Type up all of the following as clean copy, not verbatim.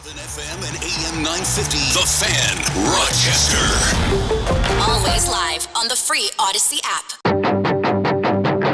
7 FM and AM 950. The Fan, Rochester. Always live on the free Odyssey app.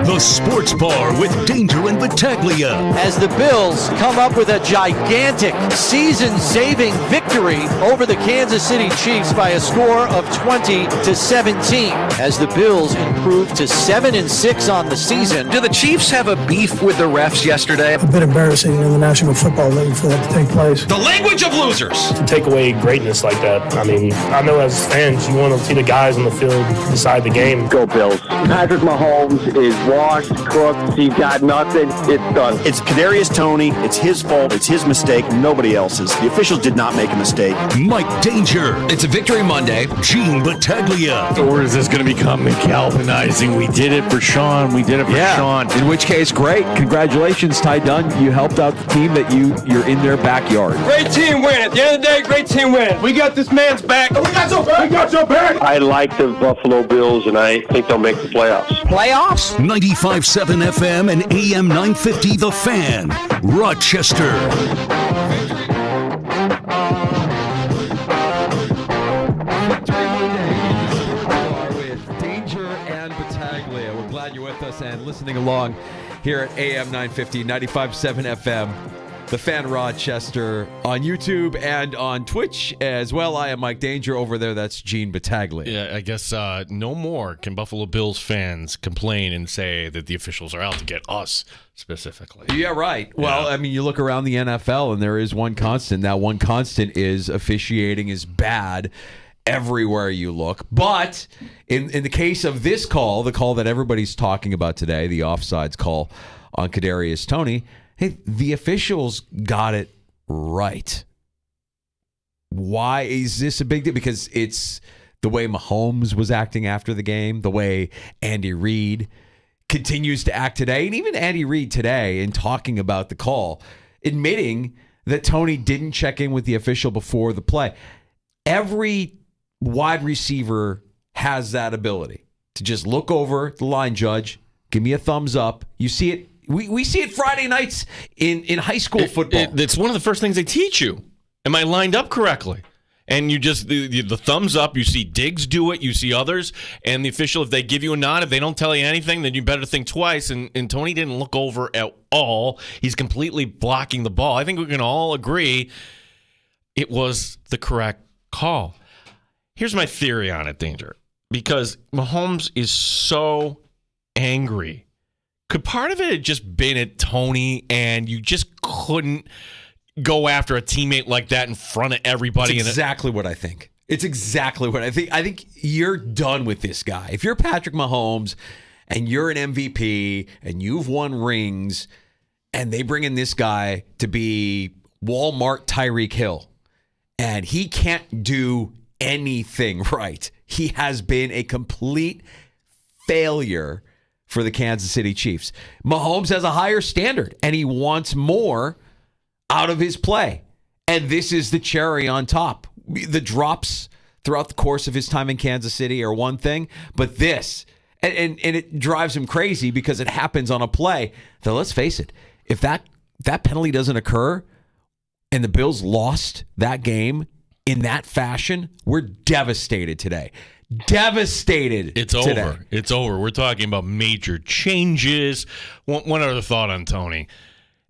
The Sports Bar with Danger and Battaglia. As the Bills come up with a gigantic season-saving victory over the Kansas City Chiefs by a score of 20-17. As the Bills improve to 7-6 on the season. Do the Chiefs have a beef with the refs yesterday? A bit embarrassing in the National Football League for that to take place. The language of losers. To take away greatness like that, I mean, I know as fans, you want to see the guys on the field decide the game. Go Bills. Patrick Mahomes is washed, cooked, he's got nothing, it's done. It's Kadarius Toney, it's his fault, it's his mistake, nobody else's. The officials did not make a mistake. Mike Danger. It's a victory Monday. Gene Battaglia. Or is this going to become galvanizing? We did it for Sean, we did it for Sean. In which case, great. Congratulations, Ty Dunn. You helped out the team that you're in their backyard. Great team win. At the end of the day, great team win. We got this man's back. We got your back. We got your back. I like the Buffalo Bills, and I think they'll make the playoffs. Playoffs? 95.7 FM and AM 950 The Fan, Rochester. With Danger and Battaglia. We're glad you're with us and listening along here at AM 950, 95.7 FM. The Fan Rochester on YouTube and on Twitch as well. I am Mike Danger. Over there, that's Gene Battaglia. Yeah, I guess no more can Buffalo Bills fans complain and say that the officials are out to get us specifically. Yeah, right. Well, I mean, you look around the NFL and there is one constant. That one constant is officiating is bad everywhere you look. But in the case of this call, the call that everybody's talking about today, the offsides call on Kadarius Toney, hey, the officials got it right. Why is this a big deal? Because it's the way Mahomes was acting after the game, the way Andy Reid continues to act today, and even Andy Reid today in talking about the call, admitting that Toney didn't check in with the official before the play. Every wide receiver has that ability to just look over the line judge, give me a thumbs up. You see it. We see it Friday nights in high school football. It's one of the first things they teach you. Am I lined up correctly? And you just, the thumbs up, you see Diggs do it, you see others, and the official, if they give you a nod, if they don't tell you anything, then you better think twice. And Toney didn't look over at all. He's completely blocking the ball. I think we can all agree it was the correct call. Here's my theory on it, Danger. Because Mahomes is so angry. Could part of it have just been at Toney and you just couldn't go after a teammate like that in front of everybody? It's exactly what I think. It's exactly what I think. I think you're done with this guy. If you're Patrick Mahomes and you're an MVP and you've won rings and they bring in this guy to be Walmart Tyreek Hill and he can't do anything right. He has been a complete failure for the Kansas City Chiefs. Mahomes has a higher standard, and he wants more out of his play. And this is the cherry on top. The drops throughout the course of his time in Kansas City are one thing, but this, and it drives him crazy because it happens on a play. Though let's face it, if that penalty doesn't occur and the Bills lost that game in that fashion, we're devastated today. Devastated. It's today. over. It's over. We're talking about major changes. One other thought on Toney.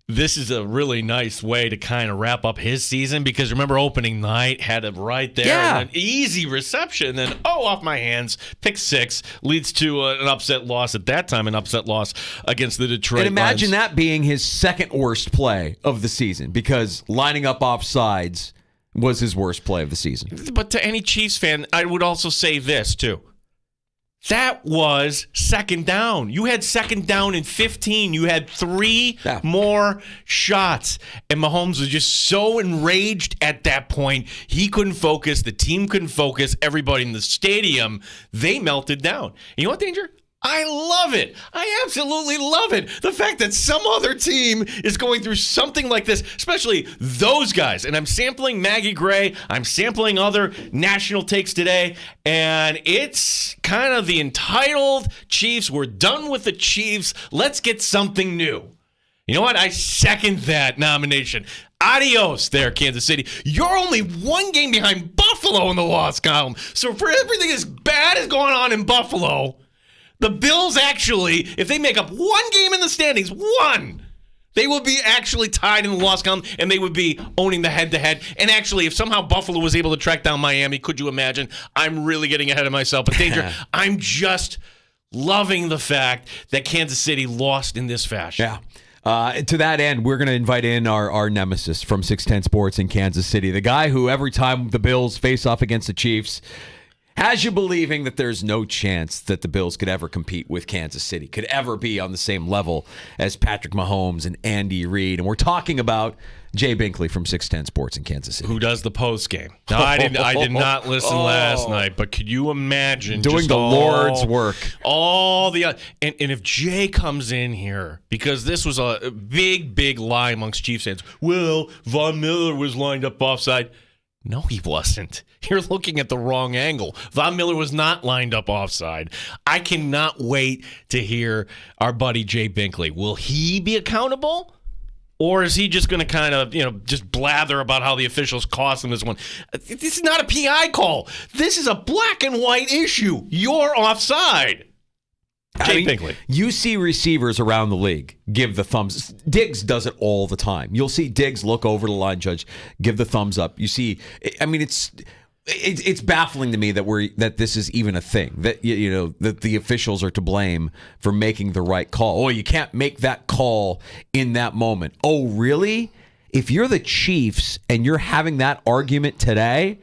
This is a really nice way to kind of wrap up his season because remember opening night had it right there. Yeah. And an easy reception. Then, off my hands, pick six leads to an upset loss at that time, an upset loss against the Detroit And imagine Lions. that being his second worst play of the season because lining up offsides was his worst play of the season. But to any Chiefs fan, I would also say this, too. That was second down. You had second down in 15. You had three more shots. And Mahomes was just so enraged at that point. He couldn't focus. The team couldn't focus. Everybody in the stadium, they melted down. And you know what, Danger? I love it. I absolutely love it. The fact that some other team is going through something like this, especially those guys. And I'm sampling Maggie Gray. I'm sampling other national takes today. And it's kind of the entitled Chiefs. We're done with the Chiefs. Let's get something new. You know what? I second that nomination. Adios there, Kansas City. You're only one game behind Buffalo in the loss column. So for everything as bad as going on in Buffalo, the Bills actually, if they make up one game in the standings, they will be actually tied in the loss column, and they would be owning the head-to-head. And actually, if somehow Buffalo was able to track down Miami, could you imagine? I'm really getting ahead of myself. But Danger, I'm just loving the fact that Kansas City lost in this fashion. Yeah. To that end, we're going to invite in our nemesis from 610 Sports in Kansas City, the guy who every time the Bills face off against the Chiefs has you believing that there's no chance that the Bills could ever compete with Kansas City, could ever be on the same level as Patrick Mahomes and Andy Reid. And we're talking about Jay Binkley from 610 Sports in Kansas City. Who does the post game. Now, I did not listen last night, but could you imagine doing the Lord's work? All the and if Jay comes in here, because this was a big lie amongst Chiefs fans. Well, Von Miller was lined up offside. No, he wasn't. You're looking at the wrong angle. Von Miller was not lined up offside. I cannot wait to hear our buddy Jay Binkley. Will he be accountable? Or is he just going to kind of, just blather about how the officials cost him this one? This is not a PI call. This is a black and white issue. You're offside. Jay Binkley. You see receivers around the league give the thumbs. Diggs does it all the time. You'll see Diggs look over the line judge, give the thumbs up. You see, it's baffling to me that this is even a thing. That that the officials are to blame for making the right call. Oh, you can't make that call in that moment. Oh, really? If you're the Chiefs and you're having that argument today,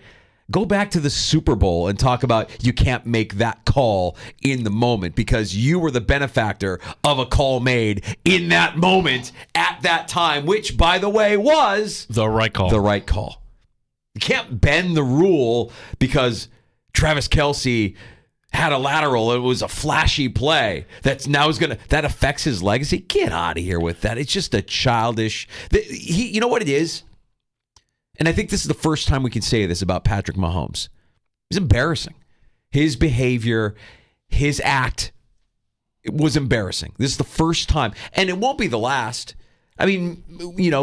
go back to the Super Bowl and talk about you can't make that call in the moment because you were the benefactor of a call made in that moment at that time, which, by the way, was the right call. The right call. You can't bend the rule because Travis Kelce had a lateral. It was a flashy play that affects his legacy. Get out of here with that. It's just a childish. You know what it is? And I think this is the first time we can say this about Patrick Mahomes. It's embarrassing. His behavior, his act, it was embarrassing. This is the first time. And it won't be the last. I mean,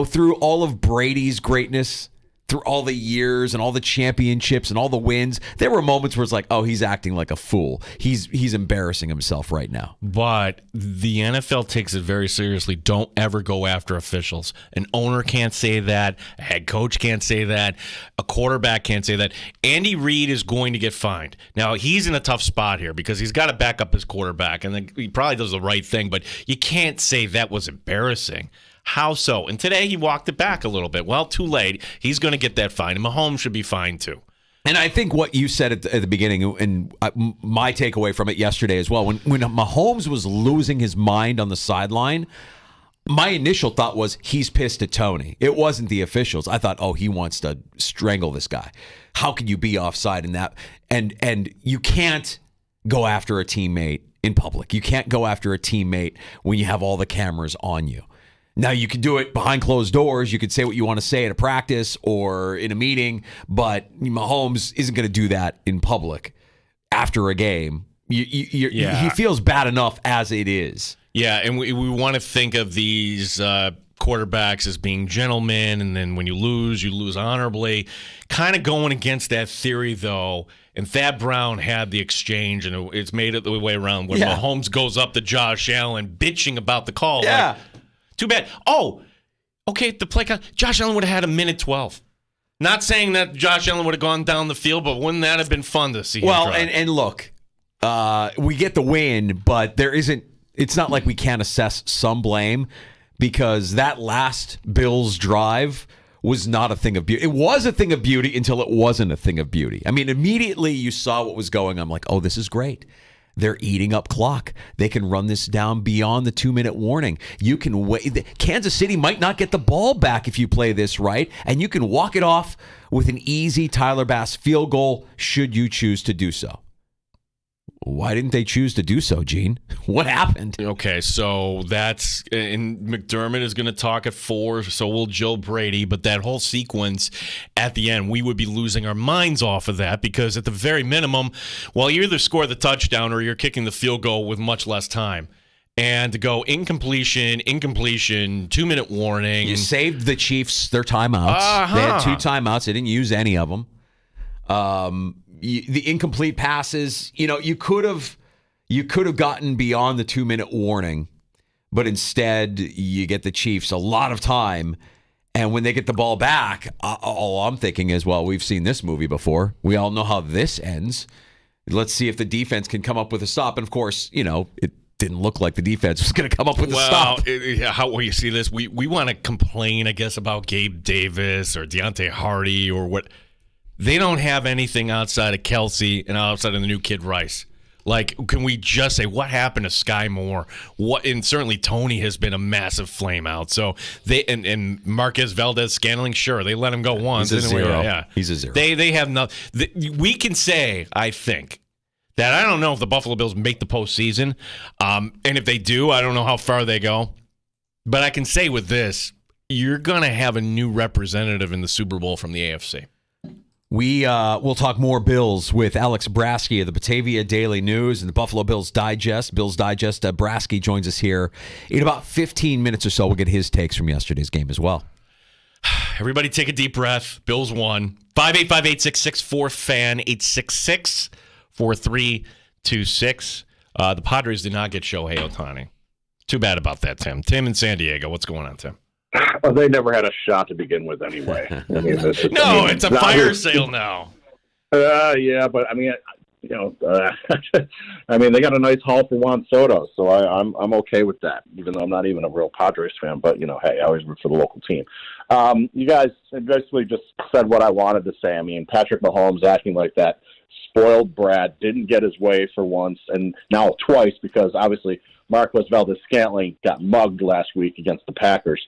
through all of Brady's greatness, through all the years and all the championships and all the wins, there were moments where it's like, oh, he's acting like a fool. He's embarrassing himself right now. But the NFL takes it very seriously. Don't ever go after officials. An owner can't say that. A head coach can't say that. A quarterback can't say that. Andy Reid is going to get fined. Now, he's in a tough spot here because he's got to back up his quarterback, and then he probably does the right thing, but you can't say that was embarrassing. How so? And today he walked it back a little bit. Well, too late. He's going to get that fine, and Mahomes should be fined too. And I think what you said at the beginning, and my takeaway from it yesterday as well, when Mahomes was losing his mind on the sideline, my initial thought was he's pissed at Tony. It wasn't the officials. I thought, oh, he wants to strangle this guy. How could you be offside in that? And you can't go after a teammate in public. You can't go after a teammate when you have all the cameras on you. Now, you could do it behind closed doors. You could say what you want to say at a practice or in a meeting, but Mahomes isn't going to do that in public after a game. He feels bad enough as it is. Yeah, and we want to think of these quarterbacks as being gentlemen, and then when you lose honorably. Kind of going against that theory, though. And Thad Brown had the exchange, and it's made it the way around when Mahomes goes up to Josh Allen bitching about the call. Yeah. Like, too bad. Oh, okay, the play count. Josh Allen would have had a minute 12. Not saying that Josh Allen would have gone down the field, but wouldn't that have been fun to see him drive? And look, we get the win, but it's not like we can't assess some blame because that last Bills drive was not a thing of beauty. It was a thing of beauty until it wasn't a thing of beauty. I mean, immediately you saw what was going on. I'm like, oh, this is great. They're eating up clock. They can run this down beyond the 2-minute warning. You can wait. Kansas City might not get the ball back if you play this right, and you can walk it off with an easy Tyler Bass field goal should you choose to do so. Why didn't they choose to do so, Gene? What happened? Okay, so that's – and McDermott is going to talk at 4, so will Joe Brady. But that whole sequence at the end, we would be losing our minds off of that because at the very minimum, well, you either score the touchdown or you're kicking the field goal with much less time. and to go incompletion, 2-minute warning. You saved the Chiefs their timeouts. They had 2 timeouts. They didn't use any of them. The incomplete passes, you could have gotten beyond the 2-minute warning, but instead you get the Chiefs a lot of time. And when they get the ball back, all I'm thinking is, well, we've seen this movie before. We all know how this ends. Let's see if the defense can come up with a stop. And of course, it didn't look like the defense was going to come up with a stop. How you see this? We want to complain, I guess, about Gabe Davis or Deontay Hardy or what. They don't have anything outside of Kelsey and outside of the new kid Rice. Like, can we just say what happened to Sky Moore? And certainly Tony has been a massive flame out. So they and Marquez Valdez-Scantling, sure, they let him go once. He's a zero. Yeah, he's a zero. They have nothing. We can say, I think, that I don't know if the Buffalo Bills make the postseason, and if they do, I don't know how far they go. But I can say with this, you're going to have a new representative in the Super Bowl from the AFC. We'll talk more Bills with Alex Brasky of the Batavia Daily News and the Buffalo Bills Digest. Brasky joins us here in about 15 minutes or so. We'll get his takes from yesterday's game as well. Everybody take a deep breath. Bills won. 585-8664-FAN, 866-4326. The Padres did not get Shohei Ohtani. Too bad about that, Tim. Tim in San Diego. What's going on, Tim? Well, they never had a shot to begin with anyway. It's a fire sale now. Yeah, but they got a nice haul for Juan Soto, so I'm okay with that, even though I'm not even a real Padres fan. But hey, I always root for the local team. You guys basically just said what I wanted to say. I mean, Patrick Mahomes acting like that spoiled brat, didn't get his way for once, and now twice because obviously Marquez Valdez-Scantling got mugged last week against the Packers.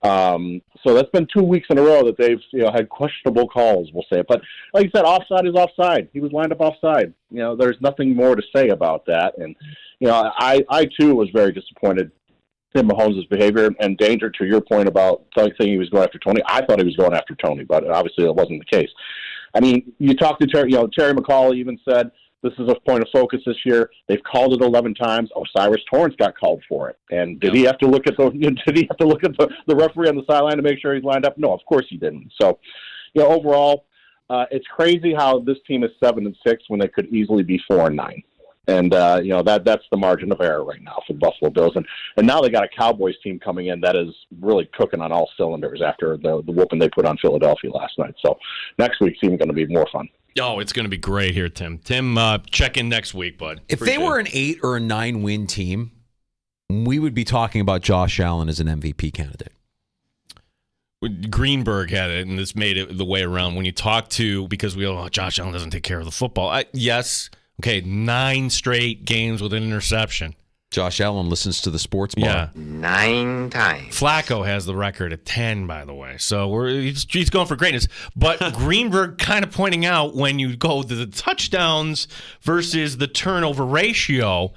So that's been 2 weeks in a row that they've had questionable calls, we'll say. But like you said, offside is offside. He was lined up offside. There's nothing more to say about that. And I too was very disappointed in Mahomes' behavior and Danger. To your point about saying he was going after Tony, I thought he was going after Tony, but obviously that wasn't the case. I mean, you talked to Terry McAuley even said this is a point of focus this year. They've called it 11 times. Cyrus Torrance got called for it. And did he have to look at the referee on the sideline to make sure he's lined up? No, of course he didn't. So, overall, it's crazy how this team is 7-6 when they could easily be 4-9. And that's the margin of error right now for the Buffalo Bills. And now they got a Cowboys team coming in that is really cooking on all cylinders after the whooping they put on Philadelphia last night. So next week's even going to be more fun. Oh, it's going to be great here, Tim. Tim, check in next week, bud. If they were an 8 or a 9 win team, we would be talking about Josh Allen as an MVP candidate. Greenberg had it, and this made it the way around. When you talk to, because Josh Allen doesn't take care of the football. Yes. Okay, 9 straight games with an interception. Josh Allen listens to the sports bar. Yeah. 9 times. Flacco has the record at 10, by the way. So he's going for greatness. But Greenberg kind of pointing out when you go to the touchdowns versus the turnover ratio,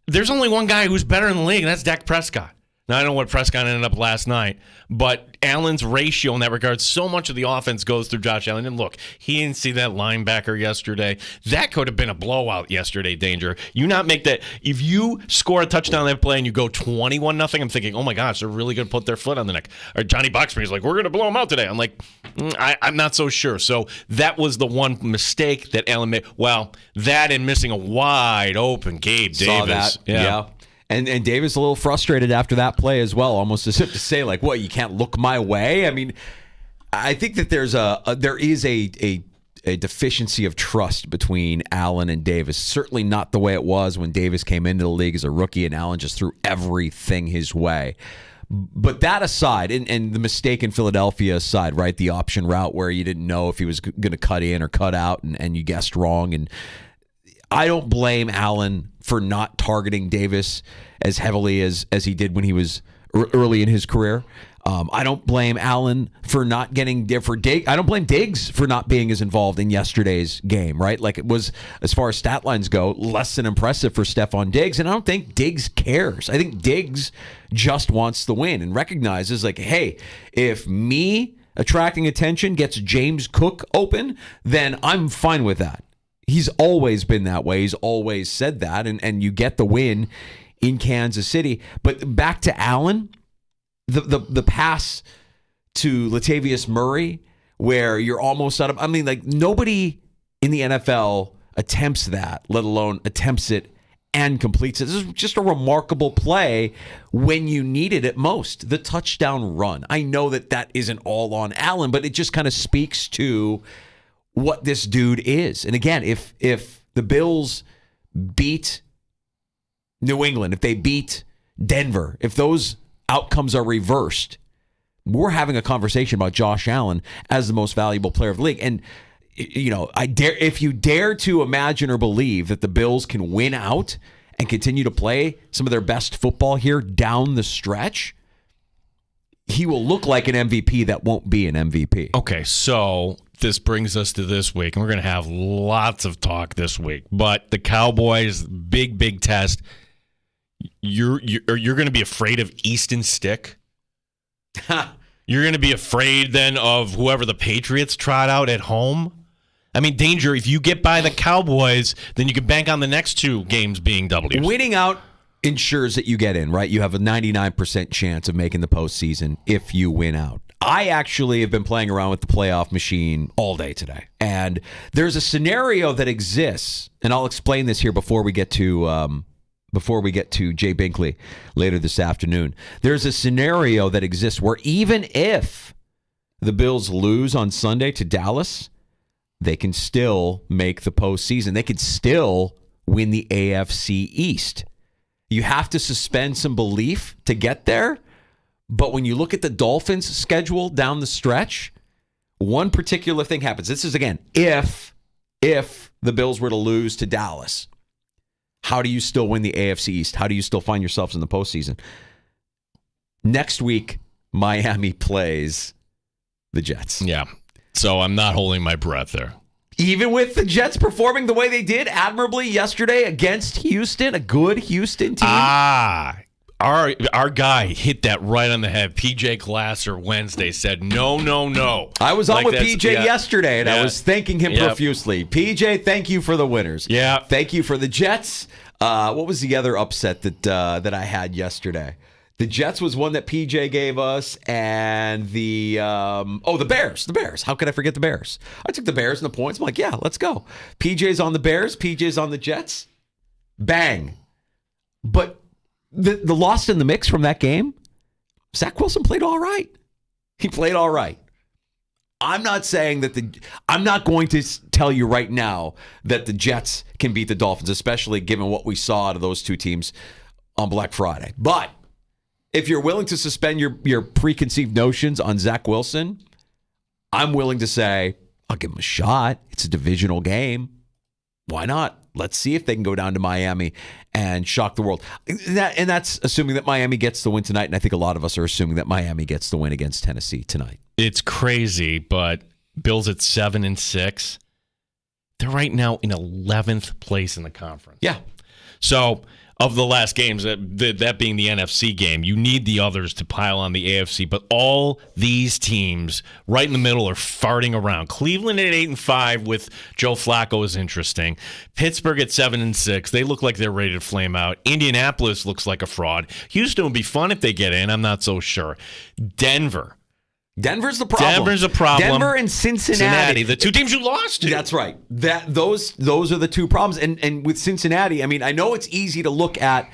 there's only one guy who's better in the league, and that's Dak Prescott. Now, I don't know what Prescott ended up last night, but Allen's ratio in that regard, so much of the offense goes through Josh Allen. And look, he didn't see that linebacker yesterday. That could have been a blowout yesterday, Danger. You not make that. If you score a touchdown on that play and you go 21-0, I'm thinking, oh my gosh, they're really going to put their foot on the neck. Or Johnny Boxberry's like, we're going to blow him out today. I'm like, I'm not so sure. So that was the one mistake that Allen made. Well, that and missing a wide open Gabe Davis. Saw that. Yeah. And Davis a little frustrated after that play as well, almost as if to say, like, what, you can't look my way? I mean, I think that there is a deficiency of trust between Allen and Davis. Certainly not the way it was when Davis came into the league as a rookie and Allen just threw everything his way. But that aside, and the mistake in Philadelphia aside, right, the option route where you didn't know if he was going to cut in or cut out and you guessed wrong. And I don't blame Allen for not targeting Davis as heavily as he did when he was early in his career. I don't blame Allen for not getting for Diggs. I don't blame Diggs for not being as involved in yesterday's game, right? Like, it was, as far as stat lines go, less than impressive for Stephon Diggs, and I don't think Diggs cares. I think Diggs just wants the win and recognizes, like, hey, if me attracting attention gets James Cook open, then I'm fine with that. He's always been that way. He's always said that, and you get the win in Kansas City. But back to Allen, the pass to Latavius Murray, where you're almost out of, I mean, like nobody in the NFL attempts that, let alone attempts it and completes it. This is just a remarkable play when you needed it most. The touchdown run. I know that isn't all on Allen, but it just kind of speaks to what this dude is. And again, if the Bills beat New England, if they beat Denver, if those outcomes are reversed, we're having a conversation about Josh Allen as the most valuable player of the league. And you know, if you dare to imagine or believe that the Bills can win out and continue to play some of their best football here down the stretch, he will look like an MVP that won't be an MVP. Okay, so this brings us to this week, and we're going to have lots of talk this week. But the Cowboys, big test. You're going to be afraid of Easton Stick? You're going to be afraid then of whoever the Patriots trot out at home? I mean, danger, if you get by the Cowboys, then you can bank on the next two games being W's. Winning out ensures that you get in, right? You have a 99% chance of making the postseason if you win out. I actually have been playing around with the playoff machine all day today. And there's a scenario that exists, and I'll explain this here before we get to Jay Binkley later this afternoon. There's a scenario that exists where even if the Bills lose on Sunday to Dallas, they can still make the postseason. They could still win the AFC East. You have to suspend some belief to get there. But when you look at the Dolphins' schedule down the stretch, one particular thing happens. This is, again, if the Bills were to lose to Dallas, how do you still win the AFC East? How do you still find yourselves in the postseason? Next week, Miami plays the Jets. Yeah. So I'm not holding my breath there. Even with the Jets performing the way they did admirably yesterday against Houston, a good Houston team. Our guy hit that right on the head. PJ Glasser Wednesday said, no. I was on with PJ yesterday, and I was thanking him Yep. profusely. PJ, thank you for the winners. Yeah. Thank you for the Jets. What was the other upset that I had yesterday? The Jets was one that PJ gave us, and the Bears. The Bears. How could I forget the Bears? I took the Bears and the points. I'm like, yeah, let's go. PJ's on the Bears. PJ's on the Jets. Bang. But the lost in the mix from that game, Zach Wilson played all right. He played all right. I'm not saying that I'm not going to tell you right now that the Jets can beat the Dolphins, especially given what we saw out of those two teams on Black Friday. But if you're willing to suspend your preconceived notions on Zach Wilson, I'm willing to say, I'll give him a shot. It's a divisional game. Why not? Let's see if they can go down to Miami and shock the world. And that's assuming that Miami gets the win tonight. And I think a lot of us are assuming that Miami gets the win against Tennessee tonight. It's crazy, but Bills at 7-6. They're right now in 11th place in the conference. Yeah. So of the last games, that being the NFC game, you need the others to pile on the AFC. But all these teams right in the middle are farting around. Cleveland at 8-5 with Joe Flacco is interesting. Pittsburgh at 7-6. They look like they're ready to flame out. Indianapolis looks like a fraud. Houston would be fun if they get in. I'm not so sure. Denver's the problem. Denver's a problem. Denver and Cincinnati. The two teams you lost to. That's right. Those are the two problems. And with Cincinnati, I mean, I know it's easy to look at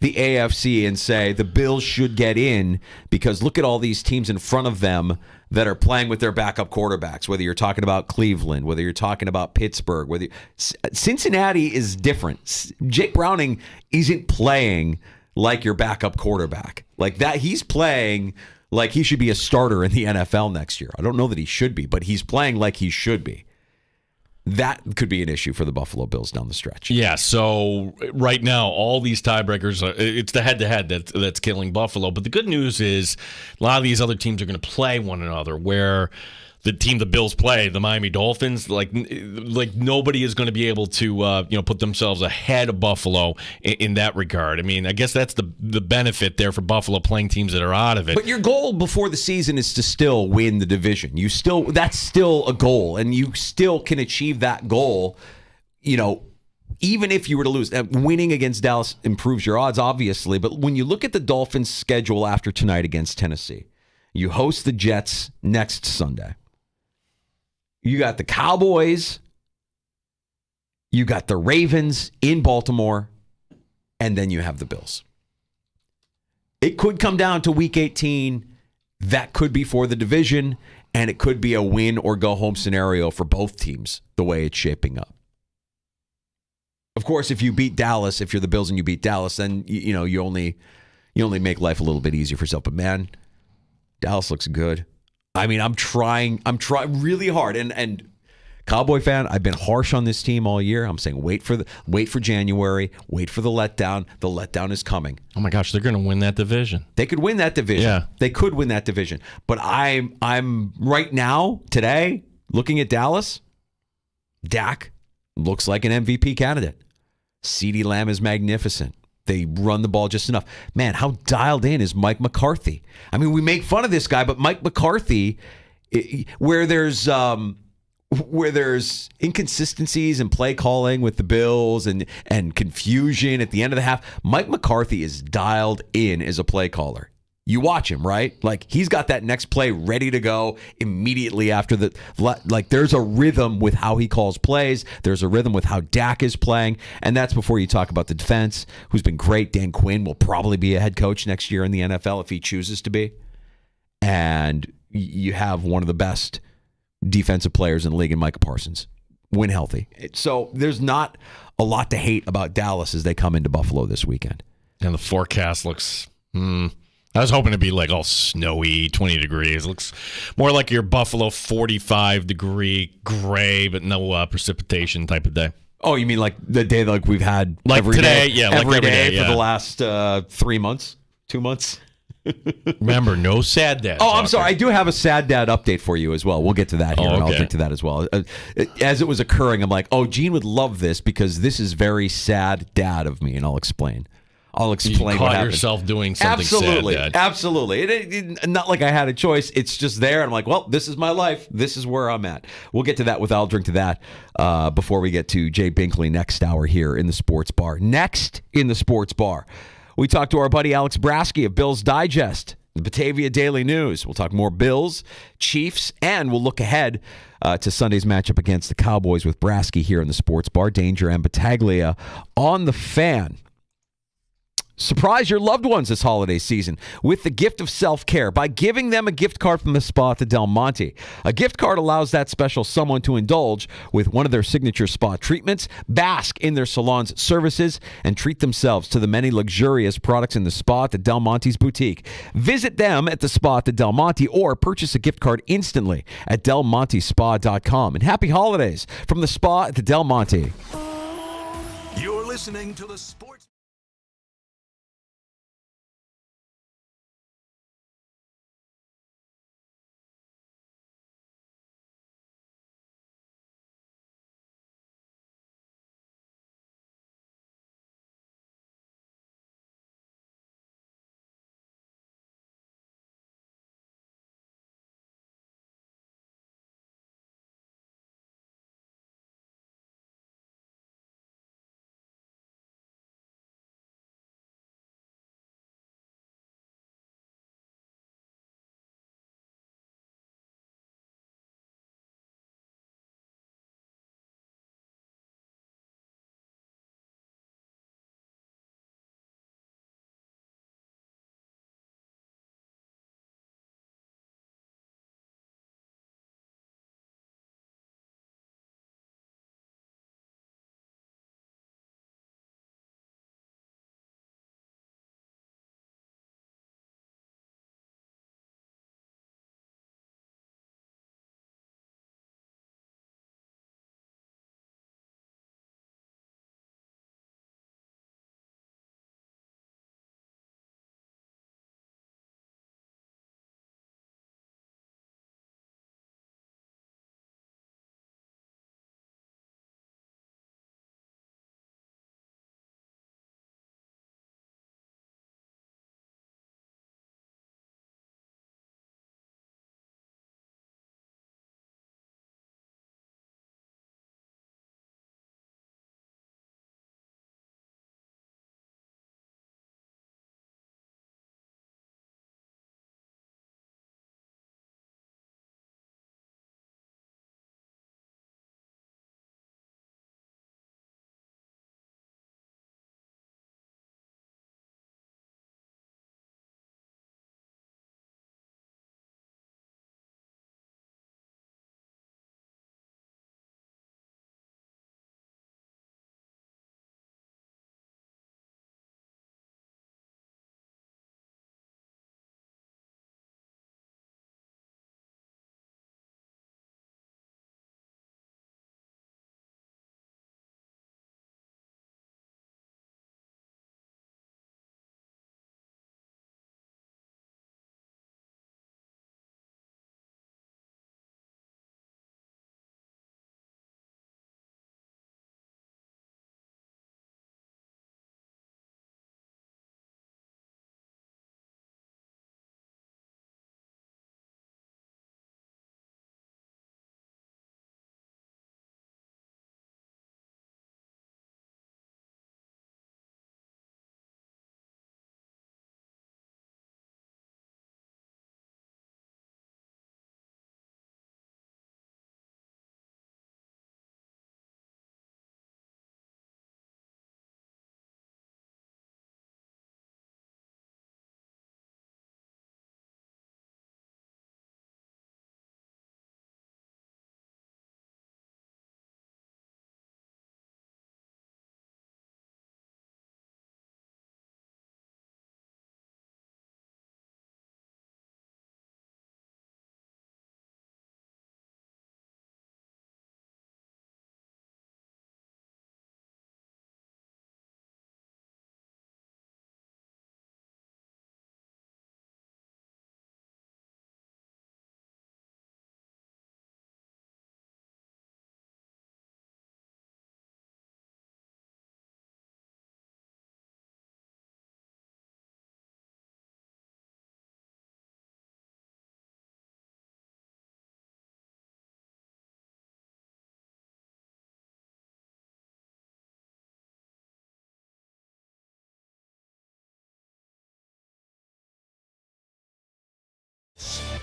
the AFC and say the Bills should get in because look at all these teams in front of them that are playing with their backup quarterbacks, whether you're talking about Cleveland, whether you're talking about Pittsburgh, Cincinnati is different. Jake Browning isn't playing like your backup quarterback. Like that, he's playing like he should be a starter in the NFL next year. I don't know that he should be, but he's playing like he should be. That could be an issue for the Buffalo Bills down the stretch. Yeah, so right now, all these tiebreakers, it's the head-to-head that's killing Buffalo. But the good news is a lot of these other teams are going to play one another, where the team the Bills play, the Miami Dolphins, like nobody is going to be able to put themselves ahead of Buffalo in that regard. I mean, I guess that's the benefit there for Buffalo playing teams that are out of it. But your goal before the season is to still win the division. That's still a goal, and you still can achieve that goal, Even if you were to lose, winning against Dallas improves your odds, obviously. But when you look at the Dolphins' schedule after tonight against Tennessee, you host the Jets next Sunday. You got the Cowboys. You got the Ravens in Baltimore. And then you have the Bills. It could come down to Week 18. That could be for the division. And it could be a win or go home scenario for both teams, the way it's shaping up. Of course, if you beat Dallas, if you're the Bills and you beat Dallas, then you only make life a little bit easier for yourself. But man, Dallas looks good. I mean, I'm trying really hard. And Cowboy fan, I've been harsh on this team all year. I'm saying wait for January, wait for the letdown. The letdown is coming. Oh my gosh, they're going to win that division. They could win that division. Yeah. They could win that division. But I'm right now, today, looking at Dallas. Dak looks like an MVP candidate. CeeDee Lamb is magnificent. They run the ball just enough. Man, how dialed in is Mike McCarthy? I mean, we make fun of this guy, but Mike McCarthy, where there's inconsistencies in play calling with the Bills and confusion at the end of the half, Mike McCarthy is dialed in as a play caller. You watch him, right? Like, he's got that next play ready to go immediately after the... Like, there's a rhythm with how he calls plays. There's a rhythm with how Dak is playing. And that's before you talk about the defense, who's been great. Dan Quinn will probably be a head coach next year in the NFL if he chooses to be. And you have one of the best defensive players in the league in Micah Parsons, when healthy. So there's not a lot to hate about Dallas as they come into Buffalo this weekend. And the forecast looks... I was hoping to be like all snowy, 20 degrees. It looks more like your Buffalo 45-degree gray, but no precipitation type of day. Oh, you mean like the day like we've had like every today? day, Yeah, like every day for the last 3 months, 2 months? Remember, no sad dads. Oh, I'm sorry. I do have a sad dad update for you as well. We'll get to that here, and I'll drink to that as well. As it was occurring, I'm like, oh, Gene would love this because this is very sad dad of me, and I'll explain. You what caught happened. yourself doing something Absolutely. sad, Dad. Absolutely. It, not like I had a choice. It's just there. I'm like, well, this is my life. This is where I'm at. We'll get to that with I'll drink to that before we get to Jay Binkley next hour here in the Sports Bar. Next in the Sports Bar, we talk to our buddy Alex Brasky of Bills Digest, the Batavia Daily News. We'll talk more Bills, Chiefs, and we'll look ahead to Sunday's matchup against the Cowboys with Brasky here in the Sports Bar. Danger and Battaglia on the Fan. Surprise your loved ones this holiday season with the gift of self-care by giving them a gift card from the spa at the Del Monte. A gift card allows that special someone to indulge with one of their signature spa treatments, bask in their salon's services, and treat themselves to the many luxurious products in the spa at the Del Monte's boutique. Visit them at the spa at the Del Monte or purchase a gift card instantly at delmontespa.com. And happy holidays from the spa at the Del Monte. You're listening to the Sports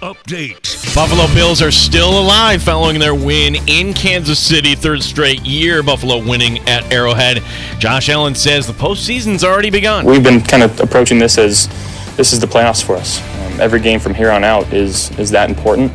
update. Buffalo Bills are still alive following their win in Kansas City, third straight year. Buffalo winning at Arrowhead. Josh Allen says the postseason's already begun. We've been kind of approaching this as this is the playoffs for us. Every game from here on out is that important.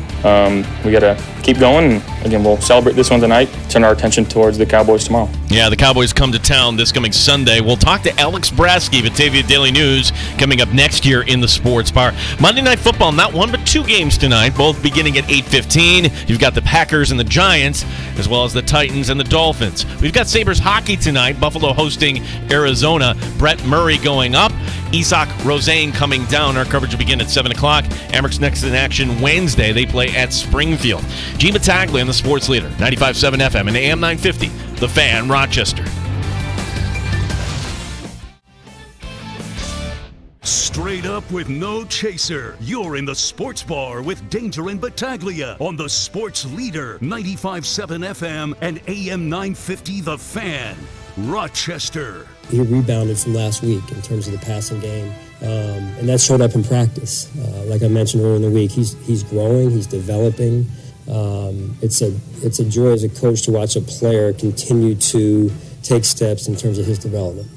We got to keep going. And again, we'll celebrate this one tonight, turn our attention towards the Cowboys tomorrow. Yeah, the Cowboys come to town this coming Sunday. We'll talk to Alex Brasky, Batavia Daily News, coming up next year in the Sports Bar. Monday Night Football, not one but two games tonight, both beginning at 8:15. You've got the Packers and the Giants, as well as the Titans and the Dolphins. We've got Sabres hockey tonight, Buffalo hosting Arizona. Brett Murray going up, Isak Rosane coming down. Our coverage will begin at 7 o'clock. Amerks next in action Wednesday. They play at Springfield. G. Battaglia on the Sports Leader, 95.7 FM and AM 950, The Fan, Rochester. Straight up with no chaser. You're in the Sports Bar with Danger and Battaglia on the Sports Leader, 95.7 FM and AM 950, The Fan, Rochester. He rebounded from last week in terms of the passing game, and that showed up in practice. Like I mentioned earlier in the week, he's growing, he's developing. It's a joy as a coach to watch a player continue to take steps in terms of his development.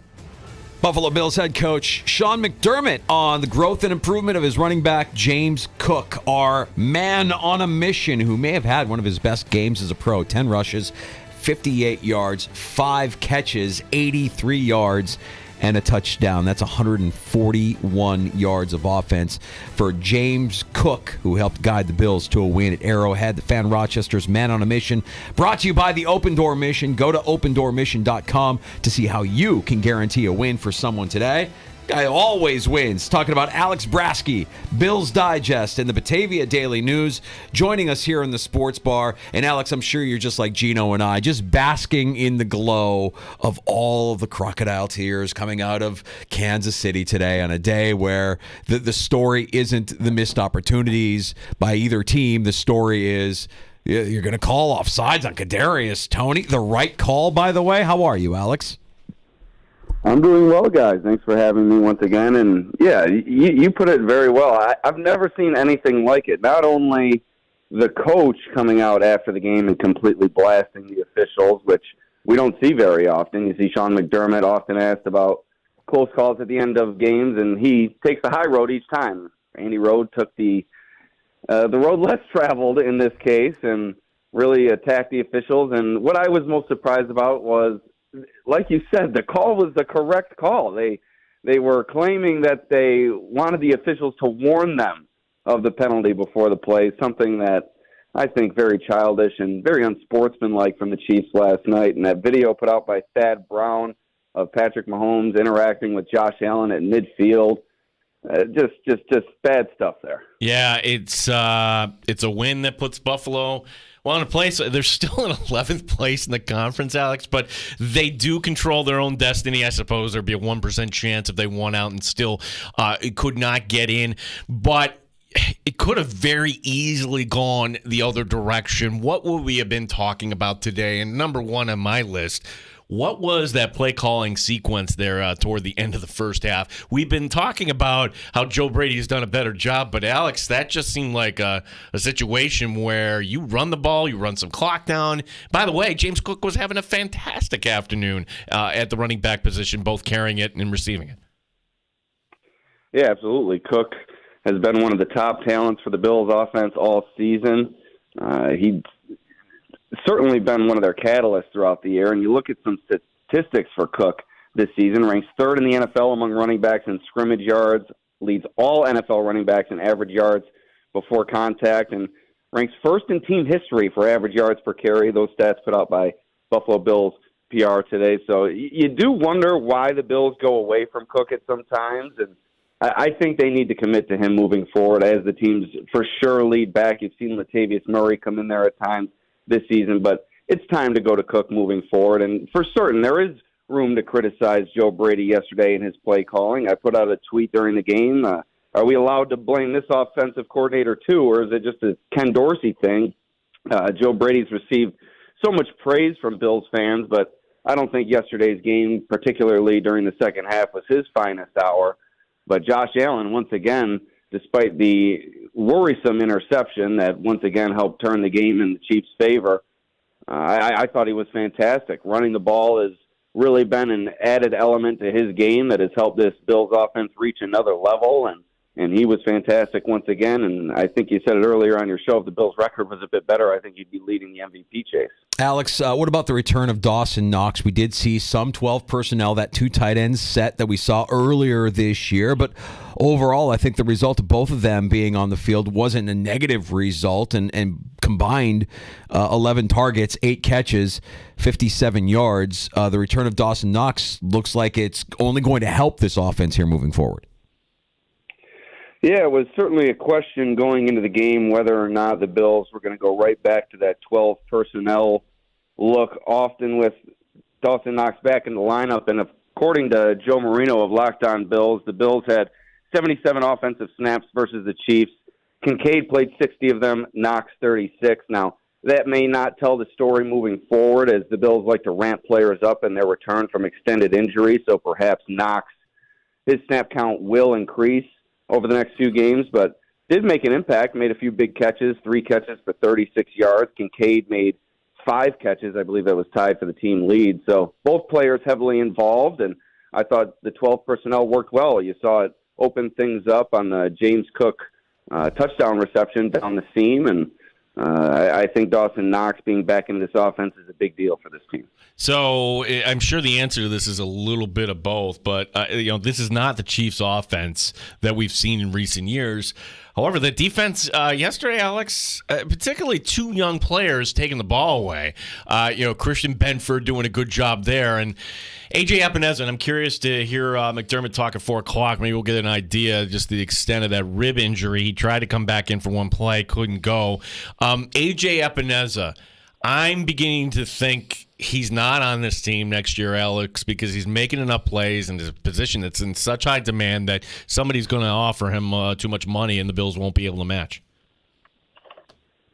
Buffalo Bills head coach Sean McDermott on the growth and improvement of his running back James Cook, our man on a mission, who may have had one of his best games as a pro. 10 rushes, 58 yards, 5 catches, 83 yards, and a touchdown. That's 141 yards of offense for James Cook, who helped guide the Bills to a win at Arrowhead. The Fan, Rochester's Man on a Mission, brought to you by the Open Door Mission. Go to opendoormission.com to see how you can guarantee a win for someone today. Guy always wins. Talking about Alex Brasky, Bills Digest, and the Batavia Daily News, joining us here in the Sports Bar. And Alex, I'm sure you're just like Gino and I, just basking in the glow of all of the crocodile tears coming out of Kansas City today on a day where the story isn't the missed opportunities by either team. The story is you're going to call offsides on Kadarius Toney. The right call, by the way. How are you, Alex? I'm doing well, guys. Thanks for having me once again. And, yeah, you put it very well. I've never seen anything like it. Not only the coach coming out after the game and completely blasting the officials, which we don't see very often. You see Sean McDermott often asked about close calls at the end of games, and he takes the high road each time. Andy Rode took the road less traveled in this case and really attacked the officials. And what I was most surprised about was, like you said, the call was the correct call. They were claiming that they wanted the officials to warn them of the penalty before the play, something that I think very childish and very unsportsmanlike from the Chiefs last night. And that video put out by Thad Brown of Patrick Mahomes interacting with Josh Allen at midfield, just bad stuff there. Yeah, it's a win that puts Buffalo in a place. They're still in 11th place in the conference, Alex, but they do control their own destiny. I suppose there'd be a 1% chance if they won out and still it could not get in, but it could have very easily gone the other direction. What would we have been talking about today? And number one on my list, what was that play calling sequence there toward the end of the first half? We've been talking about how Joe Brady has done a better job, but Alex, that just seemed like a situation where you run the ball, you run some clock down. By the way, James Cook was having a fantastic afternoon at the running back position, both carrying it and receiving it. Yeah, absolutely. Cook has been one of the top talents for the Bills offense all season. He's certainly been one of their catalysts throughout the year. And you look at some statistics for Cook this season, ranks third in the NFL among running backs in scrimmage yards, leads all NFL running backs in average yards before contact, and ranks first in team history for average yards per carry. Those stats put out by Buffalo Bills PR today. So you do wonder why the Bills go away from Cook at some times, and I think they need to commit to him moving forward as the teams for sure lead back. You've seen Latavius Murray come in there at times this season, but it's time to go to Cook moving forward. And for certain, there is room to criticize Joe Brady yesterday in his play calling. I put out a tweet during the game. Are we allowed to blame this offensive coordinator too, or is it just a Ken Dorsey thing? Joe Brady's received so much praise from Bills fans, but I don't think yesterday's game, particularly during the second half, was his finest hour. But Josh Allen, once again, despite the worrisome interception that once again helped turn the game in the Chiefs' favor. I thought he was fantastic. Running the ball has really been an added element to his game that has helped this Bills offense reach another level, and he was fantastic once again. And I think you said it earlier on your show, if the Bills' record was a bit better, I think he'd be leading the MVP chase. Alex, what about the return of Dawson Knox? We did see some 12 personnel, that 2 tight ends set that we saw earlier this year, but overall, I think the result of both of them being on the field wasn't a negative result, and combined 11 targets, 8 catches, 57 yards. The return of Dawson Knox looks like it's only going to help this offense here moving forward. Yeah, it was certainly a question going into the game whether or not the Bills were going to go right back to that 12 personnel look, often with Dawson Knox back in the lineup. And according to Joe Marino of Locked On Bills, the Bills had 77 offensive snaps versus the Chiefs. Kincaid played 60 of them, Knox 36. Now, that may not tell the story moving forward, as the Bills like to ramp players up in their return from extended injury, so perhaps Knox, his snap count will increase over the next few games, but did make an impact, made a few big catches, 3 catches for 36 yards. Kincaid made 5 catches. I believe that was tied for the team lead. So both players heavily involved, and I thought the 12 personnel worked well. You saw it open things up on the James Cook touchdown reception down the seam, and I think Dawson Knox being back in this offense is a big deal for this team. So I'm sure the answer to this is a little bit of both, but this is not the Chiefs' offense that we've seen in recent years. However, the defense yesterday, Alex, particularly 2 young players taking the ball away. Christian Benford doing a good job there, and A.J. Epineza, and I'm curious to hear McDermott talk at 4 o'clock. Maybe we'll get an idea just the extent of that rib injury. He tried to come back in for one play, couldn't go. A.J. Epineza, I'm beginning to think he's not on this team next year, Alex, because he's making enough plays in a position that's in such high demand that somebody's going to offer him too much money and the Bills won't be able to match.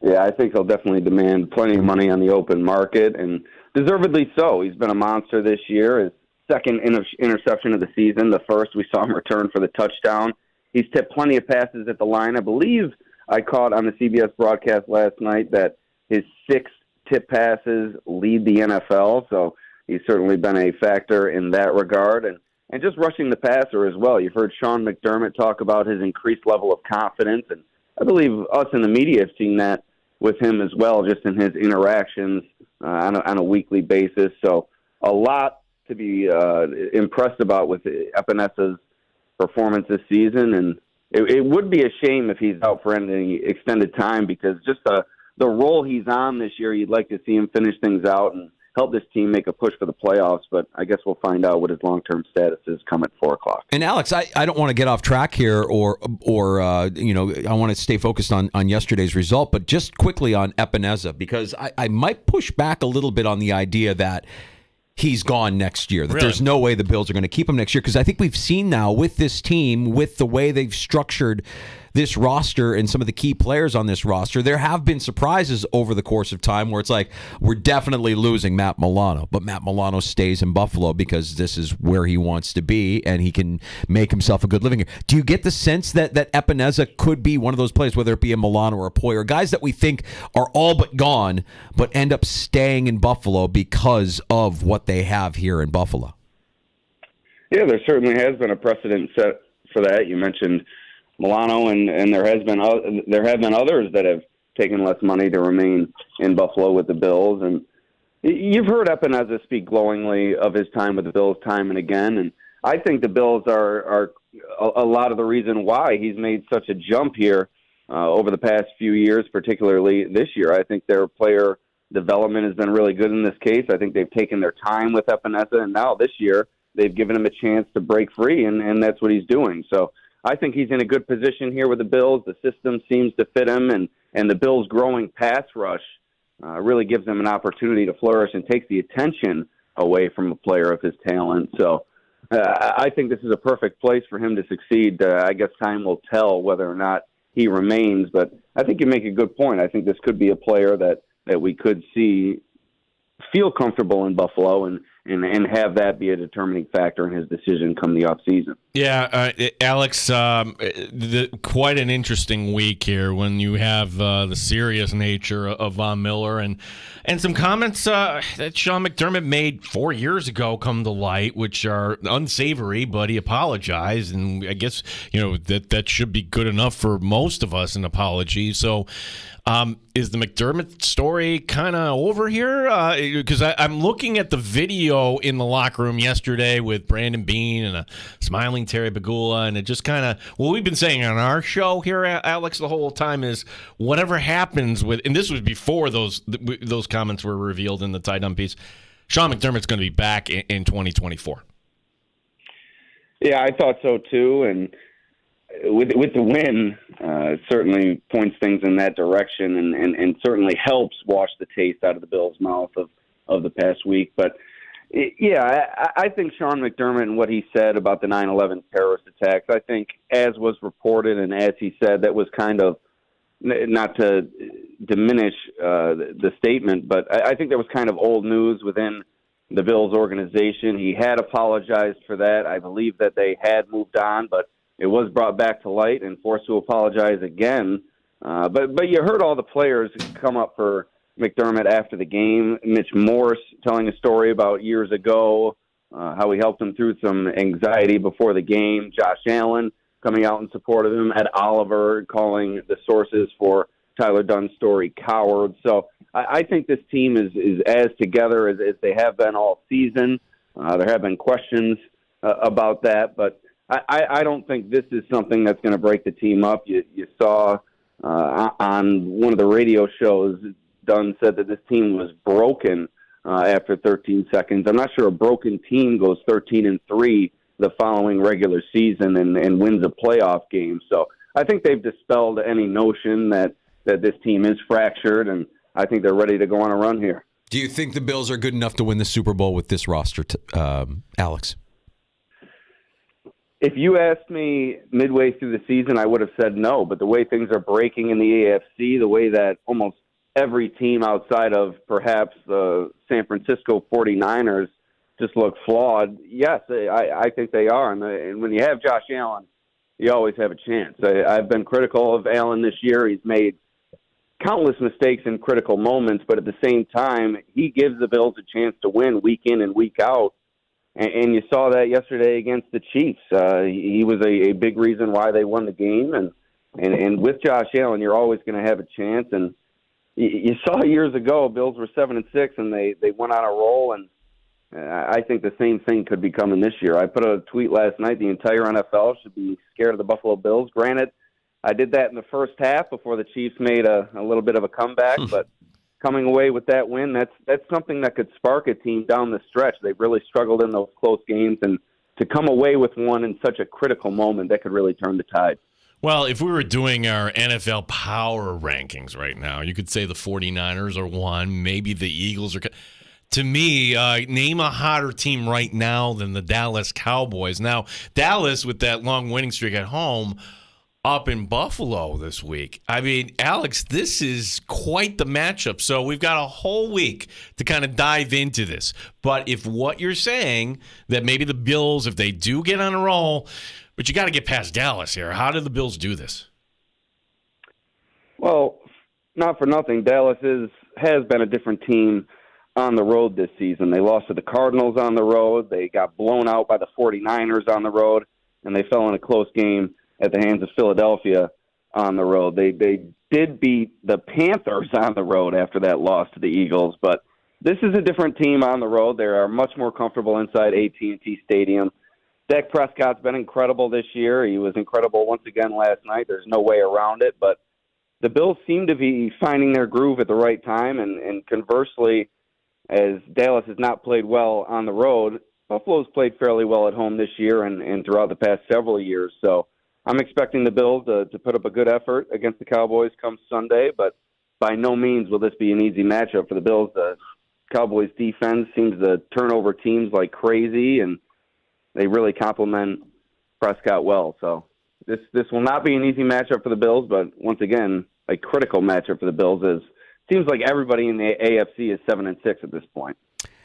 Yeah, I think he'll definitely demand plenty of money on the open market, and deservedly so. He's been a monster this year. His second interception of the season, the first we saw him return for the touchdown. He's tipped plenty of passes at the line. I believe I caught on the CBS broadcast last night that his 6 tip passes lead the NFL, so he's certainly been a factor in that regard. And just rushing the passer as well. You've heard Sean McDermott talk about his increased level of confidence, and I believe us in the media have seen that with him as well, just in his interactions on a weekly basis. So a lot to be impressed about with Epinesa's performance this season, and it would be a shame if he's out for any extended time, because just the role he's on this year, you'd like to see him finish things out and help this team make a push for the playoffs, but I guess we'll find out what his long-term status is come at 4 o'clock. And Alex, I don't want to get off track here, or I want to stay focused on yesterday's result, but just quickly on Epineza, because I might push back a little bit on the idea that he's gone next year, that there's no way the Bills are going to keep him next year, because I think we've seen now with this team, with the way they've structured this roster and some of the key players on this roster, there have been surprises over the course of time where it's like, we're definitely losing Matt Milano, but Matt Milano stays in Buffalo because this is where he wants to be and he can make himself a good living here. Do you get the sense that Epineza could be one of those players, whether it be a Milano or a Poyer, guys that we think are all but gone, but end up staying in Buffalo because of what they have here in Buffalo? Yeah, there certainly has been a precedent set for that. You mentioned Milano, and there have been others that have taken less money to remain in Buffalo with the Bills. And you've heard Epineza speak glowingly of his time with the Bills time and again, and I think the Bills are a lot of the reason why he's made such a jump here over the past few years, particularly this year. I think their player development has been really good in this case. I think they've taken their time with Epineza, and now this year they've given him a chance to break free, and that's what he's doing. So I think he's in a good position here with the Bills. The system seems to fit him, and the Bills' growing pass rush really gives him an opportunity to flourish and takes the attention away from a player of his talent. So I think this is a perfect place for him to succeed. I guess time will tell whether or not he remains, but I think you make a good point. I think this could be a player that we could see feel comfortable in Buffalo and and have that be a determining factor in his decision come the offseason. Yeah, Alex, quite an interesting week here when you have the serious nature of Von Miller and some comments that Sean McDermott made 4 years ago come to light, which are unsavory, but he apologized, and I guess that should be good enough for most of us, an apology. So is the McDermott story kind of over here? Because I'm looking at the video in the locker room yesterday with Brandon Beane and a smiling Terry Pegula, and it just kind of, what we've been saying on our show here, Alex, the whole time is whatever happens with, and this was before those comments were revealed in the Ty Dunn piece, Sean McDermott's going to be back in 2024. Yeah, I thought so too, and with the win, it certainly points things in that direction and certainly helps wash the taste out of the Bills' mouth of the past week. But, I think Sean McDermott and what he said about the 9/11 terrorist attacks, I think as was reported and as he said, that was kind of, not to diminish the statement, but I think that was kind of old news within the Bills organization. He had apologized for that. I believe that they had moved on, but it was brought back to light and forced to apologize again. But you heard all the players come up for McDermott after the game. Mitch Morse telling a story about years ago, how he helped him through some anxiety before the game. Josh Allen coming out in support of him. Ed Oliver calling the sources for Tyler Dunn's story cowards. So I think this team is as together as they have been all season. There have been questions about that, but I don't think this is something that's going to break the team up. You saw on one of the radio shows, Dunn said that this team was broken after 13 seconds. I'm not sure a broken team goes 13-3 the following regular season and wins a playoff game. So I think they've dispelled any notion that this team is fractured, and I think they're ready to go on a run here. Do you think the Bills are good enough to win the Super Bowl with this roster, Alex? If you asked me midway through the season, I would have said no. But the way things are breaking in the AFC, the way that almost every team outside of perhaps the San Francisco 49ers just look flawed, yes, I think they are. And when you have Josh Allen, you always have a chance. I've been critical of Allen this year. He's made countless mistakes in critical moments, but at the same time, he gives the Bills a chance to win week in and week out. And you saw that yesterday against the Chiefs. He was a big reason why they won the game. And with Josh Allen, you're always going to have a chance. And you saw years ago, Bills were 7-6, and they went on a roll. And I think the same thing could be coming this year. I put a tweet last night, the entire NFL should be scared of the Buffalo Bills. Granted, I did that in the first half before the Chiefs made a little bit of a comeback, but coming away with that win, that's something that could spark a team down the stretch. They've really struggled in those close games, and to come away with one in such a critical moment, that could really turn the tide. Well, if we were doing our NFL power rankings right now, you could say the 49ers are one, maybe the Eagles are. To me, name a hotter team right now than the Dallas Cowboys. Now, Dallas, with that long winning streak at home, up in Buffalo this week. I mean, Alex, this is quite the matchup. So we've got a whole week to kind of dive into this. But if what you're saying, that maybe the Bills, if they do get on a roll, but you got to get past Dallas here. How did the Bills do this? Well, not for nothing. Dallas has been a different team on the road this season. They lost to the Cardinals on the road. They got blown out by the 49ers on the road, and they fell in a close game at the hands of Philadelphia on the road. They did beat the Panthers on the road after that loss to the Eagles, but this is a different team on the road. They are much more comfortable inside AT&T Stadium. Dak Prescott's been incredible this year. He was incredible once again last night. There's no way around it, but the Bills seem to be finding their groove at the right time, and conversely, as Dallas has not played well on the road, Buffalo's played fairly well at home this year and throughout the past several years, so I'm expecting the Bills to put up a good effort against the Cowboys come Sunday, but by no means will this be an easy matchup for the Bills. The Cowboys' defense seems to turn over teams like crazy, and they really complement Prescott well. So this will not be an easy matchup for the Bills, but once again, a critical matchup for the Bills. Seems like everybody in the AFC is 7-6 at this point.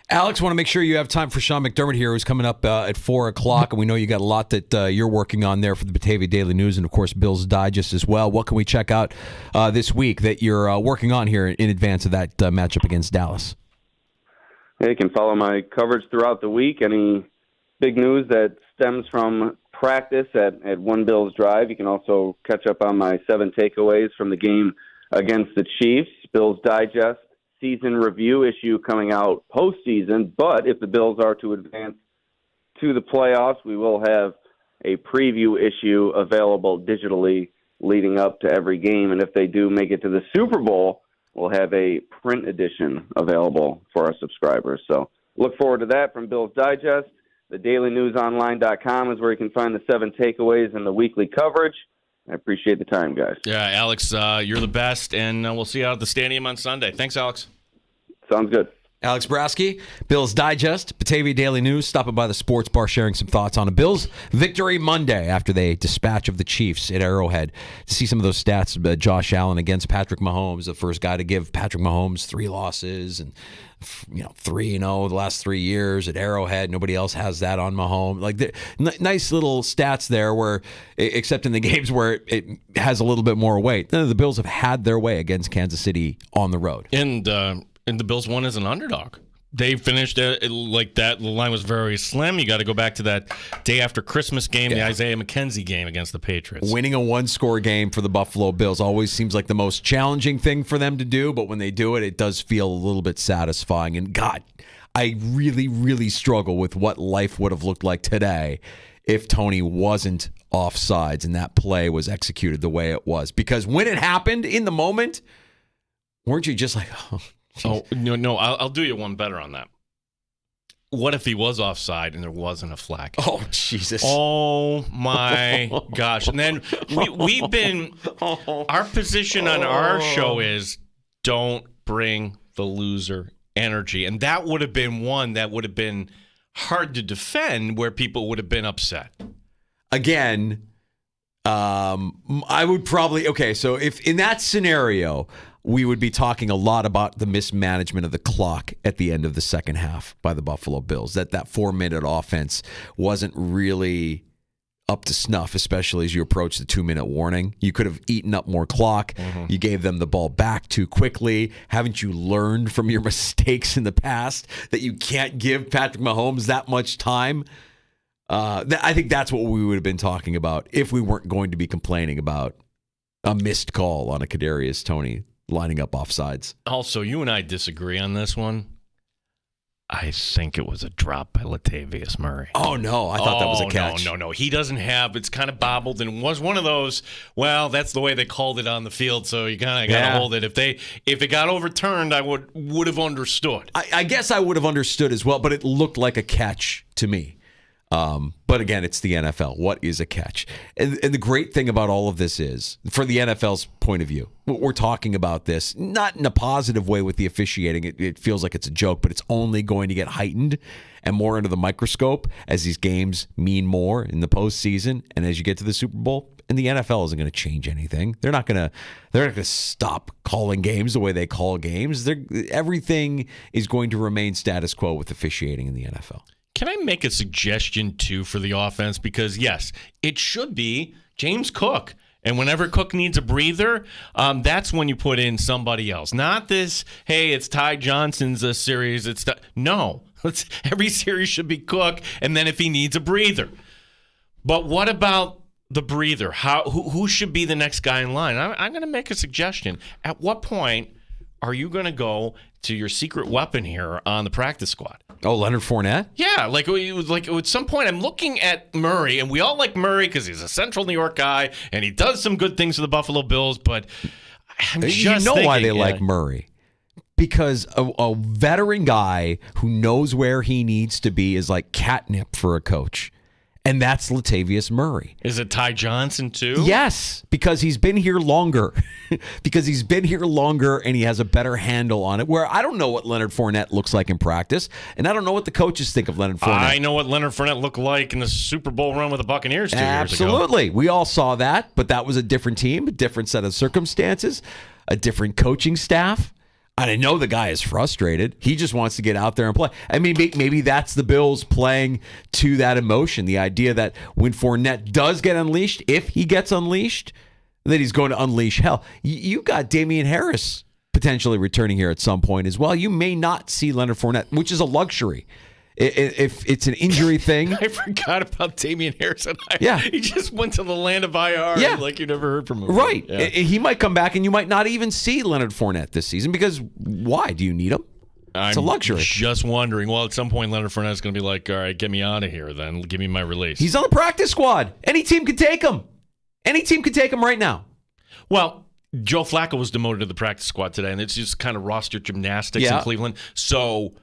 Alex, want to make sure you have time for Sean McDermott here, who's coming up at 4 o'clock, and we know you got a lot that you're working on there for the Batavia Daily News and, of course, Bills Digest as well. What can we check out this week that you're working on here in advance of that matchup against Dallas? Hey, you can follow my coverage throughout the week. Any big news that stems from practice at One Bills Drive. You can also catch up on my 7 takeaways from the game against the Chiefs. Bills Digest season review issue coming out postseason, but if the Bills are to advance to the playoffs, we will have a preview issue available digitally leading up to every game, and if they do make it to the Super Bowl, we'll have a print edition available for our subscribers. So look forward to that from Bills Digest. The dailynewsonline.com is where you can find the 7 takeaways and the weekly coverage. I appreciate the time, guys. Yeah, Alex, you're the best, and we'll see you out at the stadium on Sunday. Thanks, Alex. Sounds good. Alex Brasky, Bills Digest, Batavia Daily News, stopping by the sports bar, sharing some thoughts on a Bills victory Monday after they dispatch of the Chiefs at Arrowhead. To see some of those stats, Josh Allen against Patrick Mahomes, the first guy to give Patrick Mahomes 3 losses and 3-0 the last 3 years at Arrowhead. Nobody else has that on Mahomes. Like nice little stats there, where except in the games where it has a little bit more weight. The Bills have had their way against Kansas City on the road. And the Bills won as an underdog. They finished like that. The line was very slim. You got to go back to that day after Christmas game, the Isaiah McKenzie game against the Patriots. Winning a 1-score game for the Buffalo Bills always seems like the most challenging thing for them to do, but when they do it, it does feel a little bit satisfying. And God, I really, really struggle with what life would have looked like today if Tony wasn't offsides and that play was executed the way it was. Because when it happened in the moment, weren't you just like, oh, geez. No, I'll do you one better on that. What if he was offside and there wasn't a flag? Oh, Jesus. Oh, my gosh. And then we've been, our position on our show is don't bring the loser energy. And that would have been one that would have been hard to defend, where people would have been upset. Again, I would probably, so if in that scenario, we would be talking a lot about the mismanagement of the clock at the end of the second half by the Buffalo Bills. That 4-minute offense wasn't really up to snuff, especially as you approach the 2-minute warning. You could have eaten up more clock. Mm-hmm. You gave them the ball back too quickly. Haven't you learned from your mistakes in the past that you can't give Patrick Mahomes that much time? I think that's what we would have been talking about if we weren't going to be complaining about a missed call on a Kadarius Toney lining up offsides. Also, you and I disagree on this one. I think it was a drop by Latavius Murray. Oh, no. I thought that was a catch. No. He doesn't have, it's kind of bobbled, and was one of those, well, that's the way they called it on the field, so you kind of got to hold it. If it got overturned, I would have understood. I guess I would have understood as well, but it looked like a catch to me. But again, it's the NFL. What is a catch? And the great thing about all of this is, for the NFL's point of view, we're talking about this not in a positive way with the officiating. It feels like it's a joke, but it's only going to get heightened and more under the microscope as these games mean more in the postseason and as you get to the Super Bowl. And the NFL isn't going to change anything. They're not going to stop calling games the way they call games. Everything is going to remain status quo with officiating in the NFL. Can I make a suggestion, too, for the offense? Because, yes, it should be James Cook. And whenever Cook needs a breather, that's when you put in somebody else. Not this, hey, it's Ty Johnson's series. No. Every series should be Cook, and then if he needs a breather. But what about the breather? Who should be the next guy in line? I'm going to make a suggestion. At what point are you going to go to your secret weapon here on the practice squad? Oh, Leonard Fournette? Yeah, like at some point I'm looking at Murray, and we all like Murray because he's a Central New York guy, and he does some good things for the Buffalo Bills, but I'm just thinking, why they like Murray. Because a veteran guy who knows where he needs to be is like catnip for a coach. And that's Latavius Murray. Is it Ty Johnson, too? Yes, because he's been here longer. And he has a better handle on it. Where I don't know what Leonard Fournette looks like in practice, and I don't know what the coaches think of Leonard Fournette. I know what Leonard Fournette looked like in the Super Bowl run with the Buccaneers 2 years ago. Absolutely. We all saw that, but that was a different team, a different set of circumstances, a different coaching staff. And I know the guy is frustrated. He just wants to get out there and play. I mean, maybe that's the Bills playing to that emotion. The idea that when Fournette does get unleashed, if he gets unleashed, that he's going to unleash hell. You got Damian Harris potentially returning here at some point as well. You may not see Leonard Fournette, which is a luxury. If it's an injury thing. I forgot about Damian Harris. Yeah. He just went to the land of IR like you never heard from him. Right. Yeah. He might come back and you might not even see Leonard Fournette this season because why? Do you need him? It's a luxury. Just wondering. Well, at some point, Leonard Fournette is going to be like, all right, get me out of here then. Give me my release. He's on the practice squad. Any team could take him. Any team could take him right now. Well, Joe Flacco was demoted to the practice squad today, and it's just kind of roster gymnastics in Cleveland. So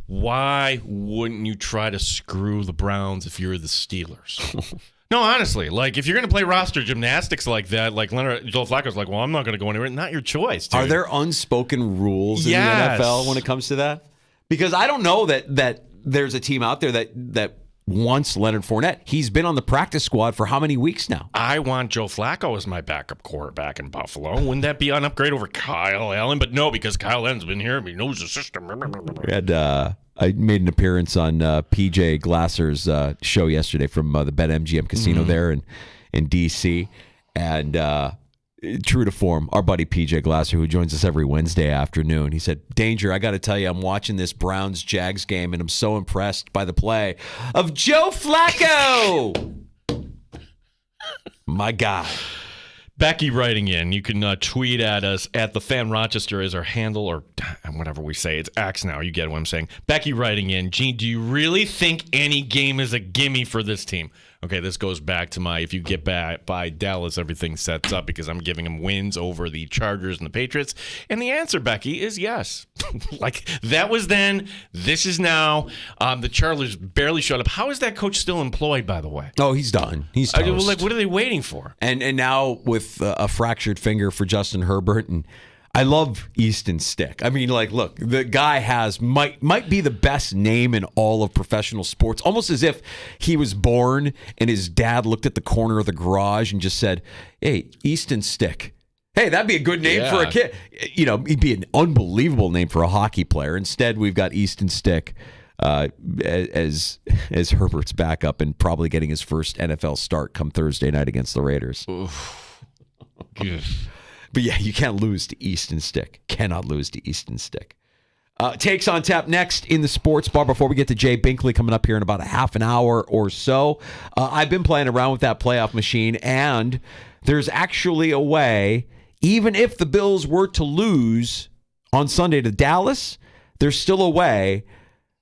why wouldn't you try to screw the Browns if you're the Steelers? No, honestly, like if you're going to play roster gymnastics like that, like Joe Flacco's like, well, I'm not going to go anywhere. Not your choice, dude. Are there unspoken rules in the NFL when it comes to that? Because I don't know that there's a team out there that wants Leonard Fournette. He's been on the practice squad for how many weeks now? I want Joe Flacco as my backup quarterback in Buffalo. Wouldn't that be an upgrade over Kyle Allen? But no, because Kyle Allen's been here. He knows the system. We had I made an appearance on PJ Glasser's show yesterday from the BetMGM Casino there in D.C. And true to form, our buddy PJ Glasser, who joins us every Wednesday afternoon, he said, Danger, I got to tell you, I'm watching this Browns-Jags game, and I'm so impressed by the play of Joe Flacco. My God. Becky writing in, you can tweet at us at the Fan Rochester is our handle, or whatever we say. It's X now. You get what I'm saying. Becky writing in, Gene, do you really think any game is a gimme for this team? Okay, this goes back to my if you get by Dallas, everything sets up because I'm giving them wins over the Chargers and the Patriots. And the answer, Becky, is yes. Like, that was then. This is now. The Chargers barely showed up. How is that coach still employed, by the way? Oh, he's done. He's toast. Like, what are they waiting for? And now with a fractured finger for Justin Herbert, and I love Easton Stick. I mean, like, look, the guy might be the best name in all of professional sports, almost as if he was born and his dad looked at the corner of the garage and just said, hey, Easton Stick. Hey, that'd be a good name for a kid. You know, he'd be an unbelievable name for a hockey player. Instead, we've got Easton Stick as Herbert's backup and probably getting his first NFL start come Thursday night against the Raiders. But yeah, you can't lose to Easton Stick. Cannot lose to Easton Stick. Takes on tap next in the sports bar before we get to Jay Binkley coming up here in about a half an hour or so. I've been playing around with that playoff machine, and there's actually a way, even if the Bills were to lose on Sunday to Dallas, there's still a way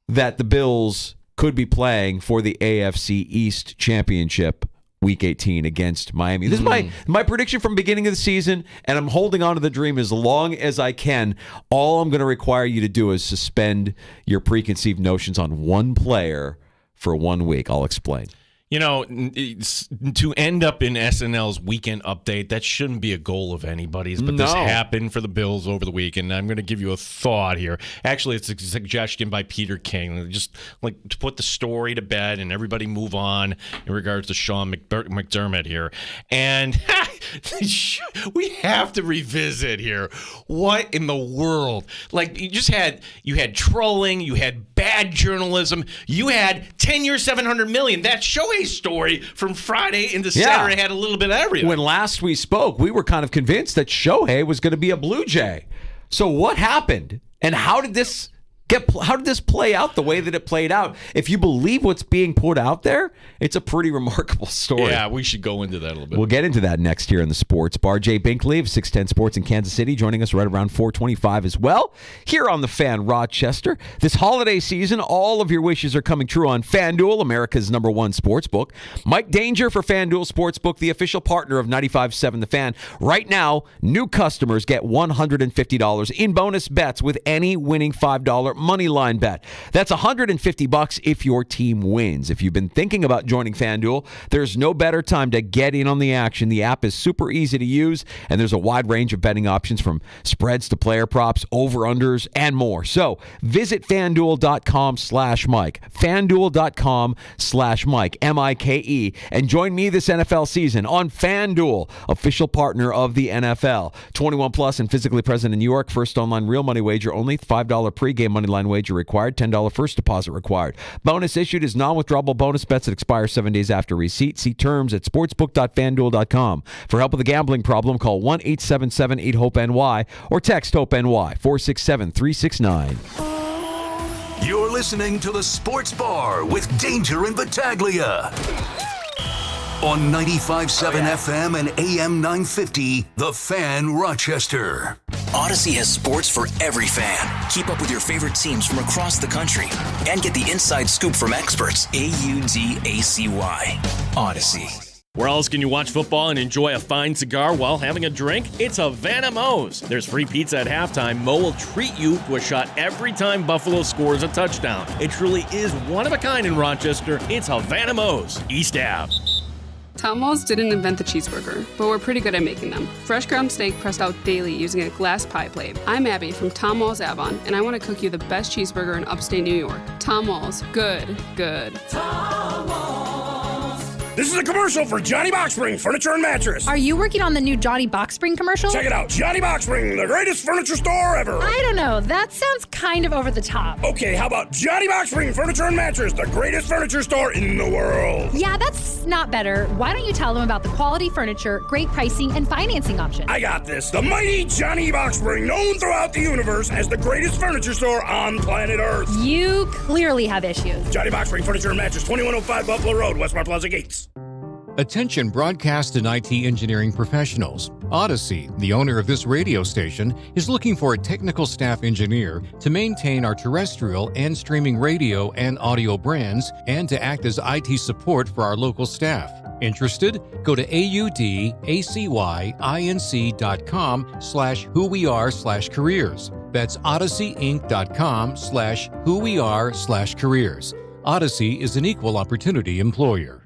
that the Bills could be playing for the AFC East Championship Week 18 against Miami. This is my prediction from beginning of the season, and I'm holding on to the dream as long as I can. All I'm going to require you to do is suspend your preconceived notions on one player for 1 week. I'll explain. You know, to end up in SNL's weekend update, that shouldn't be a goal of anybody's, but this happened for the Bills over the weekend. I'm going to give you a thought here. Actually, it's a suggestion by Peter King, just like to put the story to bed and everybody move on in regards to Sean McDermott here. And we have to revisit here. What in the world? Like, you had trolling, you had bad journalism, you had 10 years, $700 million. That Shohei story from Friday into Saturday had a little bit of everything. When last we spoke, we were kind of convinced that Shohei was going to be a Blue Jay. So what happened? And how did this play out the way that it played out? If you believe what's being put out there, it's a pretty remarkable story. Yeah, we should go into that a little bit. We'll get into that next here in the Sports Bar. Jay Binkley of 610 Sports in Kansas City joining us right around 425 as well. Here on the Fan Rochester. This holiday season, all of your wishes are coming true on FanDuel, America's #1 sportsbook. Mike Danger for FanDuel Sportsbook, the official partner of 95.7 The Fan. Right now, new customers get $150 in bonus bets with any winning $5 money line bet. That's $150 if your team wins. If you've been thinking about joining FanDuel, there's no better time to get in on the action. The app is super easy to use, and there's a wide range of betting options from spreads to player props, over-unders, and more. So visit FanDuel.com/Mike, FanDuel.com/Mike, M-I-K-E, and join me this NFL season on FanDuel, official partner of the NFL. 21 plus and physically present in New York. First online real money wager only. $5 pregame money line wager required. $10 first deposit required. Bonus issued is non-withdrawable bonus bets that expire 7 days after receipt. See terms at sportsbook.fanduel.com. For help with a gambling problem, call 1-877-8-HOPE-NY or text HOPE-NY 467-369. You're listening to the Sports Bar with Danger and Battaglia on 95.7 FM and AM 950, The Fan, Rochester. Odyssey has sports for every fan. Keep up with your favorite teams from across the country and get the inside scoop from experts. AUDACY. Odyssey. Where else can you watch football and enjoy a fine cigar while having a drink? It's Havana Mo's. There's free pizza at halftime. Mo will treat you to a shot every time Buffalo scores a touchdown. It truly is one of a kind in Rochester. It's Havana Mo's, East Ave. Tom Walls didn't invent the cheeseburger, but we're pretty good at making them. Fresh ground steak pressed out daily using a glass pie plate. I'm Abby from Tom Walls Avon, and I want to cook you the best cheeseburger in upstate New York. Tom Walls. Good, good. Tom Walls. This is a commercial for Johnny Boxspring Furniture and Mattress. Are you working on the new Johnny Boxspring commercial? Check it out. Johnny Boxspring, the greatest furniture store ever. I don't know. That sounds kind of over the top. Okay, how about Johnny Boxspring Furniture and Mattress, the greatest furniture store in the world? Yeah, that's not better. Why don't you tell them about the quality furniture, great pricing, and financing options? I got this. The mighty Johnny Boxspring, known throughout the universe as the greatest furniture store on planet Earth. You clearly have issues. Johnny Boxspring Furniture and Mattress, 2105 Buffalo Road, Westmont Plaza Gates. Attention broadcast and IT engineering professionals. Odyssey, the owner of this radio station, is looking for a technical staff engineer to maintain our terrestrial and streaming radio and audio brands and to act as IT support for our local staff. Interested? Go to audacyinc.com/whoweare/careers. That's odysseyinc.com/whoweare/careers. Odyssey is an equal opportunity employer.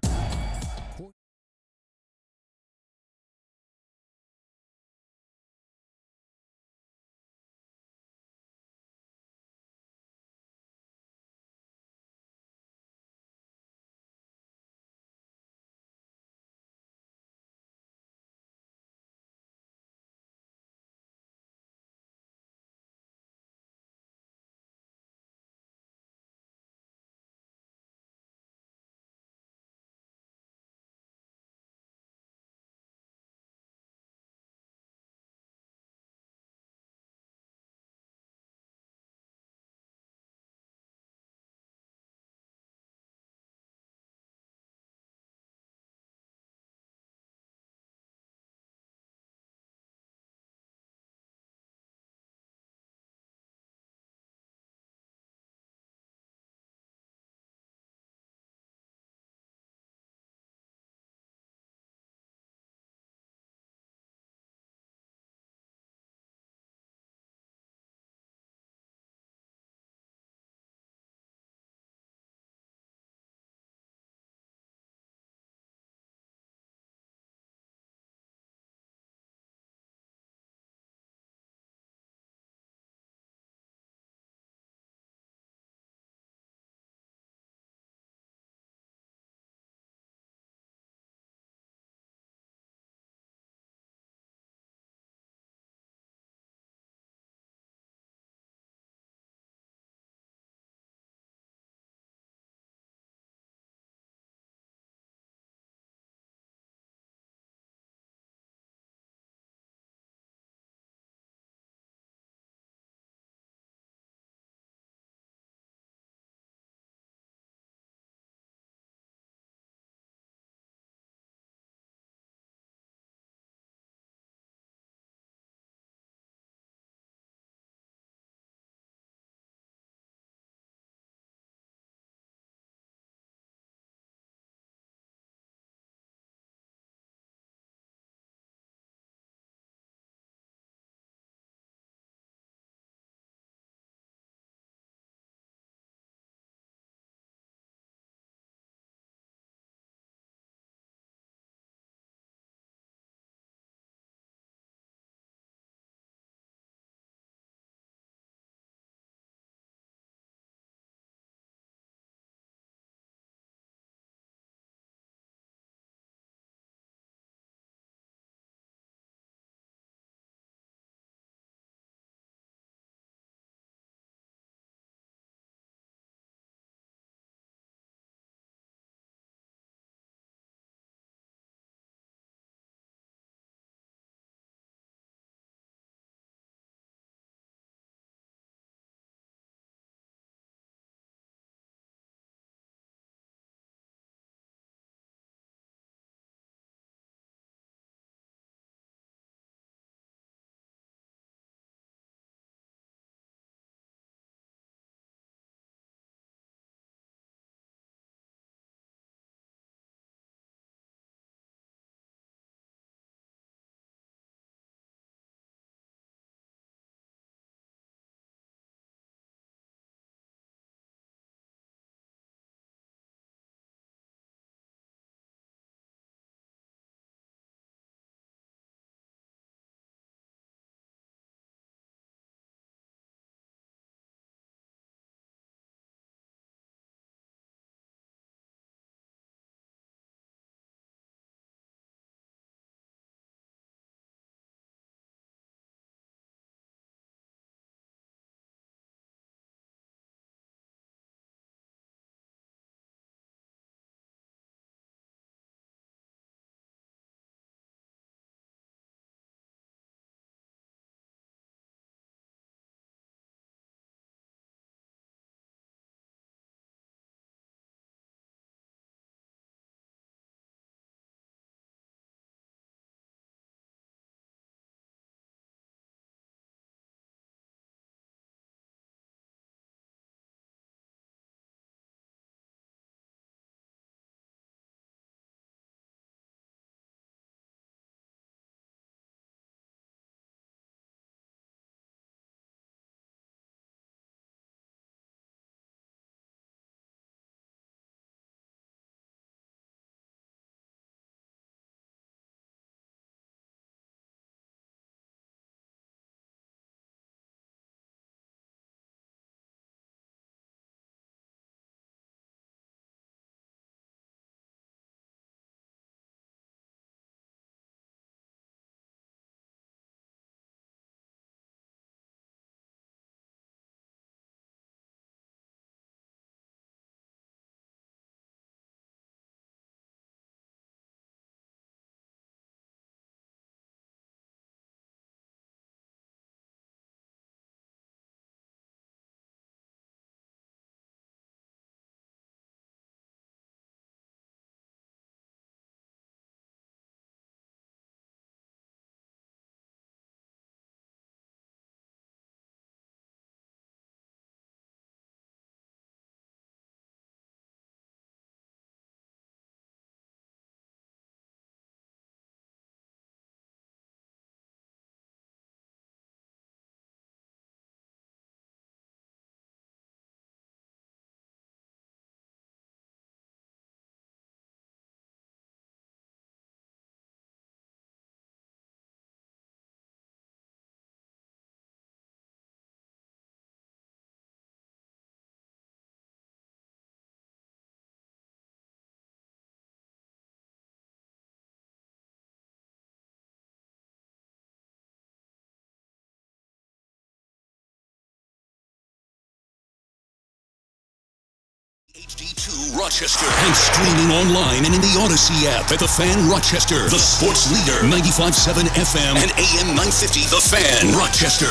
Rochester. And streaming online and in the Odyssey app at The Fan Rochester. The sports leader, 95.7 FM and AM 950. The Fan Rochester.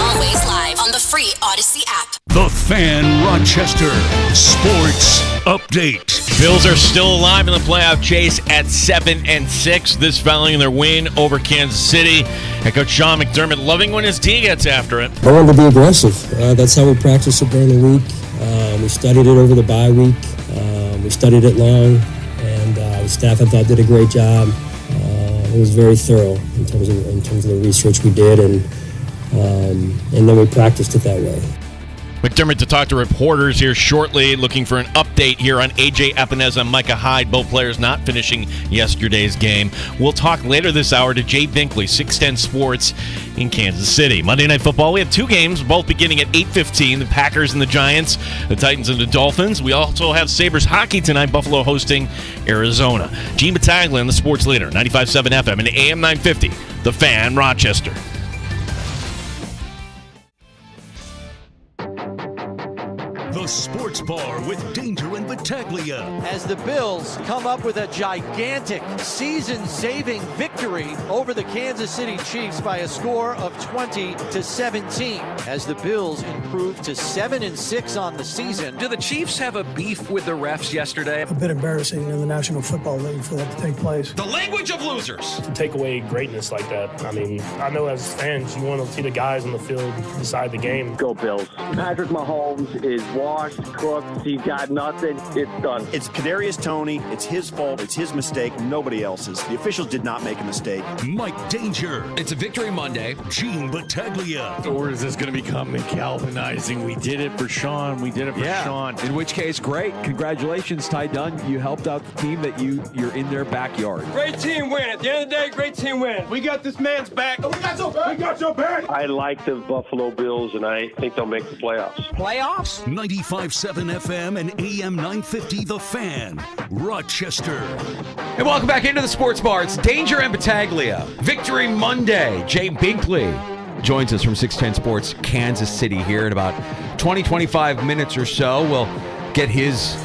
Always live on the free Odyssey app. The Fan Rochester Sports Update. Bills are still alive in the playoff chase at 7-6. This following their win over Kansas City. Head coach Sean McDermott loving when his team gets after it. I wanted to be aggressive. That's how we practiced it during the week. We studied it over the bye week. We studied it long, and the staff I thought did a great job. It was very thorough in terms of the research we did, and then we practiced it that way. McDermott to talk to reporters here shortly, looking for an update here on A.J. Epineza and Micah Hyde, both players not finishing yesterday's game. We'll talk later this hour to Jay Binkley, 610 Sports in Kansas City. Monday Night Football, we have two games, both beginning at 8:15, the Packers and the Giants, the Titans and the Dolphins. We also have Sabres hockey tonight, Buffalo hosting Arizona. Gene Battaglia, the sports leader, 95.7 FM and AM 950, The Fan, Rochester. The Sports Bar with Danger and Battaglia. As the Bills come up with a gigantic season-saving victory over the Kansas City Chiefs by a score of 20-17. As the Bills improve to 7-6 on the season. Do the Chiefs have a beef with the refs yesterday? A bit embarrassing in the National Football League for that to take place. The language of losers. To take away greatness like that, I mean, I know as fans, you want to see the guys on the field decide the game. Go Bills. Patrick Mahomes is washed, cooked. He's got nothing. It's done. It's Kadarius Toney. It's his fault. It's his mistake. Nobody else's. The officials did not make a mistake. Mike Danger. It's a victory Monday. Gene Battaglia. Or is this going to become galvanizing? We did it for Sean. We did it for Sean. In which case, great. Congratulations, Ty Dunn. You helped out the team that you're in their backyard. Great team win. At the end of the day, great team win. We got this man's back. We got your back. We got your back. I like the Buffalo Bills, and I think they'll make the playoffs. Playoffs? 95.7 FM and AM 950 The Fan, Rochester. And welcome back into the Sports Bar. It's Danger and Battaglia. Victory Monday. Jay Binkley joins us from 610 Sports Kansas City here in about 20-25 minutes or so. We'll get his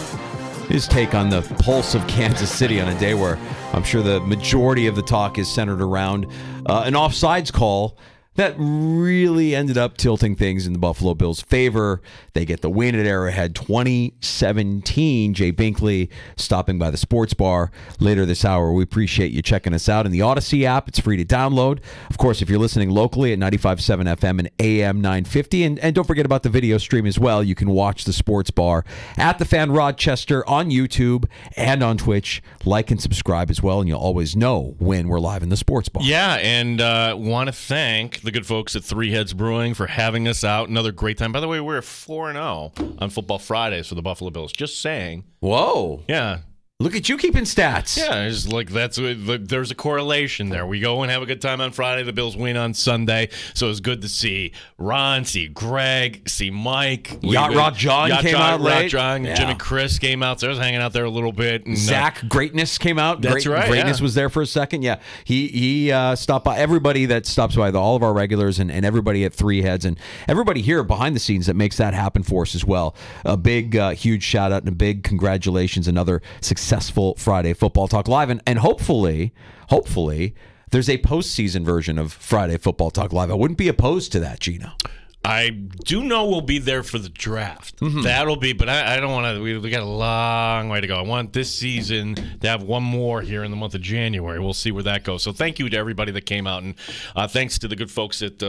take on the pulse of Kansas City on a day where I'm sure the majority of the talk is centered around an offsides call that really ended up tilting things in the Buffalo Bills' favor. They get the win at Arrowhead 2017. Jay Binkley stopping by the Sports Bar later this hour. We appreciate you checking us out in the Odyssey app. It's free to download. Of course, if you're listening locally at 95.7 FM and AM 950. And don't forget about the video stream as well. You can watch the Sports Bar at The Fan Rochester on YouTube and on Twitch. Like and subscribe as well, and you'll always know when we're live in the Sports Bar. Yeah, and want to thank the good folks at Three Heads Brewing for having us out. Another great time. By the way, we're 4-0 on Football Fridays for the Buffalo Bills. Just saying. Whoa. Yeah. Look at you keeping stats. Yeah, it's like there's a correlation there. We go and have a good time on Friday. The Bills win on Sunday. So it's good to see Ron, see Greg, see Mike. Yacht Rock John came out late. John, yeah. Jim and Chris came out. So I was hanging out there a little bit. And, Zach Greatness came out. That's right. Greatness was there for a second. Yeah, he stopped by. Everybody that stops by, all of our regulars and everybody at Three Heads and everybody here behind the scenes that makes that happen for us as well. A big, huge shout out and a big congratulations. Another successful Friday Football Talk Live. And hopefully, there's a postseason version of Friday Football Talk Live. I wouldn't be opposed to that, Gino. I do know we'll be there for the draft. Mm-hmm. That'll be, but I don't want to. We got a long way to go. I want this season to have one more here in the month of January. We'll see where that goes. So thank you to everybody that came out, and thanks to the good folks at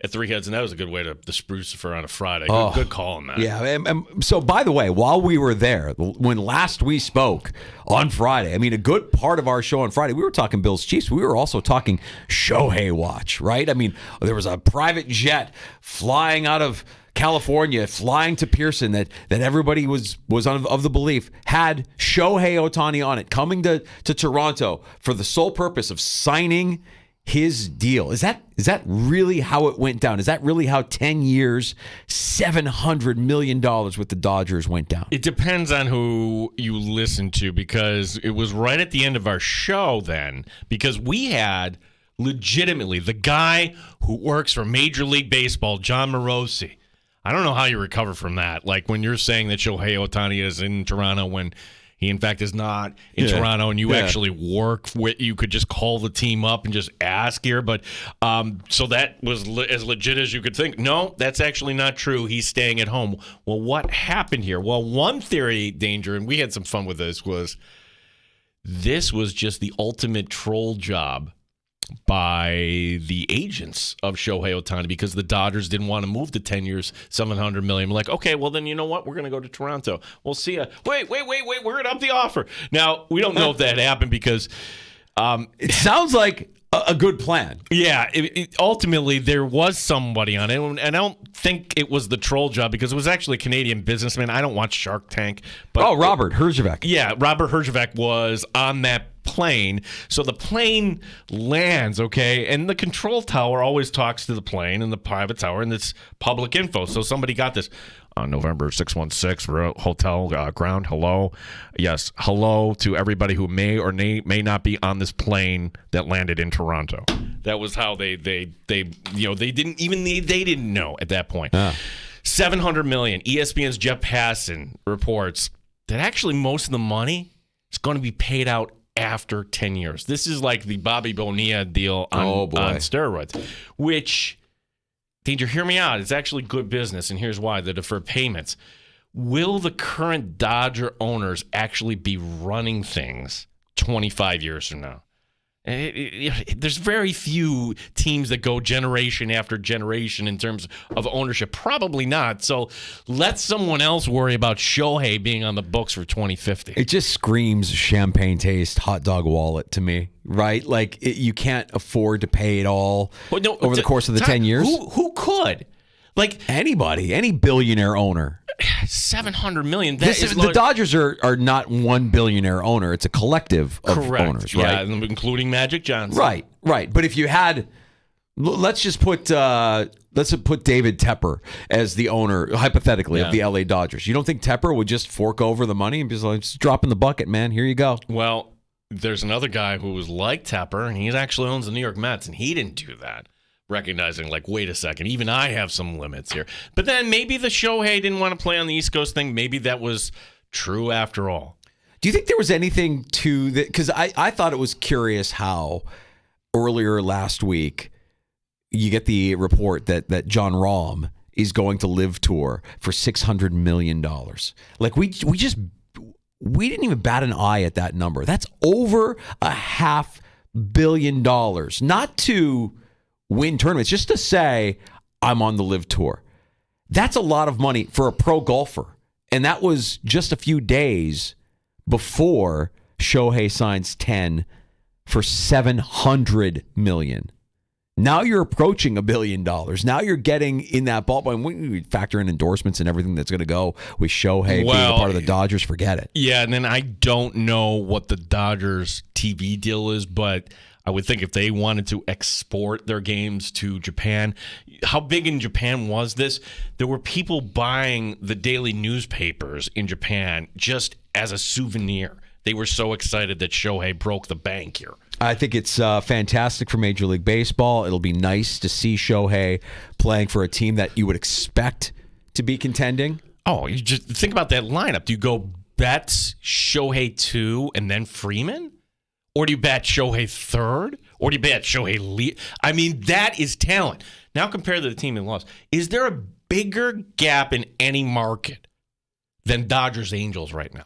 Three Heads. And that was a good way to sprucifer on a Friday. Good call on that. Yeah. And so, by the way, while we were there, when last we spoke on Friday, I mean, a good part of our show on Friday, we were talking Bills Chiefs. We were also talking Shohei watch, right? I mean, there was a private jet flying out of California, flying to Pearson that everybody was of the belief had Shohei Ohtani on it, coming to Toronto for the sole purpose of signing his deal. Is that really how it went down? Is that really how 10 years, $700 million with the Dodgers went down? It depends on who you listen to, because it was right at the end of our show then, because we had legitimately the guy who works for Major League Baseball, John Morosi, I don't know how you recover from that. Like when you're saying that Shohei Ohtani is in Toronto when he, in fact, is not in Toronto, and you actually work with, you could just call the team up and just ask here. But so that was as legit as you could think. No, that's actually not true. He's staying at home. Well, what happened here? Well, one theory, Danger, and we had some fun with this was just the ultimate troll job by the agents of Shohei Ohtani because the Dodgers didn't want to move to 10 years, $700 million. We're like, okay, well then you know what? We're going to go to Toronto. We'll see ya. Wait. We're going to up the offer. Now, we don't know if that happened because it sounds like a good plan. Yeah, ultimately there was somebody on it, and I don't think it was the troll job because it was actually a Canadian businessman. I don't watch Shark Tank. But Robert Herjavec. Yeah, Robert Herjavec was on that plane. So the plane lands, okay, and the control tower always talks to the plane and the private tower, and it's public info. So somebody got this. On November 616 hotel ground. Hello. Yes. Hello to everybody who may or may not be on this plane that landed in Toronto. That was how they didn't know at that point. $700 million. ESPN's Jeff Passan reports that actually most of the money is going to be paid out after 10 years. This is like the Bobby Bonilla deal on steroids, which, Danger, hear me out. It's actually good business, and here's why. The deferred payments. Will the current Dodger owners actually be running things 25 years from now? There's very few teams that go generation after generation in terms of ownership. Probably not. So let someone else worry about Shohei being on the books for 2050. It just screams champagne taste, hot dog wallet to me, right? Like you can't afford to pay it all over the course of the 10 years. Who could? Like anybody, any billionaire owner. $700 million. The Dodgers are not one billionaire owner. It's a collective of owners, right? Yeah, including Magic Johnson. Right. But if you had, let's put David Tepper as the owner, hypothetically, of the LA Dodgers. You don't think Tepper would just fork over the money and be like, just drop in the bucket, man. Here you go. Well, there's another guy who was like Tepper, and he actually owns the New York Mets, and he didn't do that. Recognizing, like, wait a second, even I have some limits here. But then maybe the Shohei didn't want to play on the East Coast thing. Maybe that was true after all. Do you think there was anything to that? Because I thought it was curious how earlier last week you get the report that John Rahm is going to Live Tour for $600 million. Like, we didn't even bat an eye at that number. That's over $500 million. Not to win tournaments, just to say I'm on the Live Tour. That's a lot of money for a pro golfer. And that was just a few days before Shohei signs 10 for $700 million. Now you're approaching $1 billion. Now you're getting in that ballpark. When we factor in endorsements and everything that's going to go with Shohei being a part of the Dodgers, forget it. Yeah, and then I don't know what the Dodgers TV deal is, but I would think if they wanted to export their games to Japan, how big in Japan was this? There were people buying the daily newspapers in Japan just as a souvenir. They were so excited that Shohei broke the bank here. I think it's fantastic for Major League Baseball. It'll be nice to see Shohei playing for a team that you would expect to be contending. Oh, you just think about that lineup. Do you go Betts, Shohei 2, and then Freeman? Or do you bat Shohei 3rd? Or do you bat Shohei lead? I mean, that is talent. Now compare to the team that lost. Is there a bigger gap in any market than Dodgers Angels right now?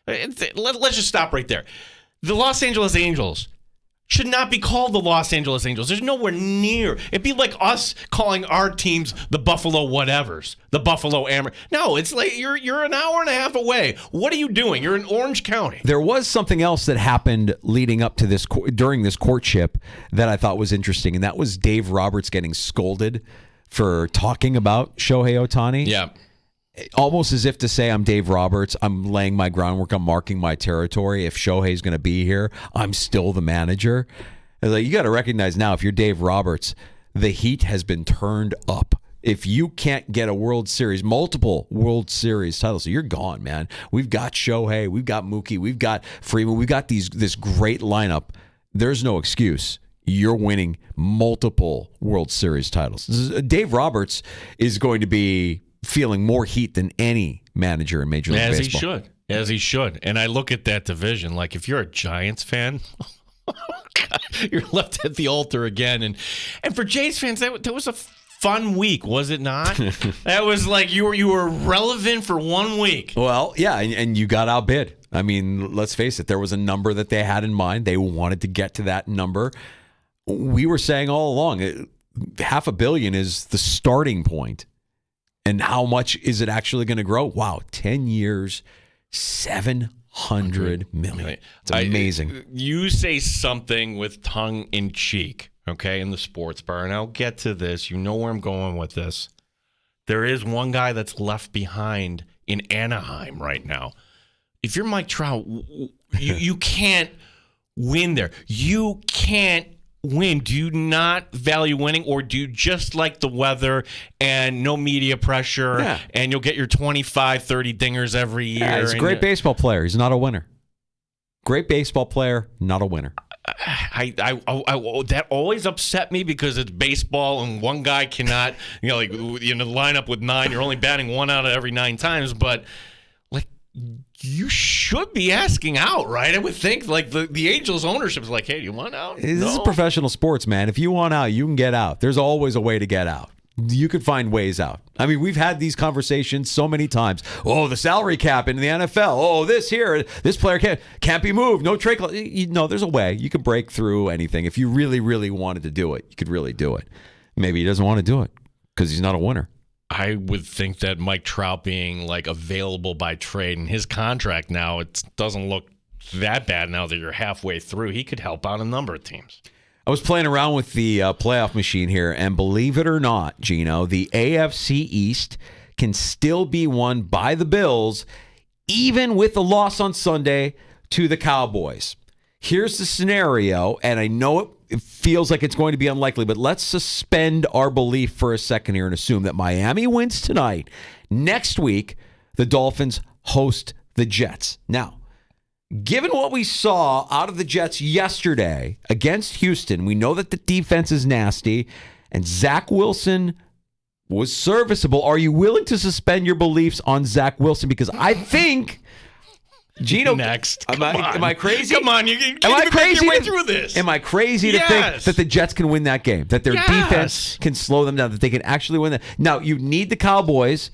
Let's just stop right there. The Los Angeles Angels should not be called the Los Angeles Angels. There's nowhere near. It'd be like us calling our teams the Buffalo whatevers, the Buffalo Amber. No, it's like you're an hour and a half away. What are you doing? You're in Orange County. There was something else that happened leading up to this, during this courtship, that I thought was interesting, and that was Dave Roberts getting scolded for talking about Shohei Ohtani. Yeah. Almost as if to say, I'm Dave Roberts, I'm laying my groundwork, I'm marking my territory. If Shohei's going to be here, I'm still the manager. Like, you got to recognize now, if you're Dave Roberts, the heat has been turned up. If you can't get a World Series, multiple World Series titles, so you're gone, man. We've got Shohei, we've got Mookie, we've got Freeman, we've got this great lineup. There's no excuse. You're winning multiple World Series titles. Dave Roberts is going to be feeling more heat than any manager in Major League Baseball. As he should. And I look at that division, like if you're a Giants fan, you're left at the altar again. And for Jays fans, that was a fun week, was it not? That was like you were relevant for 1 week. Well, yeah, and you got outbid. I mean, let's face it, there was a number that they had in mind. They wanted to get to that number. We were saying all along, $500 million is the starting point. And how much is it actually going to grow? Wow, 10 years, $700 million. It's amazing. You say something with tongue in cheek, okay, in the sports bar, and I'll get to this. You know where I'm going with this. There is one guy that's left behind in Anaheim right now. If you're Mike Trout, you can't win there. You can't win. Do you not value winning, or do you just like the weather and no media pressure, and you'll get your 25, 30 dingers every year? Yeah, he's a great baseball player. He's not a winner. Great baseball player, not a winner. That always upset me because it's baseball and one guy cannot, line up with 9. You're only batting 1 out of every 9 times, but you should be asking out, right? I would think the Angels ownership is like, hey, do you want out? This is professional sports, man. If you want out, you can get out. There's always a way to get out. You could find ways out. I mean, we've had these conversations so many times. Oh, the salary cap in the NFL. Oh, this player can't be moved. No trade. There's a way. You can break through anything. If you really, really wanted to do it, you could really do it. Maybe he doesn't want to do it because he's not a winner. I would think that Mike Trout being available by trade and his contract now, it doesn't look that bad now that you're halfway through. He could help out a number of teams. I was playing around with the playoff machine here, and believe it or not, Gino, the AFC East can still be won by the Bills, even with a loss on Sunday to the Cowboys. Here's the scenario, and I know it feels like it's going to be unlikely, but let's suspend our belief for a second here and assume that Miami wins tonight. Next week, the Dolphins host the Jets. Now, given what we saw out of the Jets yesterday against Houston, we know that the defense is nasty, and Zach Wilson was serviceable. Are you willing to suspend your beliefs on Zach Wilson? Because I think... Gino, next. Am I crazy? Come on, you can't make your way through this. Am I crazy to think that the Jets can win that game? That their defense can slow them down? That they can actually win that? Now, you need the Cowboys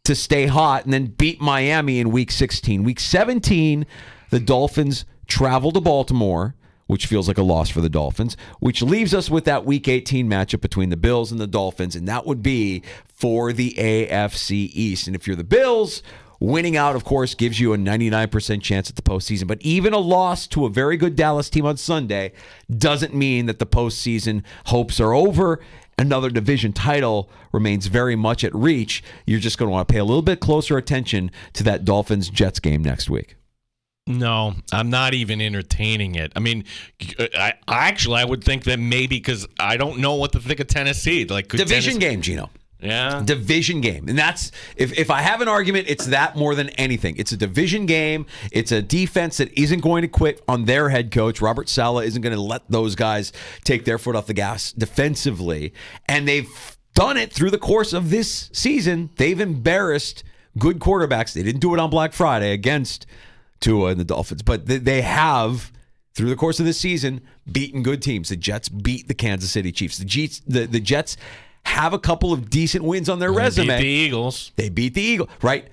to stay hot and then beat Miami in Week 16. Week 17, the Dolphins travel to Baltimore, which feels like a loss for the Dolphins, which leaves us with that Week 18 matchup between the Bills and the Dolphins, and that would be for the AFC East. And if you're the Bills... winning out, of course, gives you a 99% chance at the postseason. But even a loss to a very good Dallas team on Sunday doesn't mean that the postseason hopes are over. Another division title remains very much at reach. You're just going to want to pay a little bit closer attention to that Dolphins-Jets game next week. No, I'm not even entertaining it. I mean, I would think that maybe because I don't know what to think of Tennessee. Division game, Gino. Yeah. Division game. And that's, if I have an argument, it's that more than anything. It's a division game. It's a defense that isn't going to quit on their head coach. Robert Saleh isn't going to let those guys take their foot off the gas defensively. And they've done it through the course of this season. They've embarrassed good quarterbacks. They didn't do it on Black Friday against Tua and the Dolphins. But they have, through the course of this season, beaten good teams. The Jets beat the Kansas City Chiefs. The Jets have a couple of decent wins on their resume. They beat the Eagles. They beat the Eagles, right?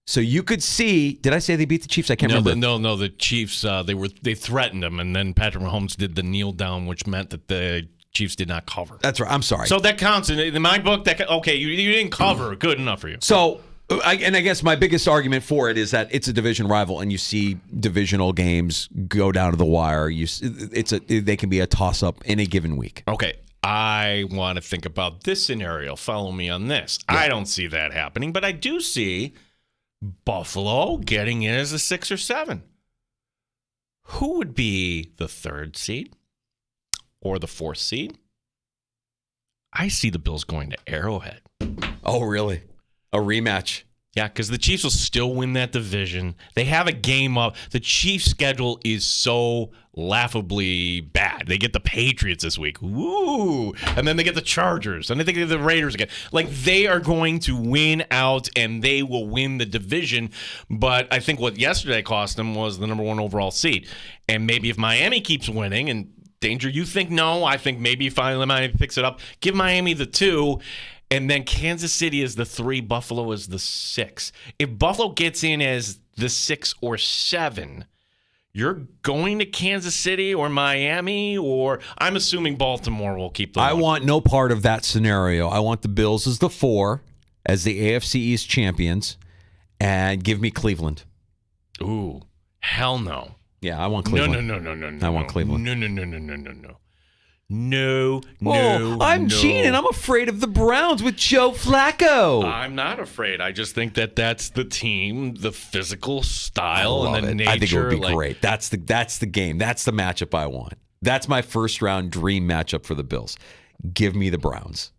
So you could see. Did I say they beat the Chiefs? I can't remember. No. The Chiefs. They threatened them, and then Patrick Mahomes did the kneel down, which meant that the Chiefs did not cover. That's right. I'm sorry. So that counts in my book. You didn't cover. Good enough for you. So. I guess my biggest argument for it is that it's a division rival, and you see divisional games go down to the wire. They can be a toss-up in a given week. Okay. I want to think about this scenario. Follow me on this. Yeah. I don't see that happening, but I do see Buffalo getting in as a 6 or 7. Who would be the 3rd seed or the 4th seed? I see the Bills going to Arrowhead. Oh, really? A rematch. Yeah, because the Chiefs will still win that division. They have a game up. The Chiefs' schedule is so laughably bad. They get the Patriots this week. Woo! And then they get the Chargers. And then they get the Raiders again. Like, they are going to win out, and they will win the division. But I think what yesterday cost them was the number 1 overall seed. And maybe if Miami keeps winning, and Danger, you think no, I think maybe finally Miami picks it up. Give Miami the 2. And then Kansas City is the 3, Buffalo is the 6. If Buffalo gets in as the 6 or 7, you're going to Kansas City or Miami, or I'm assuming Baltimore will keep the 1. I want no part of that scenario. I want the Bills as the 4, as the AFC East champions, and give me Cleveland. Ooh, hell no. Yeah, I want Cleveland. No. I want Cleveland. No. I'm Gene, I'm afraid of the Browns with Joe Flacco. I'm not afraid. I just think that that's the team, the physical style, and the nature. I think it would be great. That's the game. That's the matchup I want. That's my first round dream matchup for the Bills. Give me the Browns.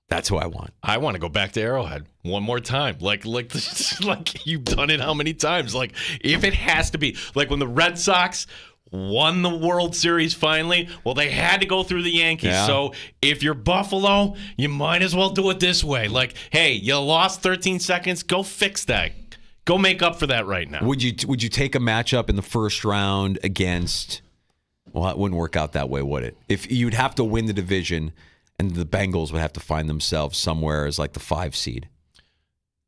That's who I want. I want to go back to Arrowhead one more time. Like you've done it how many times? Like, if it has to be, like when the Red Sox won the World Series finally, well, they had to go through the Yankees. Yeah. So if you're Buffalo, you might as well do it this way. Like, hey, you lost 13 seconds. Go fix that. Go make up for that right now. Would you take a matchup in the first round against? Well, it wouldn't work out that way, would it? If you'd have to win the division, and the Bengals would have to find themselves somewhere as like the 5 seed.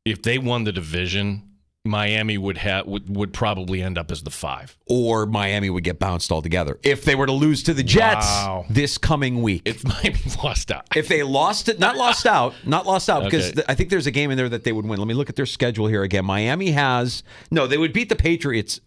If they won the division, Miami would probably end up as the 5. Or Miami would get bounced altogether. If they were to lose to the Jets this coming week. If Miami lost out. If they lost it, not lost out, because I think there's a game in there that they would win. Let me look at their schedule here again. Miami they would beat the Patriots.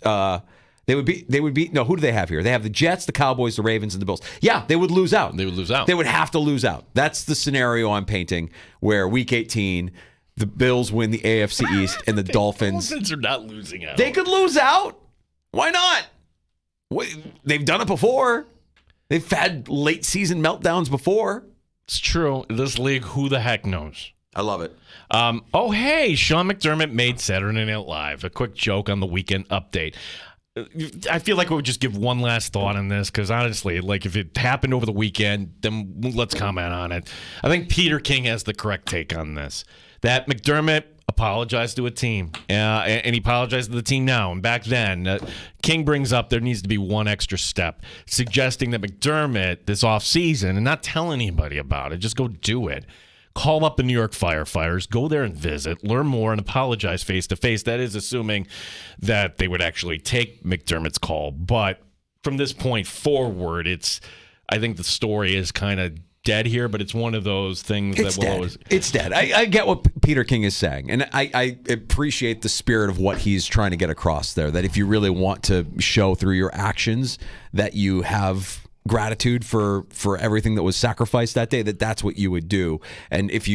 They would beat, no, who do they have here? They have the Jets, the Cowboys, the Ravens, and the Bills. Yeah, they would lose out. They would lose out. They would have to lose out. That's the scenario I'm painting, where week 18, the Bills win the AFC East and the Dolphins. Dolphins are not losing out. They could lose out. Why not? They've done it before. They've had late season meltdowns before. It's true. This league, who the heck knows? I love it. Hey, Sean McDermott made Saturday Night Live. A quick joke on the weekend update. I feel like we would just give one last thought on this, because honestly, like, if it happened over the weekend, then let's comment on it. I think Peter King has the correct take on this. That McDermott apologized to a team, and he apologized to the team now. And back then, King brings up there needs to be one extra step, suggesting that McDermott this offseason, and not tell anybody about it, just go do it. Call up the New York firefighters, go there and visit, learn more, and apologize face-to-face. That is assuming that they would actually take McDermott's call. But from this point forward, I think the story is kind of dead here, but it's one of those things that will always... It's dead. I get what Peter King is saying, and I appreciate the spirit of what he's trying to get across there, that if you really want to show through your actions that you have gratitude for everything that was sacrificed that day, that's what you would do. And if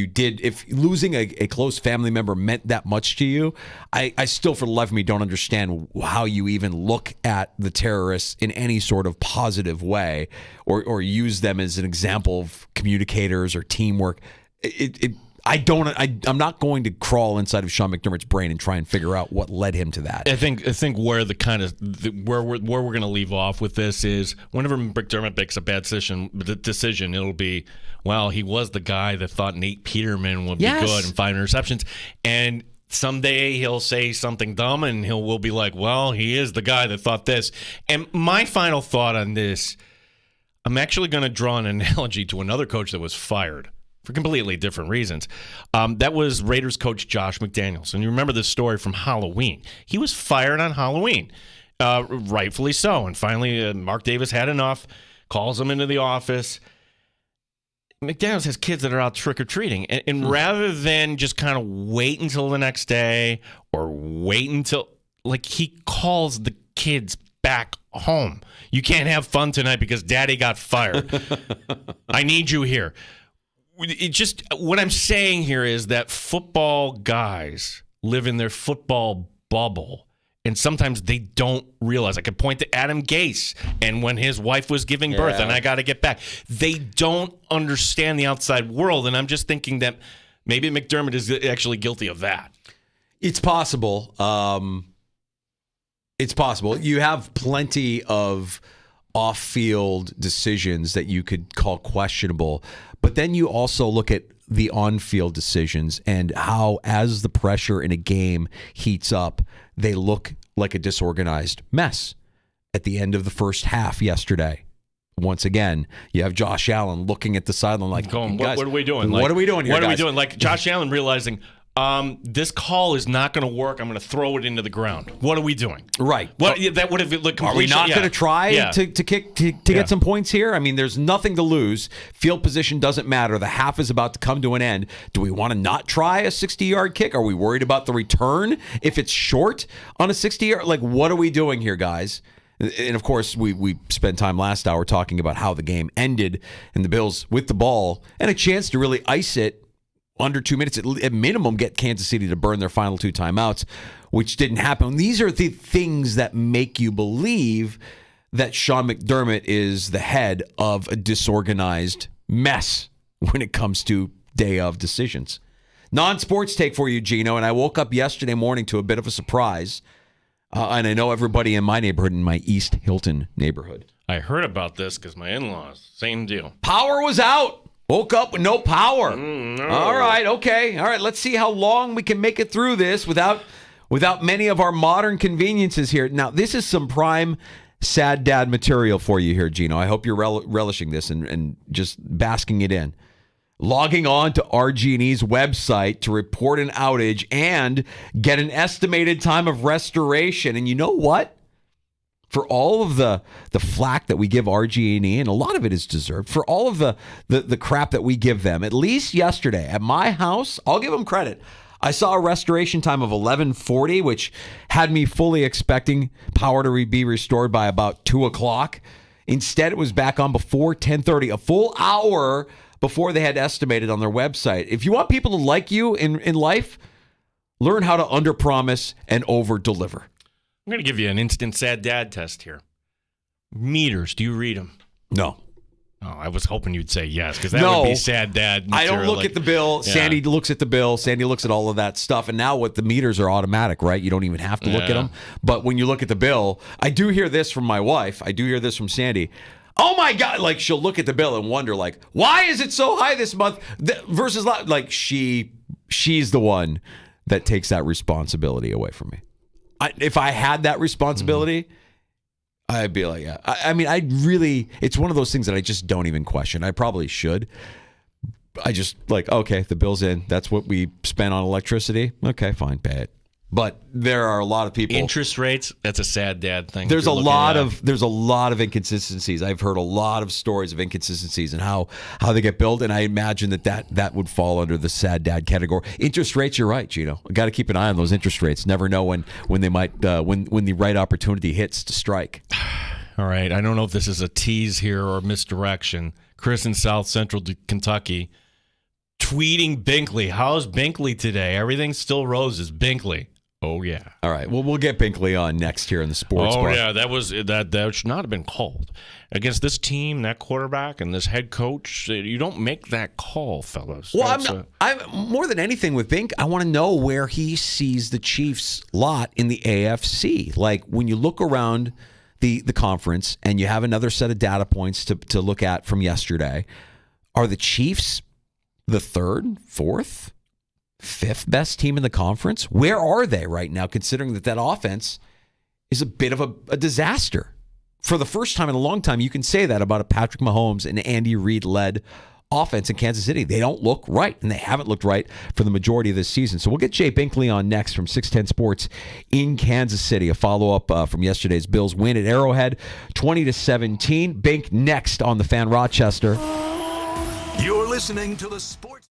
losing a close family member meant that much to you, I still, for the life of me, don't understand how you even look at the terrorists in any sort of positive way, or use them as an example of communicators or teamwork. I'm not going to crawl inside of Sean McDermott's brain and try and figure out what led him to that. I think where where we're going to leave off with this is, whenever McDermott makes a bad decision, it'll be, well, he was the guy that thought Nate Peterman would be good and 5 interceptions, and someday he'll say something dumb and we'll be like, well, he is the guy that thought this. And my final thought on this, I'm actually going to draw an analogy to another coach that was fired for completely different reasons. That was Raiders coach Josh McDaniels. And you remember this story from Halloween. He was fired on Halloween, rightfully so. And finally, Mark Davis had enough, calls him into the office. McDaniels has kids that are out trick-or-treating. And rather than just kind of wait until the next day or wait until, like, he calls the kids back home. You can't have fun tonight because daddy got fired. I need you here. What I'm saying here is that football guys live in their football bubble, and sometimes they don't realize. I could point to Adam Gase and when his wife was giving birth, and I got to get back. They don't understand the outside world, and I'm just thinking that maybe McDermott is actually guilty of that. It's possible. It's possible. You have plenty of off-field decisions that you could call questionable, but then you also look at the on-field decisions and how, as the pressure in a game heats up, they look like a disorganized mess. At the end of the first half yesterday, once again, you have Josh Allen looking at the sideline like, going, guys, what are we doing? What are we doing here, What are we guys? doing? Like Josh Allen realizing, this call is not going to work. I'm going to throw it into the ground. What are we doing? Right. What that would have looked. Are we not going to try to get some points here? I mean, there's nothing to lose. Field position doesn't matter. The half is about to come to an end. Do we want to not try a 60-yard kick? Are we worried about the return if it's short on a 60-yard? Like, what are we doing here, guys? And, of course, we spent time last hour talking about how the game ended and the Bills with the ball and a chance to really ice it under 2 minutes, at minimum, get Kansas City to burn their final 2 timeouts, which didn't happen. These are the things that make you believe that Sean McDermott is the head of a disorganized mess when it comes to day of decisions. Non-sports take for you, Gino, and I woke up yesterday morning to a bit of a surprise. And I know everybody in my neighborhood, in my East Hilton neighborhood. I heard about this because my in-laws, same deal. Power was out. Woke up with no power. No. All right, okay. All right, let's see how long we can make it through this without many of our modern conveniences here. Now, this is some prime sad dad material for you here, Gino. I hope you're relishing this and just basking it in. Logging on to RG&E's website to report an outage and get an estimated time of restoration. And you know what? For all of the flack that we give RG&E, and a lot of it is deserved, for all of the crap that we give them, at least yesterday at my house, I'll give them credit. I saw a restoration time of 11:40, which had me fully expecting power to be restored by about 2 o'clock. Instead, it was back on before 10:30, a full hour before they had estimated on their website. If you want people to like you in life, learn how to underpromise and overdeliver. I'm going to give you an instant sad dad test here. Meters, do you read them? No. Oh, I was hoping you'd say yes, because that would be sad dad material. I don't look at the bill. Yeah. Sandy looks at the bill. Sandy looks at all of that stuff. And now the meters are automatic, right? You don't even have to look at them. But when you look at the bill, I do hear this from my wife. I do hear this from Sandy. Oh, my God. Like, she'll look at the bill and wonder, like, why is it so high this month versus, like, she's the one that takes that responsibility away from me. If I had that responsibility, I'd be like, yeah. I mean, it's one of those things that I just don't even question. I probably should. I just okay, the bill's in. That's what we spent on electricity. Okay, fine, pay it. But there are a lot of people. Interest rates, that's a sad dad thing. There's a lot of inconsistencies. I've heard a lot of stories of inconsistencies and how they get billed, and I imagine that would fall under the sad dad category. Interest rates, you're right, Gino. Got to keep an eye on those interest rates. Never know when they might when the right opportunity hits to strike. All right, I don't know if this is a tease here or misdirection. Chris in South Central Kentucky tweeting Binkley. How's Binkley today? Everything's still roses. Binkley. Oh, yeah. All right. Well, we'll get Binkley on next here in the sports bar. Oh, yeah. That should not have been called. Against this team, that quarterback, and this head coach, you don't make that call, fellas. Well, I'm more than anything with Bink, I want to know where he sees the Chiefs' lot in the AFC. Like, when you look around the conference and you have another set of data points to look at from yesterday, are the Chiefs the third, fourth, fifth best team in the conference? Where are they right now, considering that offense is a bit of a disaster? For the first time in a long time, you can say that about a Patrick Mahomes and Andy Reid-led offense in Kansas City. They don't look right, and they haven't looked right for the majority of this season. So we'll get Jay Binkley on next from 610 Sports in Kansas City. A follow-up from yesterday's Bills win at Arrowhead, 20-17. Bink next on the Fan Rochester. You're listening to the Sports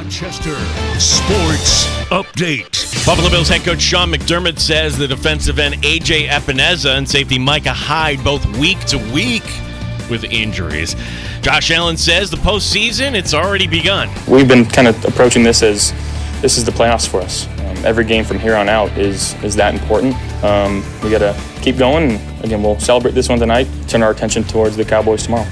Rochester Sports Update. Buffalo Bills head coach Sean McDermott says the defensive end A.J. Epineza and safety Micah Hyde both week to week with injuries. Josh Allen says the postseason, it's already begun. We've been kind of approaching this as this is the playoffs for us. Every game from here on out is that important. We got to keep going. And again, we'll celebrate this one tonight, turn our attention towards the Cowboys tomorrow.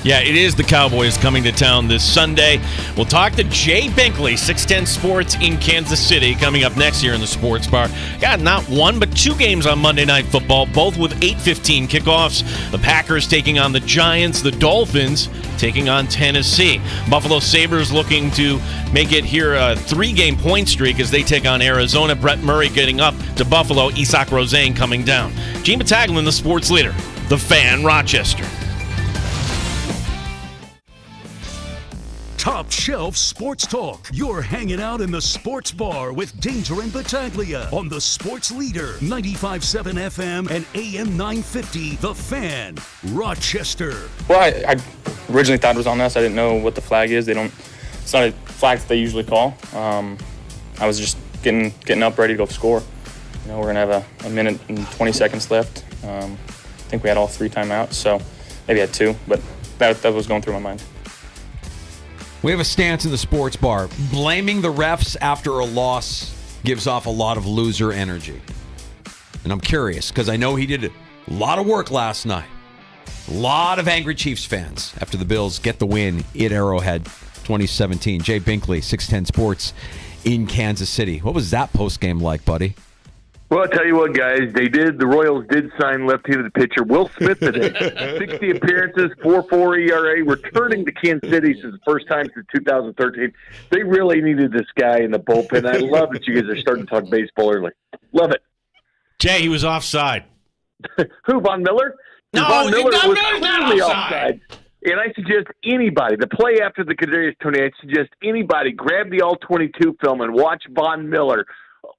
Yeah, it is the Cowboys coming to town this Sunday. We'll talk to Jay Binkley, 610 Sports in Kansas City, coming up next year in the Sports Bar. Got not one, but two games on Monday Night Football, both with 8:15 kickoffs. The Packers taking on the Giants, the Dolphins taking on Tennessee. Buffalo Sabres looking to make it here a 3-game point streak as they take on Arizona. Brett Murray getting up to Buffalo, Isak Rosane coming down. Gene Battaglia, the sports leader, the Fan, Rochester. Top Shelf Sports Talk. You're hanging out in the Sports Bar with Danger and Battaglia on the Sports Leader, 95.7 FM and AM 950, The Fan, Rochester. Well, I originally thought it was on us. I didn't know what the flag is. It's not a flag that they usually call. I was just getting up ready to go score. You know, we're going to have a minute and 20 seconds left. I think we had all 3 timeouts, so maybe had 2, but that was going through my mind. We have a stance in the Sports Bar. Blaming the refs after a loss gives off a lot of loser energy. And I'm curious, because I know he did a lot of work last night. A lot of angry Chiefs fans after the Bills get the win at Arrowhead 2017. Jay Binkley, 610 Sports in Kansas City. What was that postgame like, buddy? Well, I'll tell you what, guys. The Royals did sign left-handed pitcher Will Smith today. 60 appearances, 4.4 ERA, returning to Kansas City since the first time since 2013. They really needed this guy in the bullpen. I love that you guys are starting to talk baseball early. Love it. Jay, he was offside. Who, Von Miller? No, Von Miller was Miller's not clearly offside. And I suggest anybody, the play after the Kadarius Toney, I suggest anybody grab the All-22 film and watch Von Miller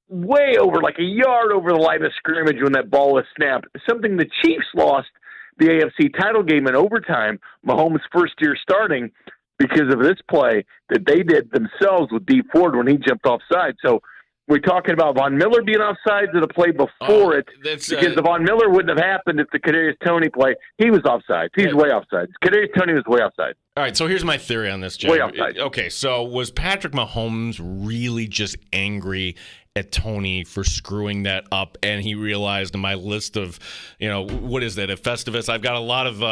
way over, like a yard over the line of scrimmage when that ball was snapped. Something the Chiefs lost the AFC title game in overtime, Mahomes' first year starting, because of this play that they did themselves with Dee Ford when he jumped offside. So we're talking about Von Miller being offside to the play before it, because the Von Miller wouldn't have happened if the Kadarius Toney play. He was offside. He's way offside. Kadarius Toney was way offside. All right, so here's my theory on this, Jay. Way offside. Okay, so was Patrick Mahomes really just angry at Tony for screwing that up, and he realized in my list of, what is that, a Festivus? I've got a lot of,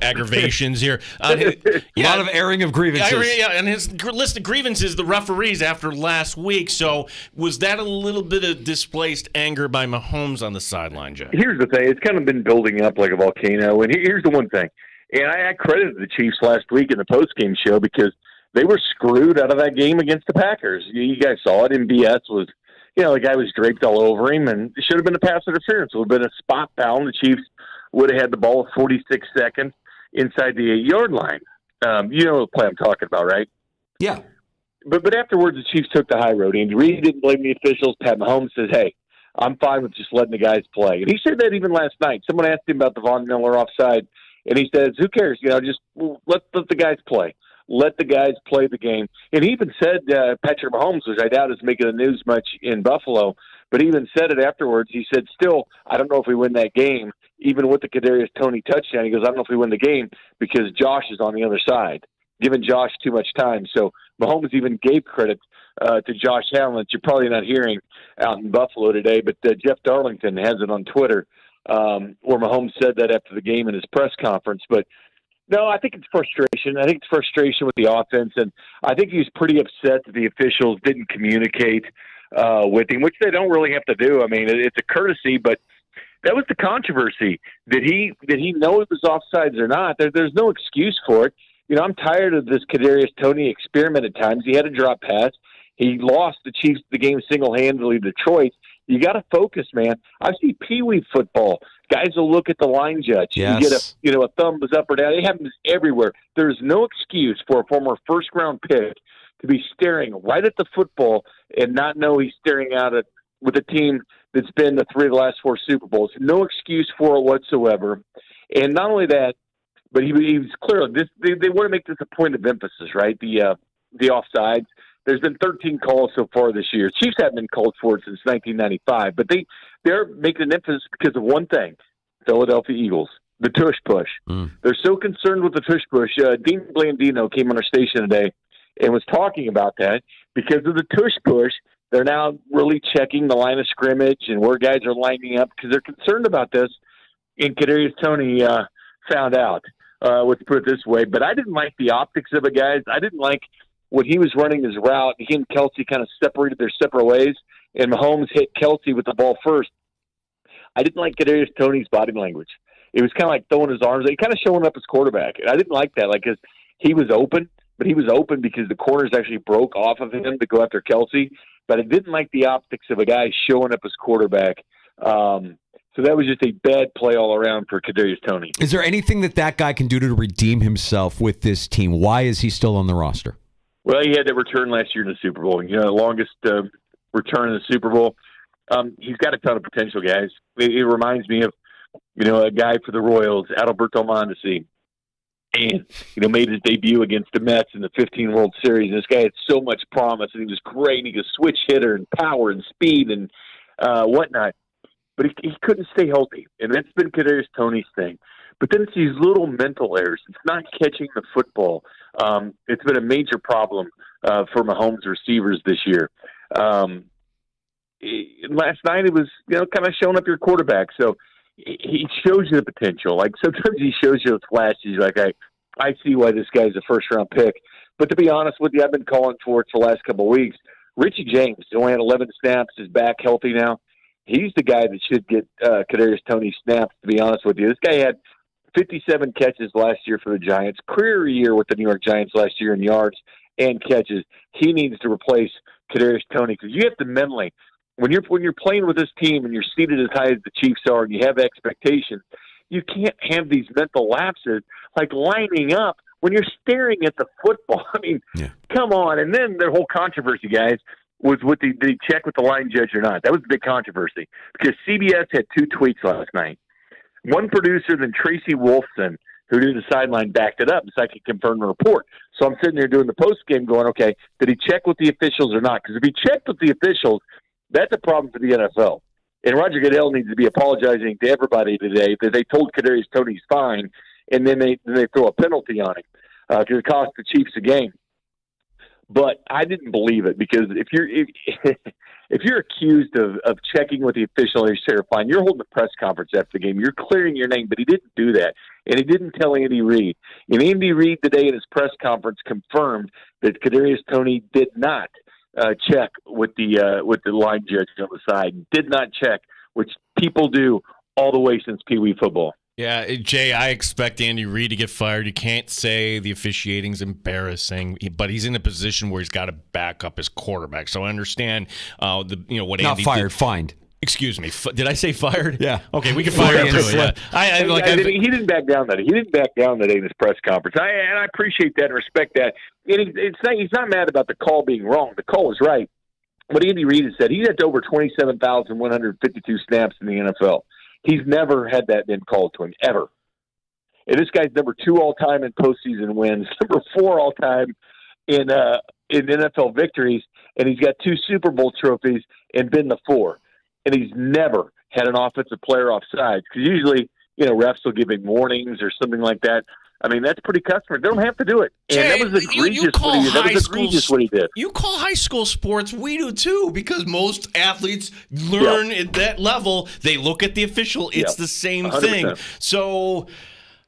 aggravations here. A lot of airing of grievances. And his list of grievances, the referees after last week. So was that a little bit of displaced anger by Mahomes on the sideline, Jay? Here's the thing. It's kind of been building up like a volcano, and here's the one thing. And I credited the Chiefs last week in the postgame show because they were screwed out of that game against the Packers. You guys saw it. MBS was, the guy was draped all over him, and it should have been a pass interference. It would have been a spot foul. The Chiefs would have had the ball with 46 seconds inside the 8-yard line. You know the play I'm talking about, right? Yeah. But afterwards, the Chiefs took the high road. Andy Reid didn't blame the officials. Pat Mahomes says, hey, I'm fine with just letting the guys play. And he said that even last night. Someone asked him about the Von Miller offside, and he says, who cares? Just let the guys play. Let the guys play the game. And he even said, Patrick Mahomes, which I doubt is making the news much in Buffalo, but he even said it afterwards. He said, still, I don't know if we win that game, even with the Kadarius Toney touchdown. He goes, I don't know if we win the game because Josh is on the other side, giving Josh too much time. So Mahomes even gave credit to Josh Allen that you're probably not hearing out in Buffalo today, but Jeff Darlington has it on Twitter where Mahomes said that after the game in his press conference. But no, I think it's frustration. I think it's frustration with the offense, and I think he's pretty upset that the officials didn't communicate with him, which they don't really have to do. I mean, it's a courtesy, but that was the controversy. Did he know it was offsides or not? There's no excuse for it. I'm tired of this Kadarius Toney experiment at times. He had a drop pass. He lost the Chiefs the game single-handedly to Detroit. You got to focus, man. I see Pee-wee football. Guys will look at the line judge. Yes. You get a thumbs up or down. It happens everywhere. There's no excuse for a former first-round pick to be staring right at the football and not know he's staring at it with a team that's been to 3 of the last 4 Super Bowls. No excuse for it whatsoever. And not only that, but he was clear. They want to make this a point of emphasis, right? The offsides. There's been 13 calls so far this year. Chiefs haven't been called for it since 1995, but they're making an emphasis because of one thing: Philadelphia Eagles, the tush push. They're so concerned with the tush push. Dean Blandino came on our station today and was talking about that because of the tush push. They're now really checking the line of scrimmage and where guys are lining up because they're concerned about this. And Kadarius Toney found out. Let's put it this way. But I didn't like the optics of it, guys. I didn't like when he was running his route. He and Kelsey kind of separated their separate ways, and Mahomes hit Kelsey with the ball first. I didn't like Kadarius Toney's body language. It was kind of like throwing his arms. He kind of showing up as quarterback. And I didn't like that, because he was open, but he was open because the corners actually broke off of him to go after Kelsey. But I didn't like the optics of a guy showing up as quarterback. So that was just a bad play all around for Kadarius Toney. Is there anything that guy can do to redeem himself with this team? Why is he still on the roster? Well, he had that return last year in the Super Bowl. The longest return in the Super Bowl. He's got a ton of potential, guys. It reminds me of, a guy for the Royals, Adalberto Mondesi, and, made his debut against the Mets in the 15 World Series. And this guy had so much promise, and he was great. And he was a switch hitter and power and speed and whatnot. But he couldn't stay healthy, and that's been Kadarius Toney's thing. But then it's these little mental errors. It's not catching the football. It's been a major problem for Mahomes receivers this year. Last night it was, kind of showing up your quarterback. So he shows you the potential. Like sometimes he shows you the flashes. You're like, I see why this guy's a first-round pick. But to be honest with you, I've been calling for it for the last couple of weeks. Richie James only had 11 snaps, is back healthy now. He's the guy that should get Kadarius Toney snaps, to be honest with you. This guy had 57 catches last year for the Giants, career year with the New York Giants last year in yards and catches. He needs to replace Kadarius Toney because you have to mentally, when you're playing with this team and you're seated as high as the Chiefs are and you have expectations, you can't have these mental lapses like lining up when you're staring at the football. I mean, come on. And then their whole controversy, guys, was did he check with the line judge or not? That was a big controversy because CBS had two tweets last night. One producer, then Tracy Wolfson, who did the sideline, backed it up so I could confirm the report. So I'm sitting there doing the post game going, okay, did he check with the officials or not? Because if he checked with the officials, that's a problem for the NFL. And Roger Goodell needs to be apologizing to everybody today that they told Kadarius Toney he's fine, and then they throw a penalty on him because it cost the Chiefs a game. But I didn't believe it because if you're accused of checking with the official, you're fine. You're holding a press conference after the game. You're clearing your name, but he didn't do that, and he didn't tell Andy Reid. And Andy Reid today in his press conference confirmed that Kadarius Toney did not check with the line judge on the side. Did not check, which people do all the way since Pee Wee football. Yeah, Jay, I expect Andy Reid to get fired. You can't say the officiating's embarrassing, but he's in a position where he's got to back up his quarterback. So I understand what Not Andy fired, did. fined. Excuse me. Did I say fired? Yeah. Okay, we can fire him too. Yeah. He didn't back down that. He didn't back down that in his press conference. I appreciate that and respect that. And he's not mad about the call being wrong. The call is right. What Andy Reid has said, he's had over 27,152 snaps in the NFL. He's never had that been called to him, ever. And this guy's number 2 all-time in postseason wins, number 4 all-time in NFL victories, and he's got 2 Super Bowl trophies and been the 4. And he's never had an offensive player offsides because usually, refs will give him warnings or something like that. I mean, that's pretty customary. They don't have to do it. And Jay, that was egregious what he did. You call high school sports, we do too, because most athletes learn at that level. They look at the official. It's the same 100%. thing. So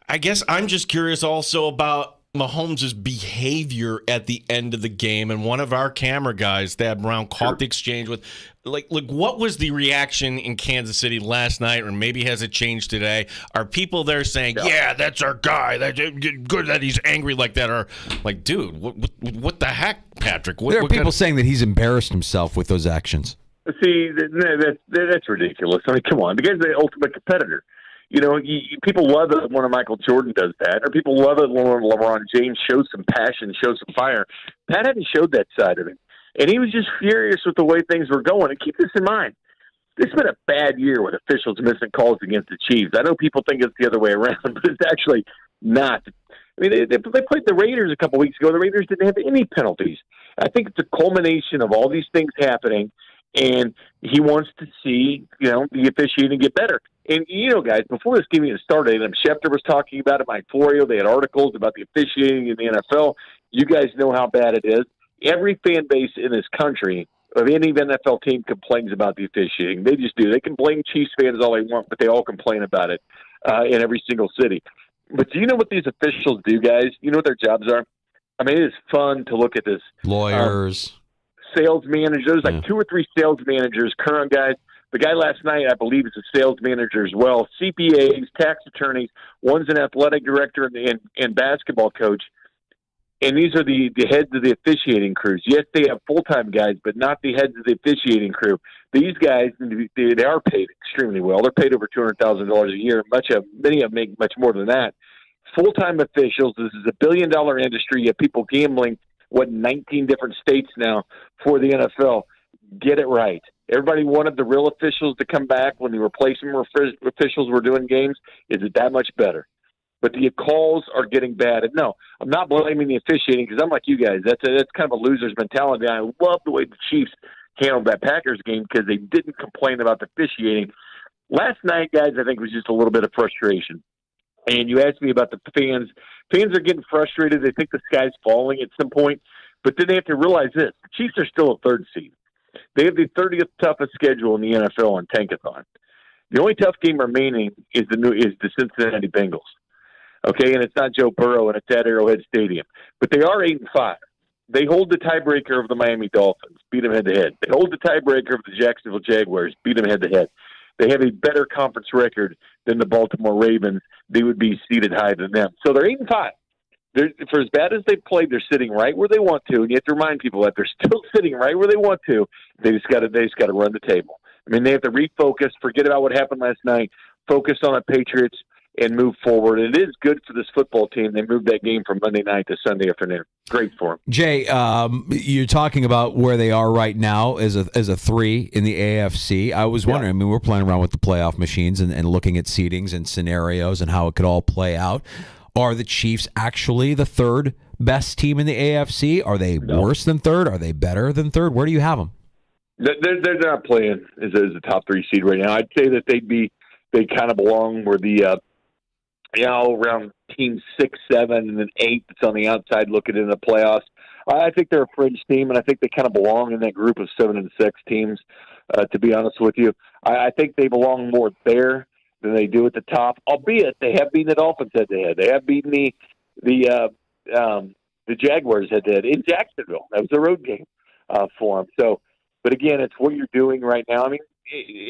I guess I'm just curious also about Mahomes' behavior at the end of the game. And one of our camera guys, Thad Brown, caught the exchange with, like, what was the reaction in Kansas City last night, or maybe has it changed today? Are people there saying, yeah, that's our guy, that's good that he's angry like that? Or like, dude, what the heck, Patrick? There are people saying that he's embarrassed himself with those actions. See, that's ridiculous. I mean, come on. The guy's the ultimate competitor. People love it when Michael Jordan does that, or people love it when LeBron James shows some passion, shows some fire. Pat hadn't showed that side of him, and he was just furious with the way things were going. And keep this in mind, this has been a bad year with officials missing calls against the Chiefs. I know people think it's the other way around, but it's actually not. I mean, they played the Raiders a couple weeks ago. The Raiders didn't have any penalties. I think it's a culmination of all these things happening, and he wants to see, the officiating get better. And, guys, before this game even started, Schefter was talking about it, Mike Florio, they had articles about the officiating in the NFL. You guys know how bad it is. Every fan base in this country of any NFL team complains about the officiating. They just do. They can blame Chiefs fans all they want, but they all complain about it in every single city. But do you know what these officials do, guys? You know what their jobs are? I mean, it is fun to look at this. Lawyers. Sales managers. There's like 2 or 3 sales managers, current guys. The guy last night, I believe, is a sales manager as well. CPAs, tax attorneys. One's an athletic director and basketball coach. And these are the heads of the officiating crews. Yes, they have full-time guys, but not the heads of the officiating crew. These guys, they are paid extremely well. They're paid over $200,000 a year. Many of them make much more than that. Full-time officials. This is a billion-dollar industry. You have people gambling, 19 different states now for the NFL. Get it right. Everybody wanted the real officials to come back when the replacement officials were doing games. Is it that much better? But the calls are getting bad. And no, I'm not blaming the officiating because I'm like you guys. That's kind of a loser's mentality. I love the way the Chiefs handled that Packers game because they didn't complain about the officiating. Last night, guys, I think was just a little bit of frustration. And you asked me about the fans. Fans are getting frustrated. They think the sky's falling at some point. But then they have to realize this. The Chiefs are still a 3rd seed. They have the 30th toughest schedule in the NFL in Tankathon. The only tough game remaining is the Cincinnati Bengals. Okay, and it's not Joe Burrow, and it's at Arrowhead Stadium. But they are 8-5. They hold the tiebreaker of the Miami Dolphins, beat them head-to-head. They hold the tiebreaker of the Jacksonville Jaguars, beat them head-to-head. They have a better conference record than the Baltimore Ravens. They would be seated higher than them. So they're 8-5. For as bad as they've played, they're sitting right where they want to, and you have to remind people that they're still sitting right where they want to. They just got to run the table. I mean, they have to refocus, forget about what happened last night, focus on the Patriots, and move forward. It is good for this football team. They moved that game from Monday night to Sunday afternoon. Great for them. Jay, you're talking about where they are right now as a 3 in the AFC. I was wondering, I mean, we're playing around with the playoff machines and looking at seedings and scenarios and how it could all play out. Are the Chiefs actually the 3rd best team in the AFC? Are they worse than 3rd? Are they better than 3rd? Where do you have them? They're not playing as a top 3 seed right now. I'd say that they kind of belong where the around team 6, 7, and then 8 that's on the outside looking into the playoffs. I think they're a fringe team, and I think they kind of belong in that group of 7 and 6 teams, to be honest with you. I think they belong more there than they do at the top, albeit they have beaten the Dolphins head-to-head. They have beaten the Jaguars head-to-head in Jacksonville. That was a road game for them. So, but again, it's what you're doing right now. I mean,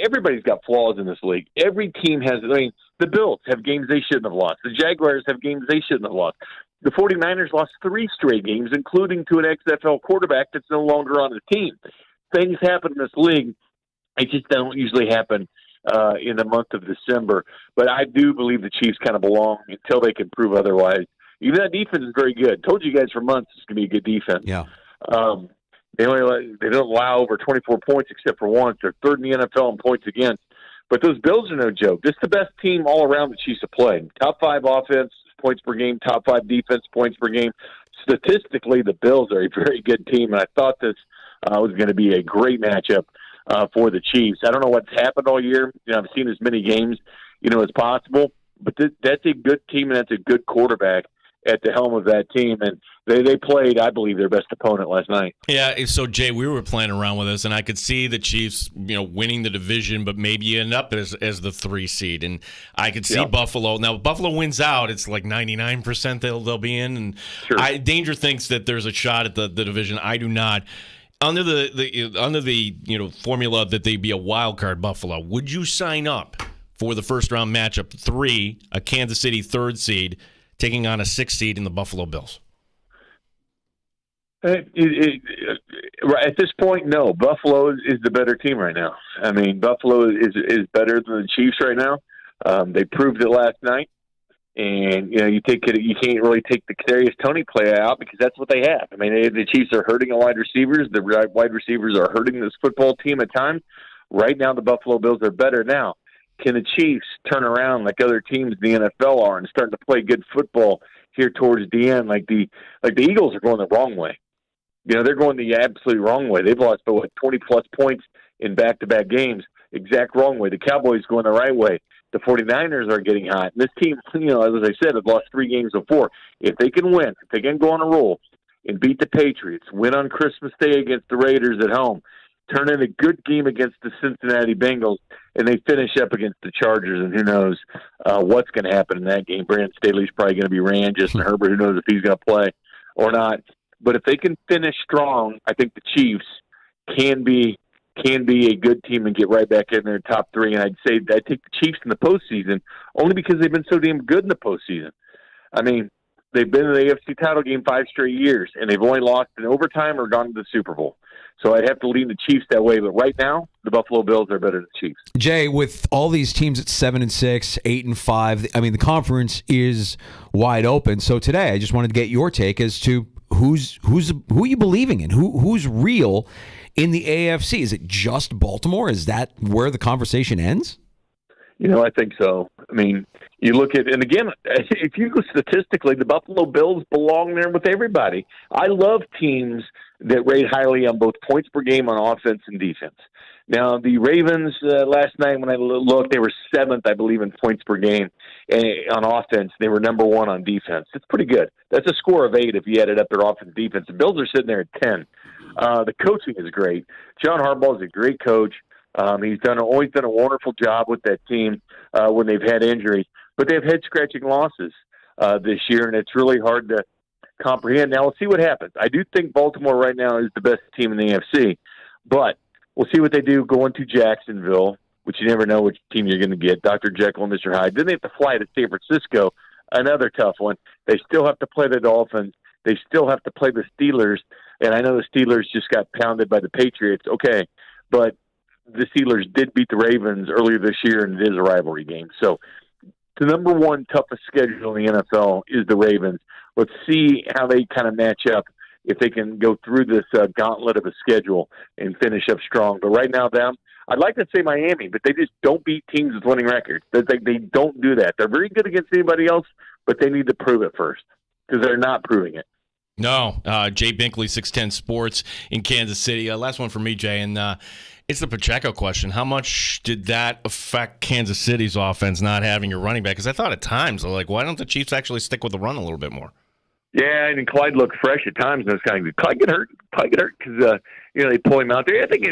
everybody's got flaws in this league. Every team has. I mean, the Bills have games they shouldn't have lost. The Jaguars have games they shouldn't have lost. The 49ers lost 3 straight games, including to an XFL quarterback that's no longer on the team. Things happen in this league. It just don't usually happen in the month of December. But I do believe the Chiefs kind of belong until they can prove otherwise. Even that defense is very good. Told you guys for months it's going to be a good defense. Yeah. They don't allow over 24 points except for once. They're 3rd in the NFL in points against. But those Bills are no joke. This is the best team all around the Chiefs have played. Top 5 offense, points per game. Top 5 defense, points per game. Statistically, the Bills are a very good team, and I thought this was going to be a great matchup for the Chiefs. I don't know what's happened all year. I've seen as many games, as possible. But that's a good team, and that's a good quarterback at the helm of that team, and they played, I believe, their best opponent last night. Yeah, so Jay, we were playing around with this, and I could see the Chiefs, winning the division, but maybe you end up as the 3 seed, and I could see Buffalo. Now, if Buffalo wins out, it's like 99% they'll be in, and sure. Danger thinks that there's a shot at the division. I do not. Under the formula that they be a wild card Buffalo, would you sign up for the first round matchup 3, a Kansas City 3rd seed, taking on a 6th seed in the Buffalo Bills? At this point, no. Buffalo is the better team right now. I mean, Buffalo is better than the Chiefs right now. They proved it last night, and you can't really take the Kadarius Toney play out because that's what they have. I mean, the Chiefs are hurting a wide receivers. The wide receivers are hurting this football team at times. Right now, the Buffalo Bills are better. Now, can the Chiefs turn around like other teams in the NFL are and start to play good football here towards the end? Like the Eagles are going the wrong way. They're going the absolute wrong way. They've lost 20-plus points in back-to-back games. Exact wrong way. The Cowboys going the right way. The 49ers are getting hot. And this team, as I said, have lost 3 games before. If they can win, if they can go on a roll and beat the Patriots, win on Christmas Day against the Raiders at home, turn in a good game against the Cincinnati Bengals, and they finish up against the Chargers, and who knows what's going to happen in that game. Brandon Staley's probably going to be ran. Justin Herbert, who knows if he's going to play or not. But if they can finish strong, I think the Chiefs can be a good team and get right back in their top 3. And I'd take the Chiefs in the postseason only because they've been so damn good in the postseason. I mean, they've been in the AFC title game 5 straight years, and they've only lost in overtime or gone to the Super Bowl. So I'd have to lean the Chiefs that way. But right now, the Buffalo Bills are better than the Chiefs. Jay, with all these teams at 7-6, 8-5, I mean, the conference is wide open. So today, I just wanted to get your take as to who are you believing in? Who's real in the AFC? Is it just Baltimore? Is that where the conversation ends? I think so. I mean, you look at, and again, if you go statistically, the Buffalo Bills belong there with everybody. I love teams that rate highly on both points per game on offense and defense. Now, the Ravens, last night when I looked, they were 7th, I believe, in points per game on offense. They were number 1 on defense. It's pretty good. That's a score of 8 if you added up their offense and defense. The Bills are sitting there at 10. The coaching is great. John Harbaugh is a great coach. He's always done a wonderful job with that team when they've had injuries. But they've had scratching losses this year, and it's really hard to comprehend. Now, we'll see what happens. I do think Baltimore right now is the best team in the AFC, but we'll see what they do going to Jacksonville, which you never know which team you're going to get, Dr. Jekyll and Mr. Hyde. Then they have to fly to San Francisco, another tough one. They still have to play the Dolphins. They still have to play the Steelers, and I know the Steelers just got pounded by the Patriots. Okay, but the Steelers did beat the Ravens earlier this year, and it is a rivalry game. So the number 1 toughest schedule in the NFL is the Ravens. Let's see how they kind of match up if they can go through this gauntlet of a schedule and finish up strong. But right now, I'd like to say Miami, but they just don't beat teams with winning records. They don't do that. They're very good against anybody else, but they need to prove it first because they're not proving it. No, Jay Binkley, 610 Sports in Kansas City. Last one for me, Jay, and it's the Pacheco question. How much did that affect Kansas City's offense not having your running back? Because I thought at times, why don't the Chiefs actually stick with the run a little bit more? Yeah, and Clyde looked fresh at times. And Clyde get hurt because they pull him out there. I think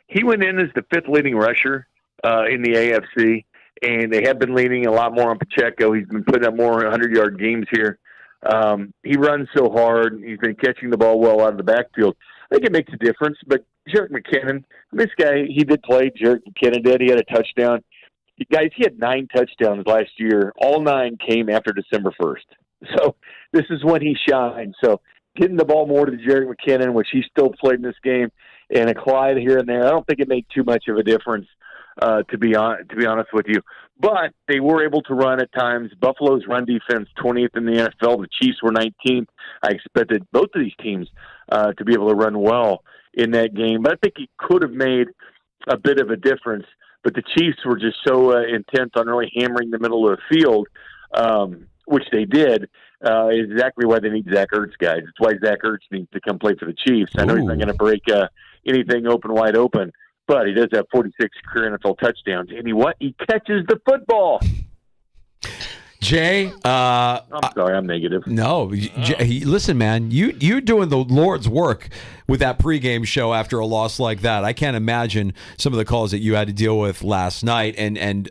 he went in as the 5th leading rusher in the AFC, and they have been leaning a lot more on Pacheco. He's been putting up more 100-yard games here. He runs so hard. He's been catching the ball well out of the backfield. I think it makes a difference. But Jerick McKinnon, this guy, he did play. Jerick McKinnon did. He had a touchdown. Guys, he had 9 touchdowns last year. All 9 came after December 1st. So this is when he shined. So getting the ball more to Jerick McKinnon, which he still played in this game, and a Clyde here and there, I don't think it made too much of a difference, to be honest with you. But they were able to run at times. Buffalo's run defense, 20th in the NFL. The Chiefs were 19th. I expected both of these teams to be able to run well in that game. But I think he could have made a bit of a difference. But the Chiefs were just so intent on really hammering the middle of the field, which they did, is exactly why they need Zach Ertz, guys. It's why Zach Ertz needs to come play for the Chiefs. I know he's not going to break anything wide open, but he does have 46 career NFL touchdowns. And he catches the football. Jay, I'm sorry, I'm negative. No, Jay, listen, man, you're doing the Lord's work with that pregame show after a loss like that. I can't imagine some of the calls that you had to deal with last night, and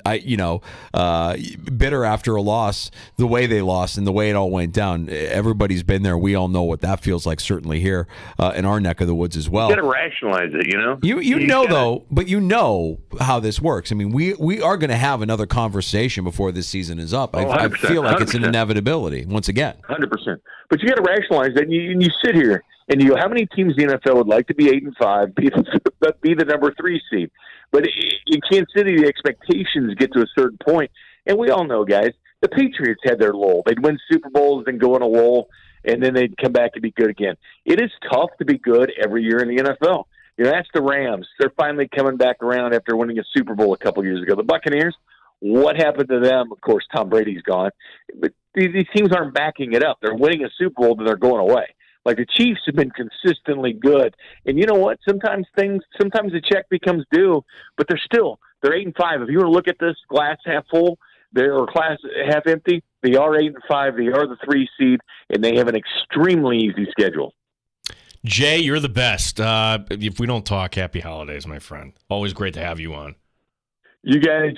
bitter after a loss, the way they lost and the way it all went down. Everybody's been there. We all know what that feels like. Certainly here in our neck of the woods as well. You got to rationalize it, you know. But you know how this works. I mean, we are going to have another conversation before this season is up. I feel like 100%. It's an inevitability once again. 100%. But you got to rationalize that. And you sit here and you go, how many teams in the NFL would like to be 8-5, be the number 3 seed? But in Kansas City, the expectations get to a certain point, and we all know, guys, the Patriots had their lull. They'd win Super Bowls, then go on a lull, and then they'd come back and be good again. It is tough to be good every year in the NFL. That's the Rams. They're finally coming back around after winning a Super Bowl a couple years ago. The Buccaneers, What happened to them? Of course, Tom Brady's gone. But these teams aren't backing it up. They're winning a Super Bowl, then they're going away. Like the Chiefs have been consistently good. And you know what? Sometimes the check becomes due, but they're 8-5. If you want to look at this glass half full, or glass half empty, they are 8-5. They are the 3 seed, and they have an extremely easy schedule. Jay, you're the best. If we don't talk, happy holidays, my friend. Always great to have you on. You guys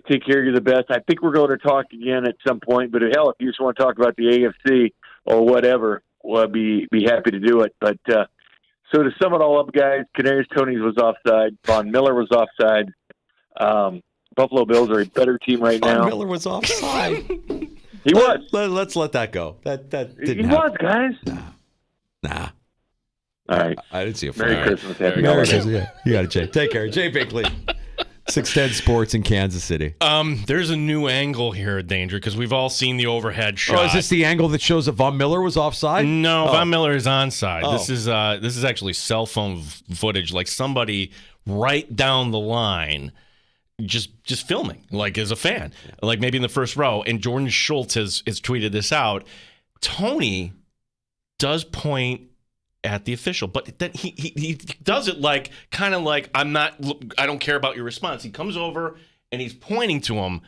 take care. You're the best. I think we're going to talk again at some point. But hell, if you just want to talk about the AFC or whatever, we'll be happy to do it. But so to sum it all up, guys, Canaries Tony's was offside. Von Miller was offside. Buffalo Bills are a better team right now. Von Miller was offside. He was. Let's let that go. That didn't he happen. was, guys. Nah. All right. I didn't see a Merry flag. Christmas. Happy Merry holidays. Christmas. Yeah. You got it, Jay. Take care. Jay Binkley. 610 Sports in Kansas City. There's a new angle here, Danger, because we've all seen the overhead shot. Oh, is this the angle that shows that Von Miller was offside? No, Von Miller is onside. Oh. This is actually cell phone footage, like somebody right down the line just filming, like as a fan, like maybe in the first row. And Jordan Schultz has tweeted this out. Tony does point at the official, but then he does it like kind of like I don't care about your response. He comes over and he's pointing to him,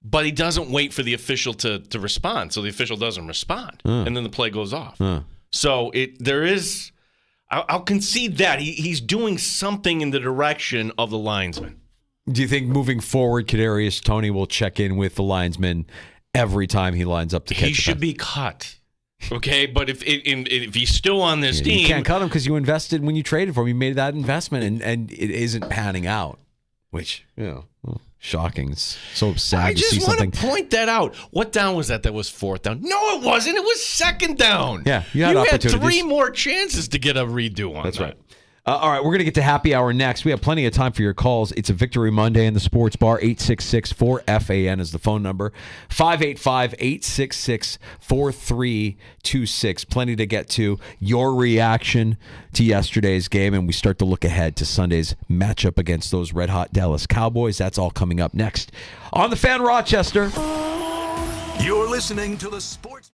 but he doesn't wait for the official to respond. So the official doesn't respond, and then the play goes off. So I'll concede that he's doing something in the direction of the linesman. Do you think moving forward, Kadarius Toney will check in with the linesman every time he lines up to catch? He should be cut. Okay, but if he's still on this team, you can't cut him because you invested when you traded for him. You made that investment, and it isn't panning out, which shocking. It's so sad to see something. I just want to point that out. What down was that? That was 4th down. No, it wasn't. It was 2nd down. Yeah, you had opportunities. 3 more chances to get a redo on. That's right. All right, we're going to get to happy hour next. We have plenty of time for your calls. It's a Victory Monday in the Sports Bar. 866-4FAN is the phone number. 585-866-4326. Plenty to get to. Your reaction to yesterday's game, and we start to look ahead to Sunday's matchup against those red-hot Dallas Cowboys. That's all coming up next on The Fan Rochester. You're listening to the Sports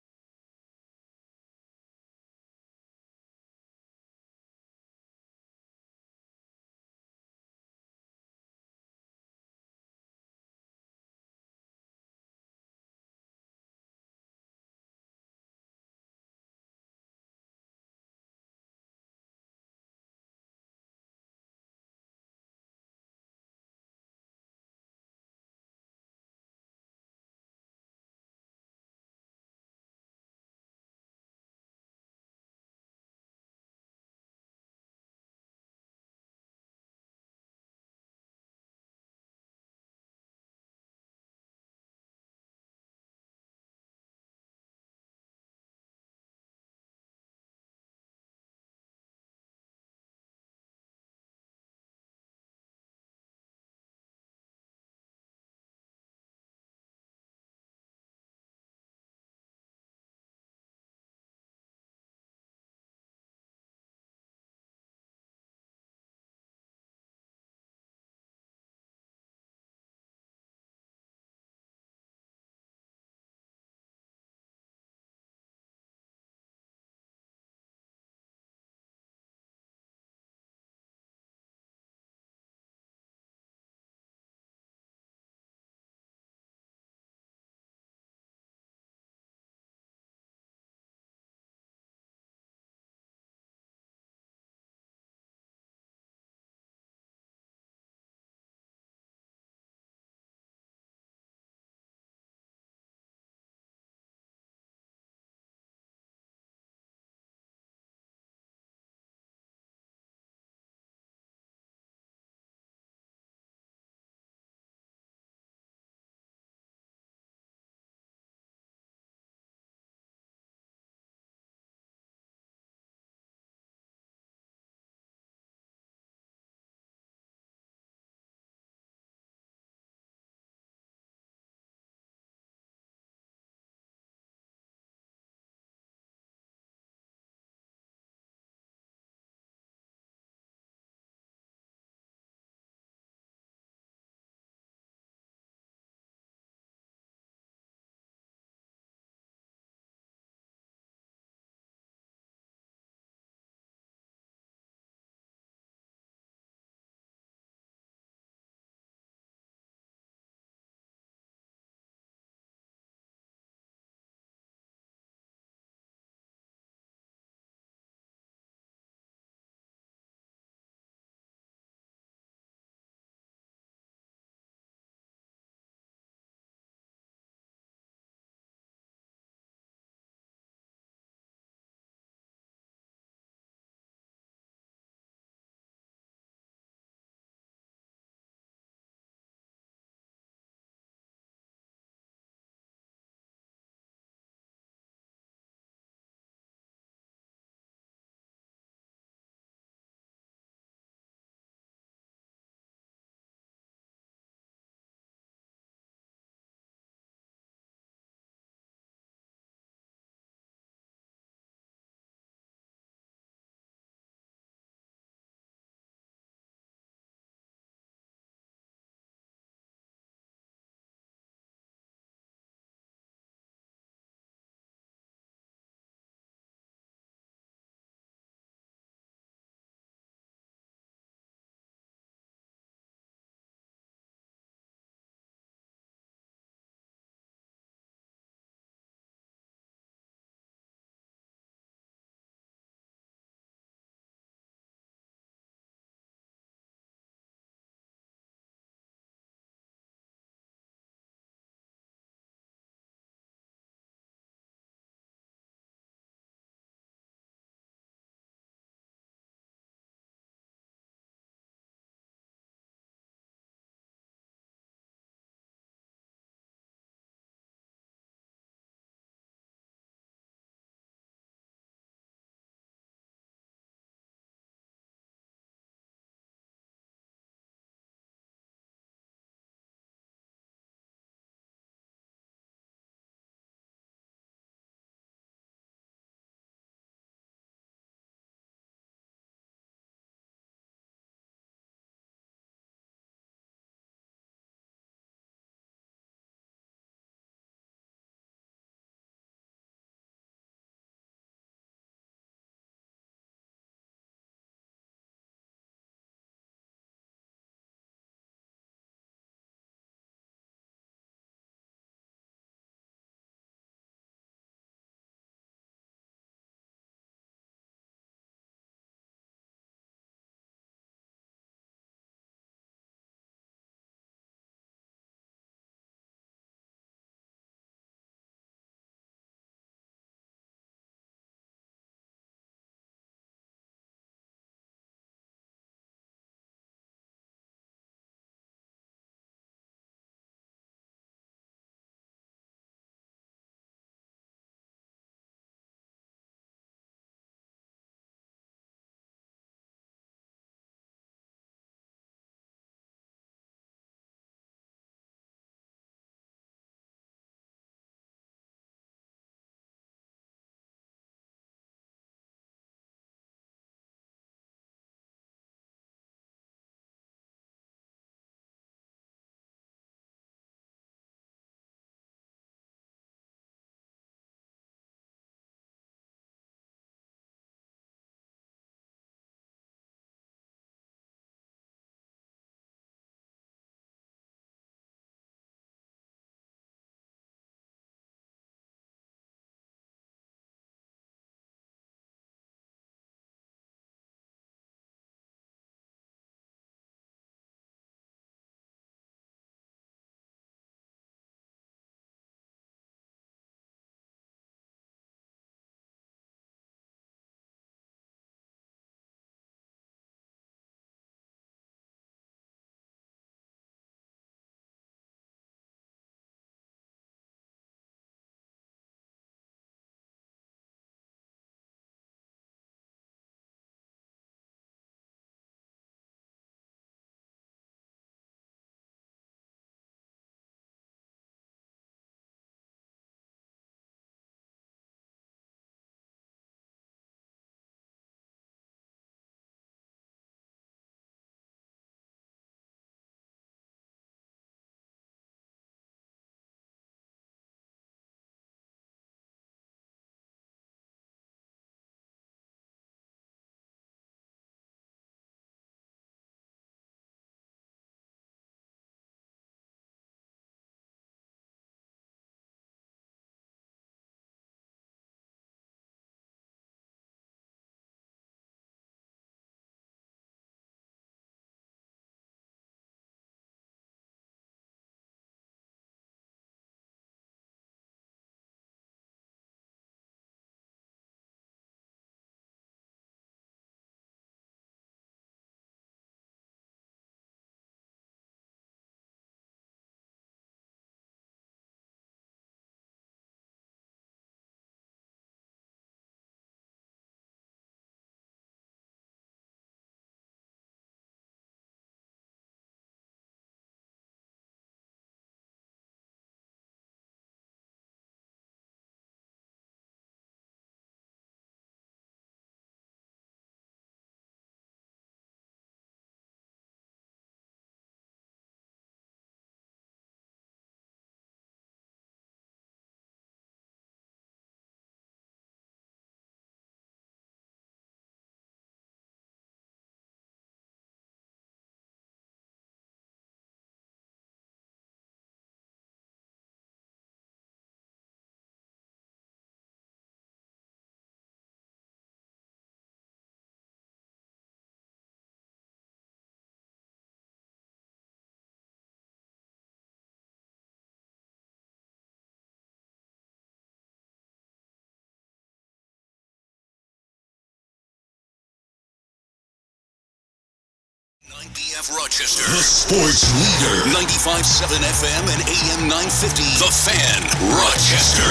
9BF Rochester, the sports leader. 95.7 FM and AM 950, The Fan, Rochester.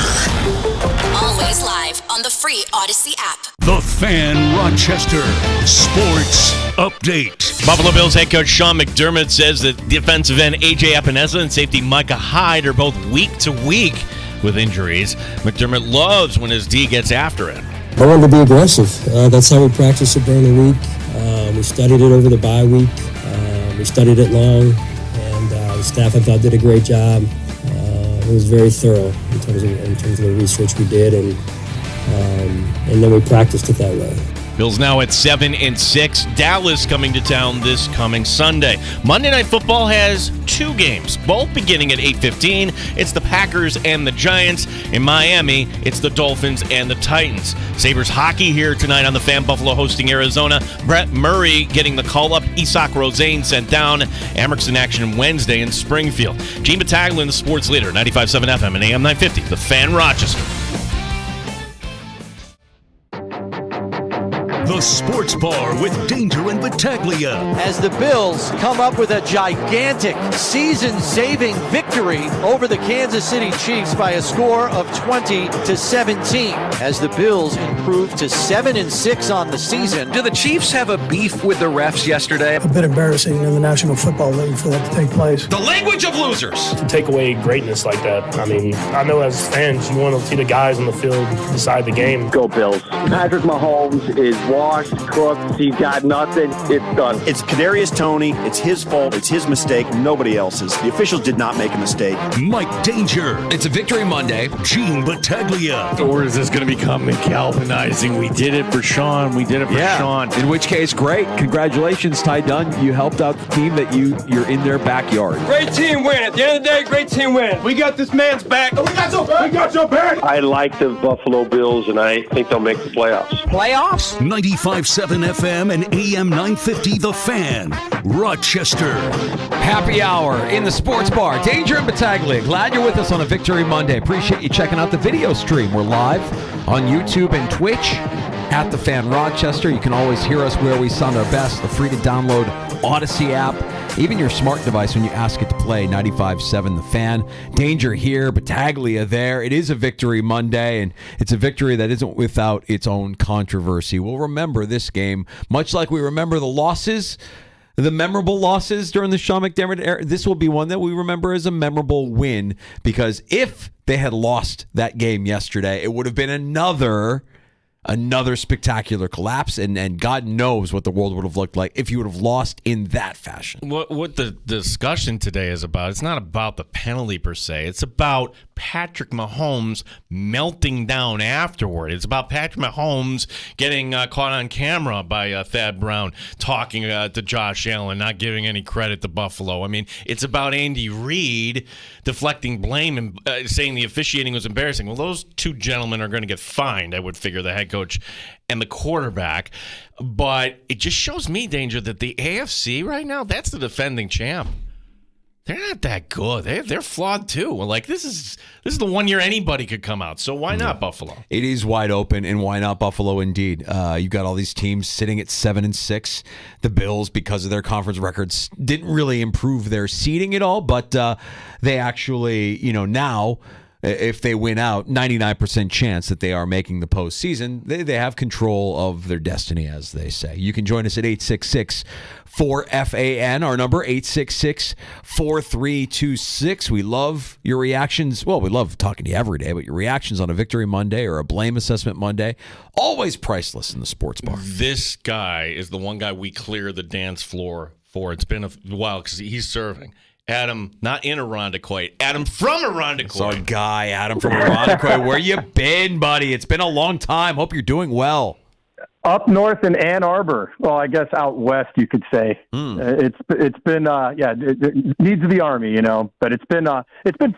Always live on the free Odyssey app. The Fan, Rochester, sports update. Buffalo Bills head coach Sean McDermott says that defensive end A.J. Epinesa and safety Micah Hyde are both week to week with injuries. McDermott loves when his D gets after it. I wanted to be aggressive. That's how we practiced it during the week. We studied it over the bye week. We studied it long, and the staff I thought did a great job. It was very thorough in terms of the research we did, and then we practiced it that way. Bills now at 7-6. Dallas coming to town this coming Sunday. Monday Night Football has two games, both beginning at 8:15. It's the Packers and the Giants. In Miami, it's the Dolphins and the Titans. Sabres hockey here tonight on the Fan. Buffalo hosting Arizona. Brett Murray getting the call-up. Isak Rosane sent down. Amerks in action Wednesday in Springfield. Gene Battaglia, the sports leader, 95.7 FM and AM 950. The Fan, Rochester. The Sports Bar with Danger and Battaglia. As the Bills come up with a gigantic season-saving victory over the Kansas City Chiefs by a score of 20-17. As the Bills improve to 7-6 on the season. Do the Chiefs have a beef with the refs yesterday? A bit embarrassing in the National Football League for that to take place. The language of losers. To take away greatness like that, I mean, I know as fans, you want to see the guys on the field decide the game. Go Bills. Patrick Mahomes is washed, cooked. He's got nothing. It's done. It's Kadarius Toney. It's his fault. It's his mistake. Nobody else's. The officials did not make a mistake. Mike Danger. It's a victory Monday. Gene Battaglia. Or is this going to become galvanizing? We did it for Sean. We did it for Sean. In which case, great. Congratulations, Ty Dunn. You helped out the team that you're in their backyard. Great team win. At the end of the day, great team win. We got this man's back. We got your back. We got your back. I like the Buffalo Bills, and I think they'll make the playoffs. Playoffs? 95.7 FM and AM 950, The Fan, Rochester. Happy hour in the sports bar. Danger and Battaglia. Glad you're with us on a Victory Monday. Appreciate you checking out the video stream. We're live on YouTube and Twitch at The Fan Rochester. You can always hear us where we sound our best. The free to download Odyssey app. Even your smart device when you ask it to play. 95.7 The Fan. Danger here, Battaglia there. It is a Victory Monday, and it's a victory that isn't without its own controversy. We'll remember this game, much like we remember the losses, the memorable losses during the Sean McDermott era. This will be one that we remember as a memorable win, because if they had lost that game yesterday, it would have been another spectacular collapse, and God knows what the world would have looked like if you would have lost in that fashion. What the discussion today is about, it's not about the penalty per se. It's about Patrick Mahomes melting down afterward. It's about Patrick Mahomes getting caught on camera by Thad Brown talking to Josh Allen, not giving any credit to Buffalo. I mean, it's about Andy Reid deflecting blame and saying the officiating was embarrassing. Well, those two gentlemen are going to get fined, I would figure, the head coach and the quarterback. But it just shows me, Danger, that the AFC right now, that's the defending champ. They're not that good. They're flawed too. Like this is the one year anybody could come out. So why not Buffalo? It is wide open, and why not Buffalo indeed? You've got all these teams sitting at 7-6. The Bills, because of their conference records, didn't really improve their seeding at all, but they actually, now, if they win out, 99% chance that they are making the postseason. They have control of their destiny, as they say. You can join us at 866-4FAN, our number, 866-4326. We love your reactions. Well, we love talking to you every day, but your reactions on a Victory Monday or a Blame Assessment Monday, always priceless in the sports bar. This guy is the one guy we clear the dance floor for. It's been a while because he's serving. Adam, not in Irondequoit. Adam from Irondequoit. It's our guy, Adam from Irondequoit. Where you been, buddy? It's been a long time. Hope you're doing well. Up north in Ann Arbor. Well, I guess out west, you could say. It's been it needs the Army, but it's been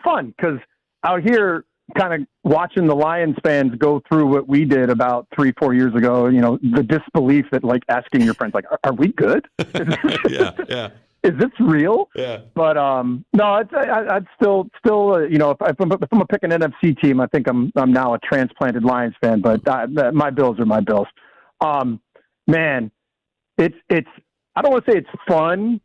fun because out here, kind of watching the Lions fans go through what we did about 3-4 years ago. The disbelief that, like, asking your friends, like, "Are we good?" Yeah. Is this real? Yeah. But no, I'd still if I'm gonna pick an NFC team, I think I'm now a transplanted Lions fan. But my Bills are my Bills. Man, it's I don't want to say it's fun,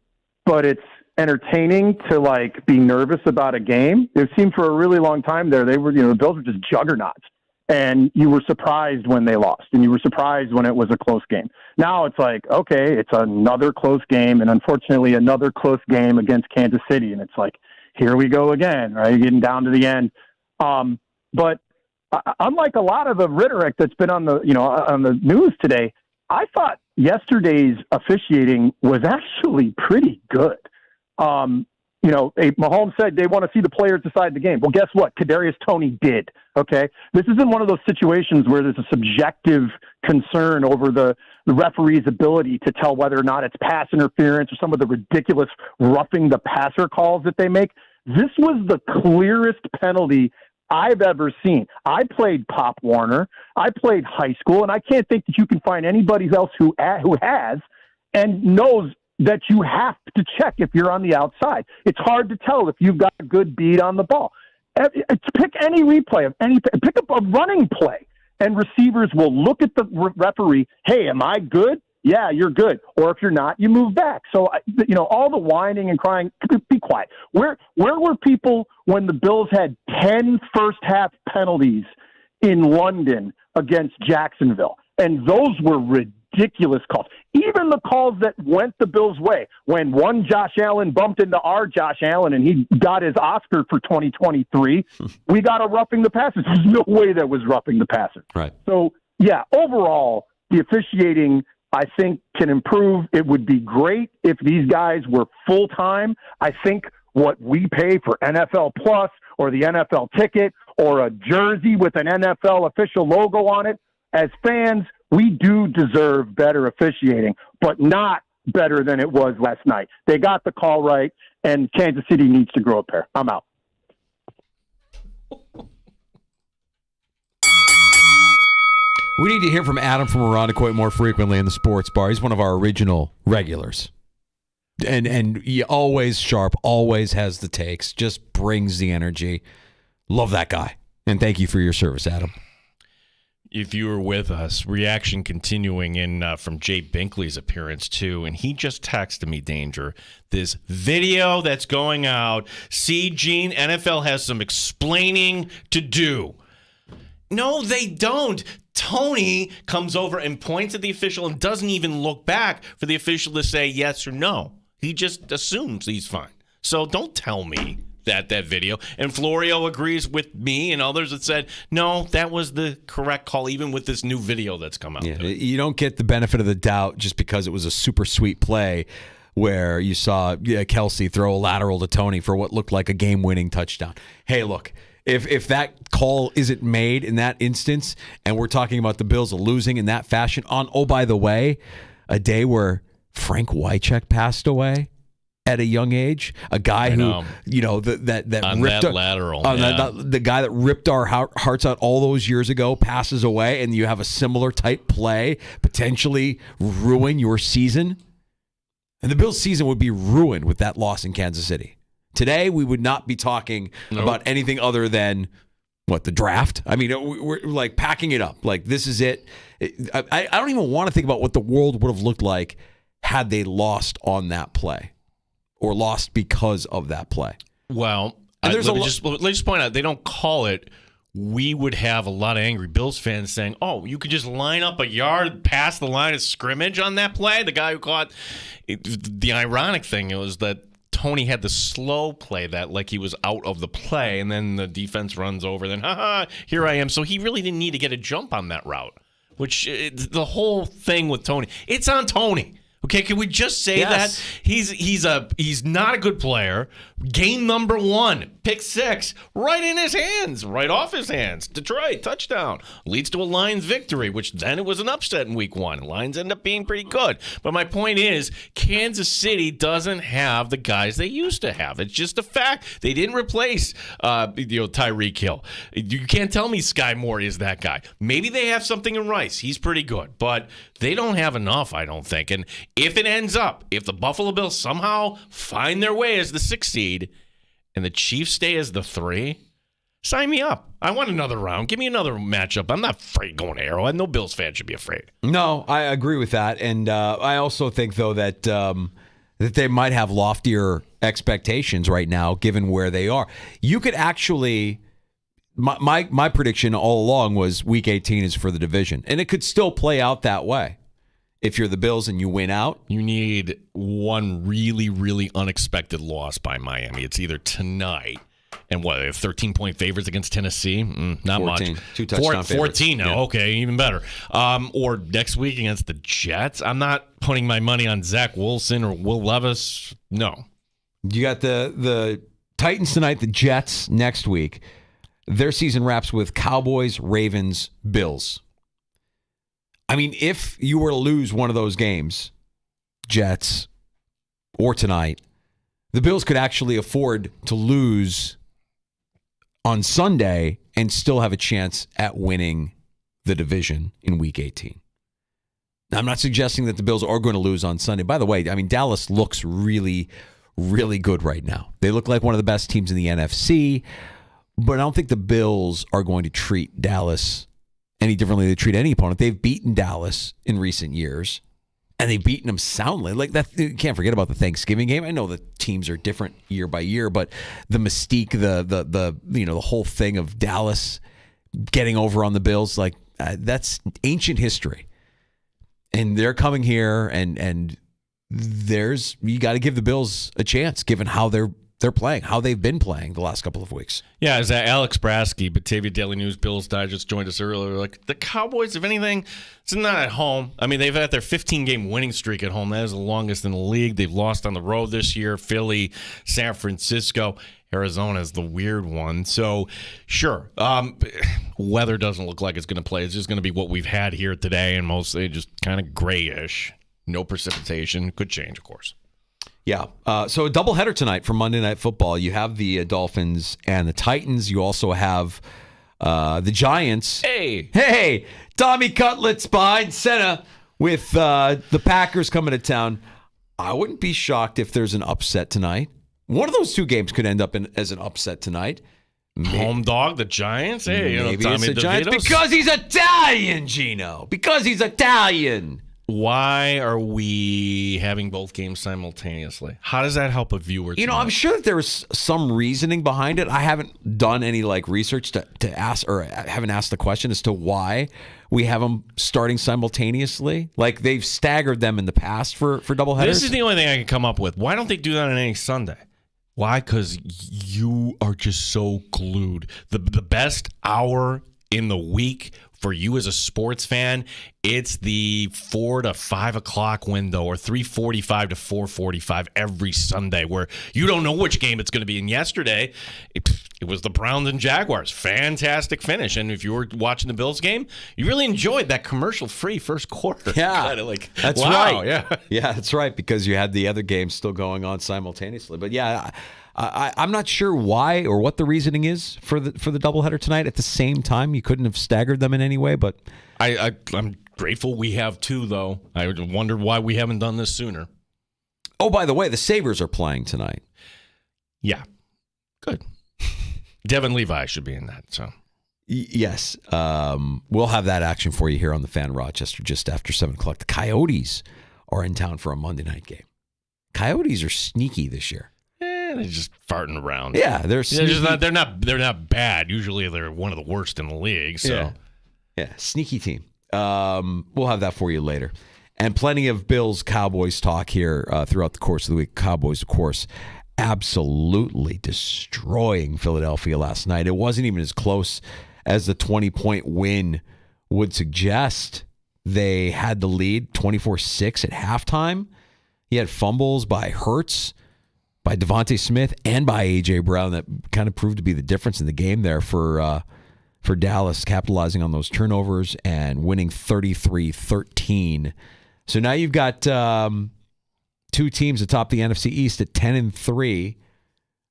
but it's entertaining to like be nervous about a game. It seemed for a really long time there, they were, the Bills were just juggernauts, and you were surprised when they lost, and you were surprised when it was a close game. Now it's like, okay, it's another close game, and unfortunately another close game against Kansas City, and it's like, here we go again, right? Getting down to the end. But unlike a lot of the rhetoric that's been on the news today, I thought yesterday's officiating was actually pretty good. Mahomes said they want to see the players decide the game. Well, guess what? Kadarius Toney did. Okay, this isn't one of those situations where there's a subjective concern over the referee's ability to tell whether or not it's pass interference or some of the ridiculous roughing the passer calls that they make. This was the clearest penalty I've ever seen. I played Pop Warner. I played high school, and I can't think that you can find anybody else who has and knows that you have to check if you're on the outside. It's hard to tell if you've got a good beat on the ball. Pick any replay of pick up a running play, and receivers will look at the referee. Hey, am I good? Yeah, you're good. Or if you're not, you move back. So, all the whining and crying, be quiet. Where were people when the Bills had 10 first-half penalties in London against Jacksonville? And those were ridiculous calls. Even the calls that went the Bills' way, when one Josh Allen bumped into our Josh Allen and he got his Oscar for 2023, we got a roughing the passer. There's no way that was roughing the passer. Right. So, yeah, overall, the officiating, I think, can improve. It would be great if these guys were full-time. I think what we pay for NFL Plus or the NFL ticket or a jersey with an NFL official logo on it, as fans, we do deserve better officiating, but not better than it was last night. They got the call right, and Kansas City needs to grow a pair. I'm out. We need to hear from Adam from Irondequoit more frequently in the sports bar. He's one of our original regulars. And he always sharp, always has the takes, just brings the energy. Love that guy. And thank you for your service, Adam. If you were with us, reaction continuing in from Jay Binkley's appearance, too. And he just texted me, Danger, this video that's going out. See, Gene, NFL has some explaining to do. No, they don't. Tony comes over and points at the official and doesn't even look back for the official to say yes or no. He just assumes he's fine. So don't tell me that video. And Florio agrees with me and others that said, no, that was the correct call, even with this new video that's come out. Yeah, you don't get the benefit of the doubt just because it was a super sweet play where you saw Kelsey throw a lateral to Tony for what looked like a game-winning touchdown. Hey, look, if that call isn't made in that instance, and we're talking about the Bills losing in that fashion on, oh, by the way, a day where Frank Wycheck passed away at a young age, a guy who, that on ripped that lateral, the guy that ripped our hearts out all those years ago passes away, and you have a similar type play potentially ruin your season. And the Bills' season would be ruined with that loss in Kansas City. Today, we would not be talking about anything other than, the draft? I mean, we're like packing it up. Like, this is it. I don't even want to think about what the world would have looked like had they lost on that play or lost because of that play. Well, let me just point out, they don't call it. We would have a lot of angry Bills fans saying, oh, you could just line up a yard past the line of scrimmage on that play. The guy who caught it, the ironic thing was that Tony had to slow play that like he was out of the play, and then the defense runs over. Then, here I am. So he really didn't need to get a jump on that route, which the whole thing with Tony, it's on Tony. Okay, can we just say that he's not a good player? Game number 1, pick 6, right in his hands, right off his hands. Detroit touchdown leads to a Lions victory, which then it was an upset in Week 1. Lions end up being pretty good, but my point is, Kansas City doesn't have the guys they used to have. It's just a fact. They didn't replace Tyreek Hill. You can't tell me Sky Moore is that guy. Maybe they have something in Rice. He's pretty good, but they don't have enough, I don't think. And if it ends up, if the Buffalo Bills somehow find their way as the 6th seed and the Chiefs stay as the 3, Sign me up. I want another round. Give me another matchup. I'm not afraid going to Arrowhead. No Bills fan should be afraid. No, I agree with that. And I also think, though, that that they might have loftier expectations right now, given where they are. You could actually... My prediction all along was Week 18 is for the division. And it could still play out that way. If you're the Bills and you win out. You need one really, really unexpected loss by Miami. It's either tonight... And what, 13-point favorites against Tennessee? Not 14, much. 2 touchdown 14 now. Yeah. Okay, even better. Or next week against the Jets. I'm not putting my money on Zach Wilson or Will Levis. No. You got the Titans tonight, the Jets next week. Their season wraps with Cowboys, Ravens, Bills. I mean, if you were to lose one of those games, Jets or tonight, the Bills could actually afford to lose on Sunday and still have a chance at winning the division in Week 18. Now, I'm not suggesting that the Bills are going to lose on Sunday. By the way, I mean, Dallas looks really, really good right now. They look like one of the best teams in the NFC, but I don't think the Bills are going to treat Dallas any differently than they treat any opponent. They've beaten Dallas in recent years. And they've beaten them soundly. Like that, you can't forget about the Thanksgiving game. I know the teams are different year by year, but the mystique, the whole thing of Dallas getting over on the Bills, like that's ancient history. And they're coming here, and you got to give the Bills a chance, given how they're playing, how they've been playing the last couple of weeks. Yeah, is that Alex Brasky, Batavia Daily News, Bills Digest joined us earlier. Like the Cowboys, if anything, it's not at home. I mean, they've had their 15-game winning streak at home. That is the longest in the league. They've lost on the road this year. Philly, San Francisco, Arizona is the weird one. So, sure, weather doesn't look like it's going to play. It's just going to be what we've had here today, and mostly just kind of grayish. No precipitation. Could change, of course. Yeah. So a doubleheader tonight for Monday Night Football. You have the Dolphins and the Titans. You also have the Giants. Hey, Tommy Cutlets behind center with the Packers coming to town. I wouldn't be shocked if there's an upset tonight. One of those two games could end up as an upset tonight. Home dog, the Giants? Hey, maybe Tommy it's the Giants because he's Italian, Gino. Because he's Italian. Why are we having both games simultaneously? How does that help a viewer? You know, I'm sure that there's some reasoning behind it. I haven't done any research to ask, or I haven't asked the question as to why we have them starting simultaneously. Like they've staggered them in the past for doubleheaders. This is the only thing I can come up with. Why don't they do that on any Sunday? Why? Because you are just so glued. The best hour in the week for you as a sports fan, it's the 4 to 5 o'clock window or 3:45 to 4:45 every Sunday where you don't know which game it's going to be. And yesterday, it was the Browns and Jaguars. Fantastic finish. And if you were watching the Bills game, you really enjoyed that commercial-free first quarter. Yeah, that's wow. right. Yeah, that's right, because you had the other games still going on simultaneously. But yeah, I'm not sure why or what the reasoning is for the doubleheader tonight at the same time. You couldn't have staggered them in any way, but I'm grateful we have two, though. I wondered why we haven't done this sooner. Oh, by the way, the Sabres are playing tonight. Yeah, good. Devin Levi should be in that. So yes, we'll have that action for you here on the Fan Rochester just after 7 o'clock. The Coyotes are in town for a Monday night game. Coyotes are sneaky this year. They're just farting around. Yeah, they're not bad. Usually they're one of the worst in the league. So yeah, sneaky team. We'll have that for you later. And plenty of Bills-Cowboys talk here throughout the course of the week. Cowboys, of course, absolutely destroying Philadelphia last night. It wasn't even as close as the 20-point win would suggest. They had the lead 24-6 at halftime. He had fumbles by Hurts, by Devontae Smith, and by A.J. Brown that kind of proved to be the difference in the game there for Dallas, capitalizing on those turnovers and winning 33-13. So now you've got two teams atop the NFC East at 10-3,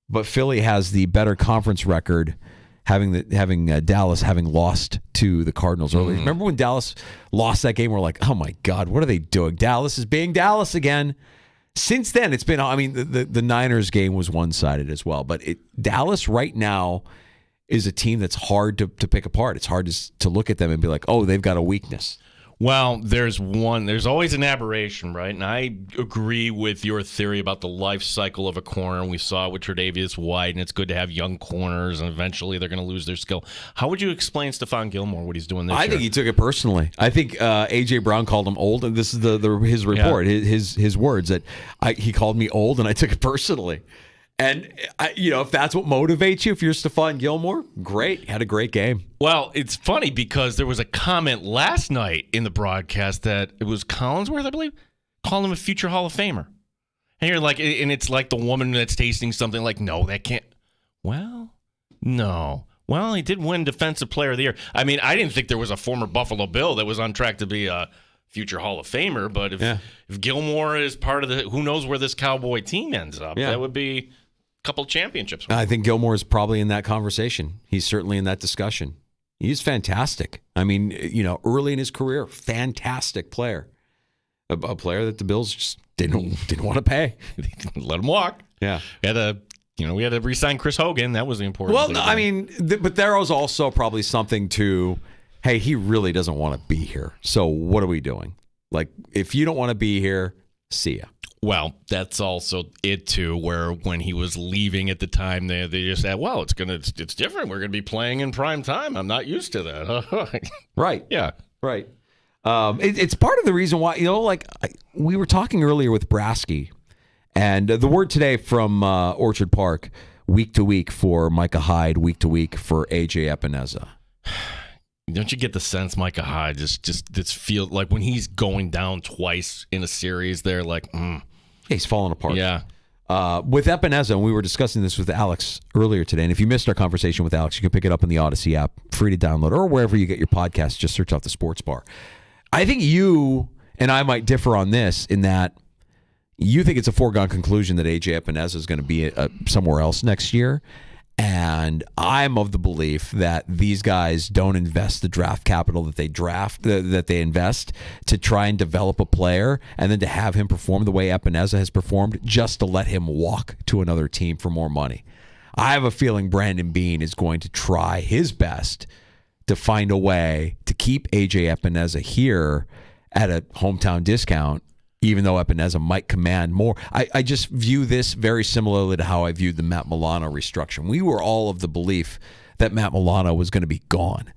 but Philly has the better conference record, having Dallas having lost to the Cardinals earlier. Remember when Dallas lost that game? We're like, oh my God, what are they doing? Dallas is being Dallas again. Since then, it's been, the Niners game was one-sided as well. But Dallas right now is a team that's hard to pick apart. It's hard to look at them and be like, oh, they've got a weakness. Well, there's always an aberration, right? And I agree with your theory about the life cycle of a corner. And we saw it with Tre'Davious White, and it's good to have young corners, and eventually they're going to lose their skill. How would you explain Stephon Gilmore, what he's doing this year? I think he took it personally. I think A.J. Brown called him old, and this is his report, his words, that he called me old, and I took it personally. And, if that's what motivates you, if you're Stephon Gilmore, great. Had a great game. Well, it's funny because there was a comment last night in the broadcast that it was Collinsworth, I believe, calling him a future Hall of Famer. And you're like, and it's like the woman that's tasting something like, no, that can't. Well, no. Well, he did win Defensive Player of the Year. I mean, I didn't think there was a former Buffalo Bill that was on track to be a future Hall of Famer, but if Gilmore is part of who knows where this Cowboy team ends up, that would be a couple championships. I think Gilmore is probably in that conversation. He's certainly in that discussion. He's fantastic. I mean, early in his career, fantastic player. A player that the Bills just didn't want to pay. Let him walk. Yeah. We had to re-sign Chris Hogan. That was the important thing. Well, I mean, but there was also probably something to, hey, he really doesn't want to be here. So what are we doing? Like, if you don't want to be here, see ya. Well, that's also it too, where when he was leaving at the time, they just said, well, it's different. We're gonna be playing in prime time. I'm not used to that. Right. Yeah. Right. It's part of the reason why, we were talking earlier with Brasky, and the word today from Orchard Park, week to week for Micah Hyde, week to week for AJ Epineza. Don't you get the sense Micah Hyde just feel like when he's going down twice in a series, they're like, he's falling apart. Yeah. With Epineza, and we were discussing this with Alex earlier today, and if you missed our conversation with Alex, you can pick it up in the Odyssey app, free to download, or wherever you get your podcast. Just search out the Sports Bar. I think you and I might differ on this in that you think it's a foregone conclusion that AJ Epineza is going to be somewhere else next year. And I'm of the belief that these guys don't invest the draft capital that they invest to try and develop a player, and then to have him perform the way Epineza has performed just to let him walk to another team for more money. I have a feeling Brandon Beane is going to try his best to find a way to keep AJ Epineza here at a hometown discount, even though Epineza might command more. I just view this very similarly to how I viewed the Matt Milano restructuring. We were all of the belief that Matt Milano was going to be gone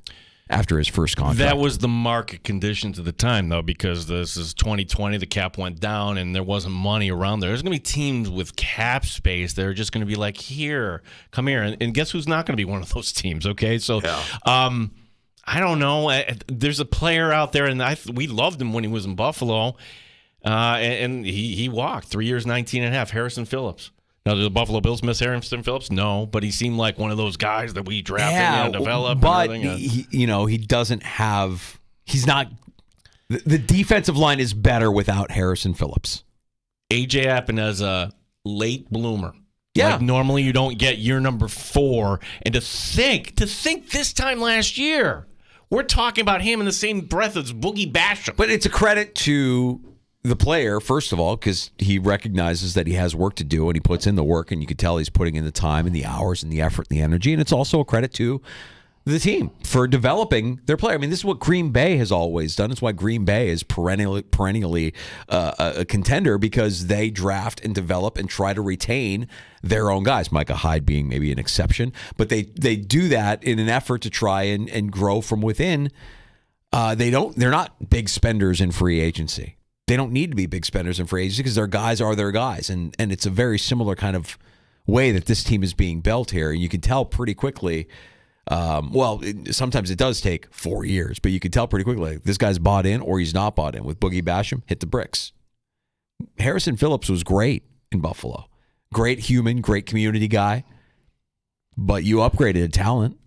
after his first contract. That was the market conditions at the time, though, because this is 2020, the cap went down, and there wasn't money around there. There's going to be teams with cap space that are just going to be like, here, come here. And guess who's not going to be one of those teams, okay? So, I don't know. There's a player out there, and we loved him when he was in Buffalo. And he walked 3 years, 19 and a half. Harrison Phillips. Now, did the Buffalo Bills miss Harrison Phillips? No, but he seemed like one of those guys that we drafted and developed. But he doesn't have. He's not. The defensive line is better without Harrison Phillips. AJ Epineza, late bloomer. Yeah. Like normally you don't get year number 4, and to think this time last year, we're talking about him in the same breath as Boogie Basham. But it's a credit to the player, first of all, because he recognizes that he has work to do, and he puts in the work, and you can tell he's putting in the time and the hours and the effort and the energy. And it's also a credit to the team for developing their player. I mean, this is what Green Bay has always done. It's why Green Bay is perennially a contender, because they draft and develop and try to retain their own guys. Micah Hyde being maybe an exception, but they do that in an effort to try and grow from within. They're not big spenders in free agency. They don't need to be big spenders in free agency because their guys are their guys. And it's a very similar kind of way that this team is being built here. And you can tell pretty quickly, sometimes it does take 4 years, but you can tell pretty quickly, like, this guy's bought in or he's not bought in. With Boogie Basham, hit the bricks. Harrison Phillips was great in Buffalo. Great human, great community guy. But you upgraded a talent.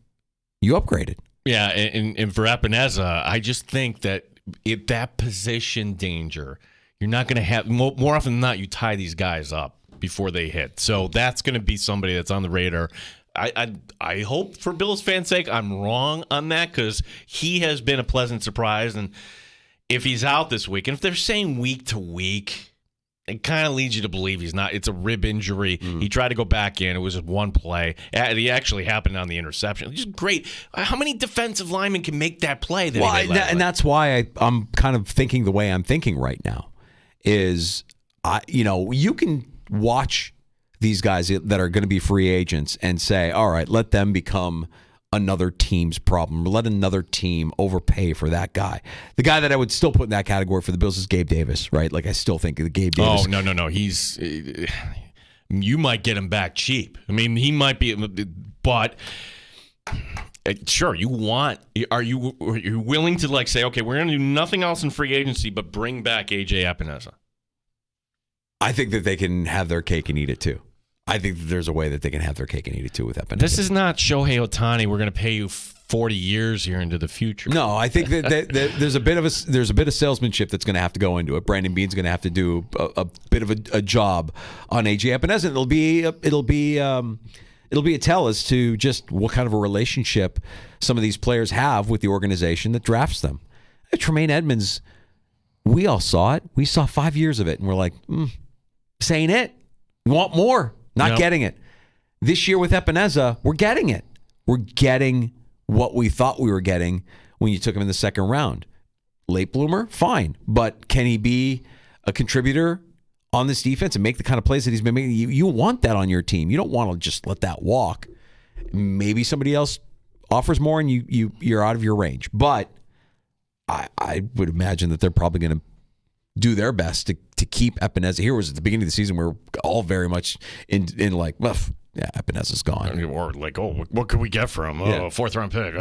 You upgraded. Yeah, and for Epineza, I just think that at that position danger, you're not going to have, more often than not, you tie these guys up before they hit. So that's going to be somebody that's on the radar. I hope, for Bills fans' sake, I'm wrong on that, because he has been a pleasant surprise. And if he's out this week, and if they're saying week to week, it kind of leads you to believe he's not. It's a rib injury. He tried to go back in. It was just one play. It actually happened on the interception. Just great. How many defensive linemen can make that play? And that's why I'm kind of thinking the way I'm thinking right now is, you can watch these guys that are going to be free agents and say, all right, let them become another team's problem. Let another team overpay for that guy. The guy that I would still put in that category for the Bills is Gabe Davis, right? Like, I still think that Gabe Davis. Oh, no. You might get him back cheap. I mean, he might be, but sure, are you willing to say, okay, we're going to do nothing else in free agency but bring back A.J. Epinesa? I think that they can have their cake and eat it too. I think that there's a way that they can have their cake and eat it too with Epinesa. This is not Shohei Ohtani. We're going to pay you 40 years here into the future. No, I think that there's a bit of salesmanship that's going to have to go into it. Brandon Beane's going to have to do a bit of a job on A.J. Epinesa. It'll be a tell as to just what kind of a relationship some of these players have with the organization that drafts them. Tremaine Edmonds, we all saw it. We saw 5 years of it, and we're like, this ain't it. We want more. Not getting it. This year with Epinesa, we're getting it. We're getting what we thought we were getting when you took him in the second round. Late bloomer, fine. But can he be a contributor on this defense and make the kind of plays that he's been making? You want that on your team. You don't want to just let that walk. Maybe somebody else offers more and you're out of your range. But I would imagine that they're probably going to do their best to keep Epinesa. Here was at the beginning of the season, we were all very much in Epinesa's gone. Or what could we get for him? Oh, fourth round pick.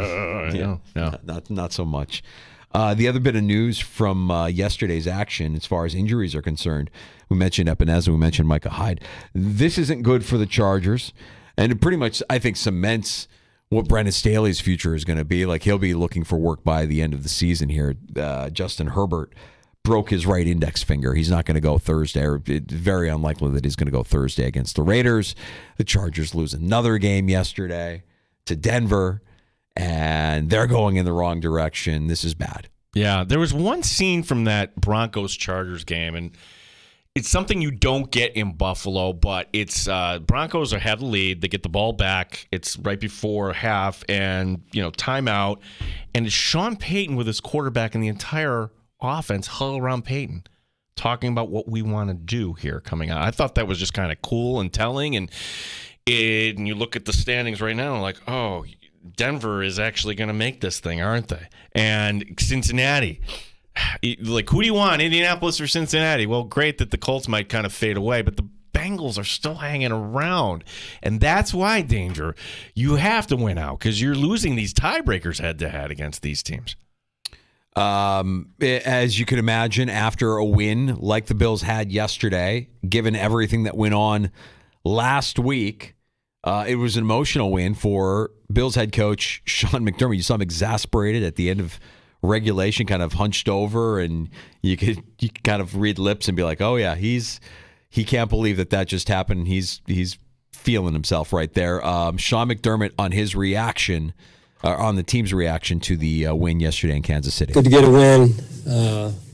Not so much. The other bit of news from yesterday's action, as far as injuries are concerned, we mentioned Epinesa, we mentioned Micah Hyde. This isn't good for the Chargers, and it pretty much, I think, cements what Brandon Staley's future is going to be. Like, he'll be looking for work by the end of the season here. Justin Herbert broke his right index finger. He's not going to go Thursday, or it's very unlikely that he's going to go Thursday against the Raiders. The Chargers lose another game yesterday to Denver, and they're going in the wrong direction. This is bad. Yeah, there was one scene from that Broncos-Chargers game, and it's something you don't get in Buffalo, but it's Broncos have the lead. They get the ball back. It's right before half, and timeout, and it's Sean Payton with his quarterback and the entire offense huddle around Peyton, talking about what we want to do here coming out. I thought that was just kind of cool and telling. And you look at the standings right now, like, oh, Denver is actually going to make this thing, aren't they? And Cincinnati, like, who do you want, Indianapolis or Cincinnati? Well, great that the Colts might kind of fade away, but the Bengals are still hanging around. And that's why, Danger, you have to win out, because you're losing these tiebreakers head-to-head against these teams. As you can imagine, after a win like the Bills had yesterday, given everything that went on last week, it was an emotional win for Bills head coach Sean McDermott. You saw him exasperated at the end of regulation, kind of hunched over, and you could kind of read lips and be like, oh yeah, he can't believe that just happened. He's feeling himself right there. Sean McDermott on his reaction. On the team's reaction to the win yesterday in Kansas City. Good to get a win.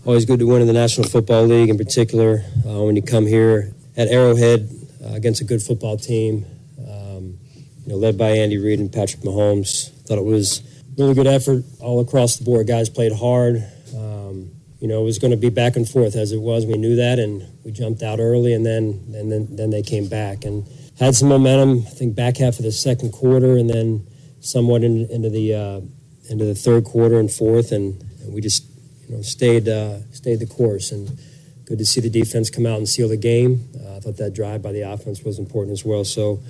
Always good to win in the National Football League in particular. When you come here at Arrowhead against a good football team, led by Andy Reid and Patrick Mahomes. Thought it was really good effort all across the board. Guys played hard. It was going to be back and forth as it was. We knew that, and we jumped out early, and then they came back and had some momentum. I think back half of the second quarter, and then somewhat into the third quarter and fourth, and we just stayed the course. And good to see the defense come out and seal the game. I thought that drive by the offense was important as well. So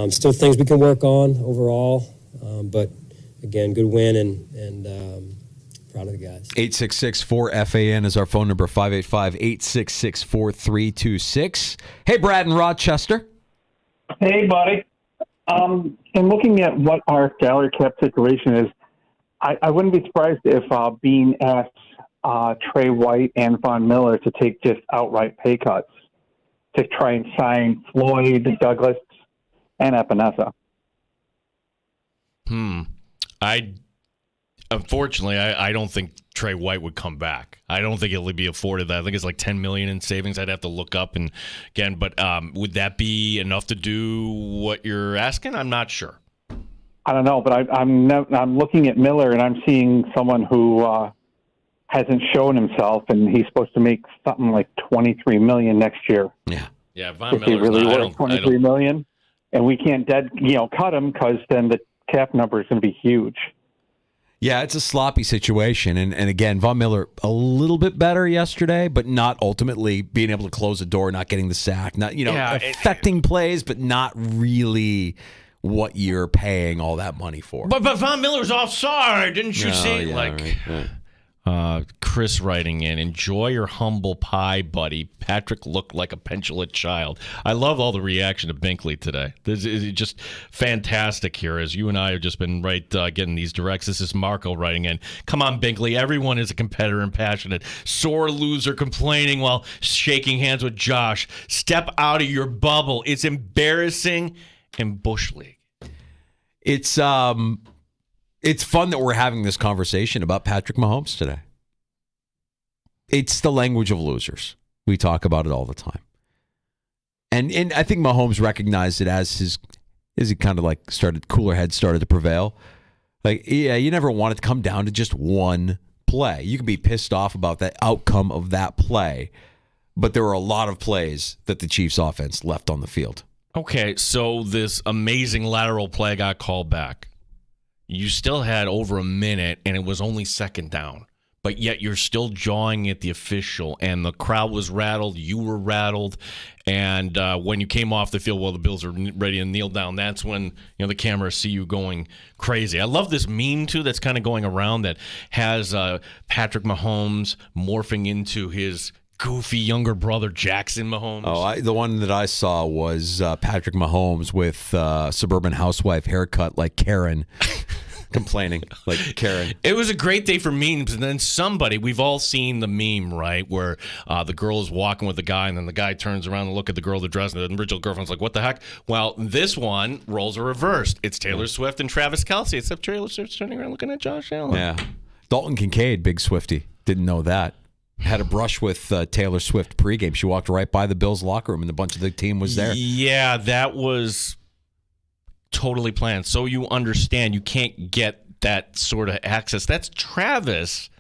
still things we can work on overall, but again, good win and proud of the guys. 866-4FAN is our phone number. 585-866-4326. Hey, Brad in Rochester. Hey, buddy. And looking at what our salary cap situation is, I wouldn't be surprised if Bean asks Trey White and Von Miller to take just outright pay cuts to try and sign Floyd, Douglas, and Epinesa. unfortunately, I don't think Trey White would come back. I don't think he'll be afforded that. I think it's like $10 million in savings. I'd have to look up and again, but would that be enough to do what you're asking? I'm not sure. I don't know, but I'm looking at Miller and I'm seeing someone who hasn't shown himself, and he's supposed to make something like $23 million next year. Yeah, Von If he Miller's really not. worth $23 million, and we can't cut him because then the cap number is going to be huge. Yeah, it's a sloppy situation. And again, Von Miller, a little bit better yesterday, but not ultimately being able to close the door, not getting the sack, not affecting plays, but not really what you're paying all that money for. But Von Miller's offside, didn't you see? Yeah, right. Chris writing in, enjoy your humble pie, buddy. Patrick looked like a petulant child. I love all the reaction to Binkley today. This is just fantastic here, as you and I have just been getting these directs. This is Marco writing in. Come on, Binkley. Everyone is a competitor and passionate. Sore loser complaining while shaking hands with Josh. Step out of your bubble. It's embarrassing in Bush League. It's fun that we're having this conversation about Patrick Mahomes today. It's the language of losers. We talk about it all the time. And I think Mahomes recognized it as he kind of like cooler heads started to prevail. Like, yeah, you never want it to come down to just one play. You can be pissed off about the outcome of that play, but there were a lot of plays that the Chiefs offense left on the field. Okay, so this amazing lateral play got called back. You still had over a minute, and it was only second down. But yet you're still jawing at the official, and the crowd was rattled. You were rattled. And when you came off the field, the Bills are ready to kneel down. That's when the cameras see you going crazy. I love this meme, too, that's kind of going around that has Patrick Mahomes morphing into his goofy younger brother, Jackson Mahomes. Oh, the one that I saw was Patrick Mahomes with suburban housewife haircut like Karen. Complaining like Karen. It was a great day for memes, and then we've all seen the meme, right, where the girl is walking with the guy, and then the guy turns around and look at the girl, the dress, and the original girlfriend's like, what the heck? Well, this one, roles are reversed. It's Taylor Swift and Travis Kelce, except Taylor Swift's turning around looking at Josh Allen. Yeah. Dalton Kincaid, big Swiftie. Didn't know that. Had a brush with Taylor Swift pregame. She walked right by the Bills locker room, and a bunch of the team was there. Yeah, that was totally planned. So you understand you can't get that sort of access. That's Travis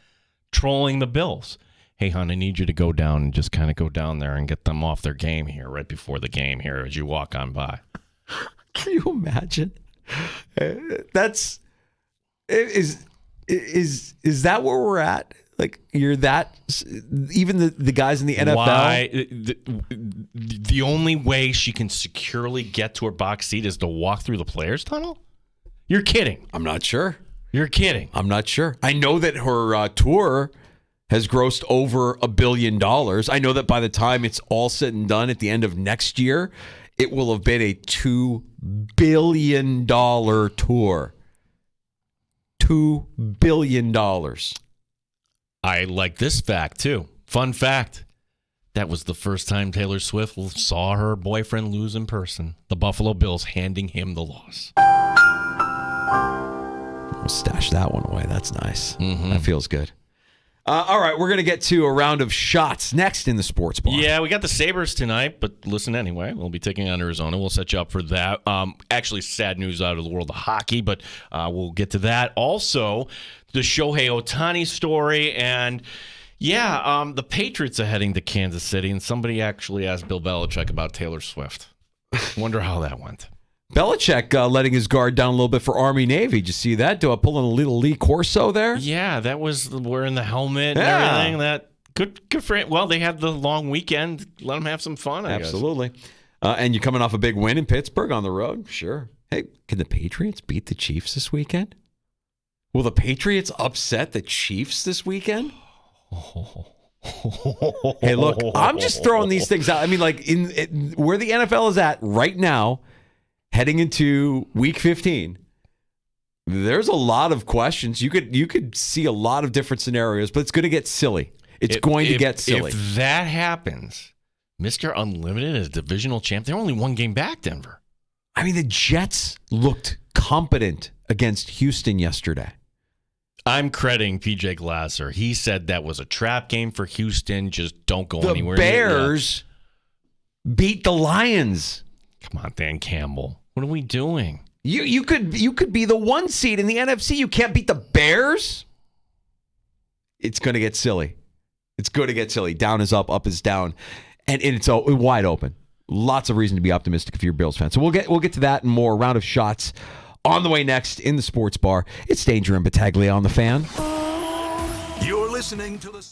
trolling the Bills. Hey, hon, I need you to go down and just kind of go down there and get them off their game here right before the game here as you walk on by. Can you imagine? Is that where we're at? Like, you're that, even the guys in the NFL? Why? The only way she can securely get to her box seat is to walk through the players' tunnel? You're kidding. I'm not sure. You're kidding. I'm not sure. I know that her tour has grossed over $1 billion. I know that by the time it's all said and done at the end of next year, it will have been a $2 billion tour. $2 billion. I like this fact, too. Fun fact. That was the first time Taylor Swift saw her boyfriend lose in person. The Buffalo Bills handing him the loss. We'll stash that one away. That's nice. Mm-hmm. That feels good. All right, we're going to get to a round of shots next in the Sports Bar. Yeah, we got the Sabres tonight, but listen anyway. We'll be taking on Arizona. We'll set you up for that. Actually, sad news out of the world of hockey, but we'll get to that. Also, the Shohei Ohtani story, and the Patriots are heading to Kansas City, and somebody actually asked Bill Belichick about Taylor Swift. Wonder how that went. Belichick letting his guard down a little bit for Army-Navy. Did you see that? Do I pull in a little Lee Corso there? Yeah, that was wearing the helmet and everything. That good for him. Well, they had the long weekend. Let them have some fun, I guess. Absolutely. And you're coming off a big win in Pittsburgh on the road? Sure. Hey, can the Patriots beat the Chiefs this weekend? Will the Patriots upset the Chiefs this weekend? Hey, look, I'm just throwing these things out. I mean, like, where the NFL is at right now, heading into Week 15, there's a lot of questions. You could see a lot of different scenarios, but it's going to get silly. It's going to get silly. If that happens, Mr. Unlimited is divisional champ. They're only one game back, Denver. I mean, the Jets looked competent against Houston yesterday. I'm crediting PJ Glasser. He said that was a trap game for Houston. Just don't go The anywhere. Bears beat the Lions. Come on, Dan Campbell. What are we doing? You could be the 1 seed in the NFC. You can't beat the Bears. It's going to get silly. Down is up is down, and it's wide open. Lots of reason to be optimistic if you're a Bills fan. So we'll get to that and more. Round of shots on the way next in the sports bar. It's Danger and Battaglia on the Fan. You're listening to the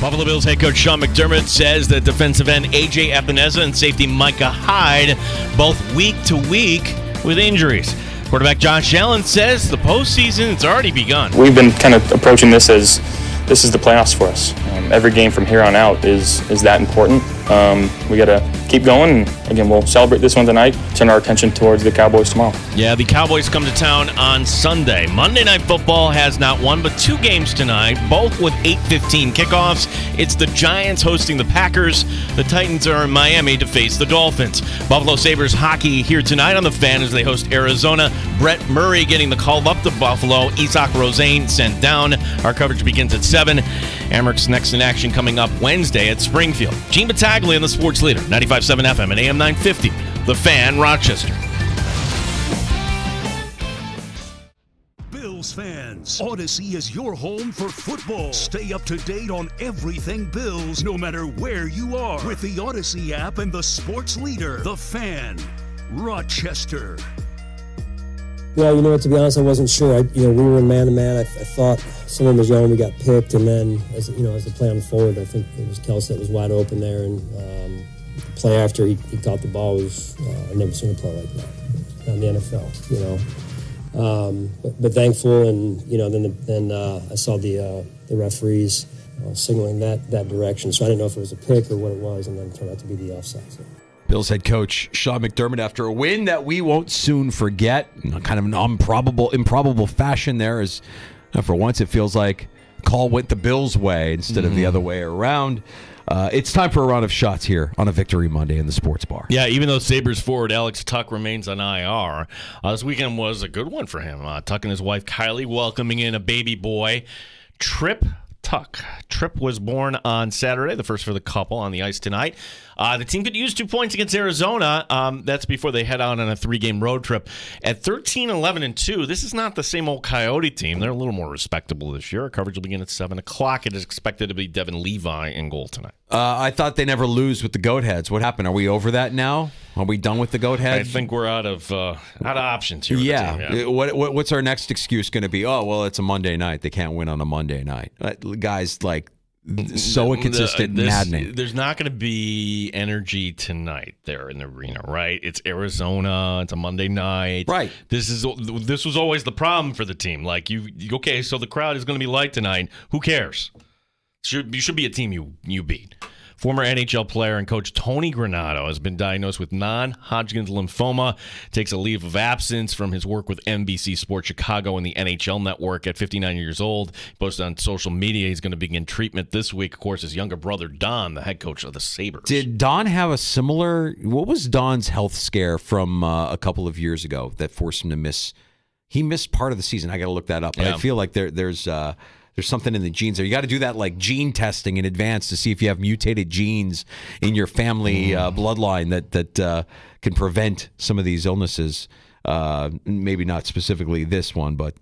Buffalo Bills head coach Sean McDermott says that defensive end A.J. Epineza and safety Micah Hyde both week to week with injuries. Quarterback Josh Allen says the postseason has already begun. We've been kind of approaching this as this is the playoffs for us. Every game from here on out is that important. We got to keep going. And again, we'll celebrate this one tonight, turn our attention towards the Cowboys tomorrow. Yeah, the Cowboys come to town on Sunday. Monday Night Football has not one but two games tonight, both with 8:15 kickoffs. It's the Giants hosting the Packers. The Titans are in Miami to face the Dolphins. Buffalo Sabres hockey here tonight on the Fan as they host Arizona. Brett Murray getting the call up to Buffalo. Isak Rosane sent down. Our coverage begins at 7. Ameryk's next in action coming up Wednesday at Springfield. Gene Battaglia and the Sports Leader, 95.7 FM and AM 950. The Fan, Rochester. Bills fans, Odyssey is your home for football. Stay up to date on everything Bills, no matter where you are, with the Odyssey app and the Sports Leader, The Fan, Rochester. Well, to be honest, I wasn't sure. We were in man-to-man. I thought someone was yelling we got picked, and then, as the play unfolded, I think it was Kels that was wide open there, and the play after he caught the ball was, I've never seen a play like that in the NFL, But thankful, and, then I saw the referees signaling that direction, so I didn't know if it was a pick or what it was, and then it turned out to be the offside. So. Bills head coach Sean McDermott after a win that we won't soon forget. Kind of an improbable fashion there, as for once it feels like call went the Bills' way instead of the other way around. It's time for a round of shots here on a Victory Monday in the Sports Bar. Yeah, even though Sabres forward Alex Tuck remains on IR, this weekend was a good one for him. Tuck and his wife Kylie welcoming in a baby boy, Trip Tuck. Tripp was born on Saturday, the first for the couple on the ice tonight. The team could use 2 points against Arizona. That's before they head out on a 3-game road trip. At 13-11-2, this is not the same old Coyote team. They're a little more respectable this year. Our coverage will begin at 7 o'clock. It is expected to be Devin Levi in goal tonight. I thought they never lose with the Goat Heads. What happened? Are we over that now? Are we done with the Goat Heads? I think we're out of options here. Yeah. With the team, What's our next excuse going to be? Oh, well, it's a Monday night. They can't win on a Monday night. Guys, so inconsistent, maddening. There's not going to be energy tonight there in the arena, right? It's Arizona. It's a Monday night. Right. This was always the problem for the team. Okay, so the crowd is going to be light tonight. Who cares? You should be a team you beat. Former NHL player and coach Tony Granato has been diagnosed with non-Hodgkin's lymphoma. Takes a leave of absence from his work with NBC Sports Chicago and the NHL Network at 59 years old. He posted on social media he's going to begin treatment this week. Of course, his younger brother, Don, the head coach of the Sabres. Did Don have a similar... What was Don's health scare from a couple of years ago that forced him to miss... He missed part of the season. I got to look that up. But I feel like there's something in the genes there. You got to do that gene testing in advance to see if you have mutated genes in your family bloodline that can prevent some of these illnesses. Maybe not specifically this one, but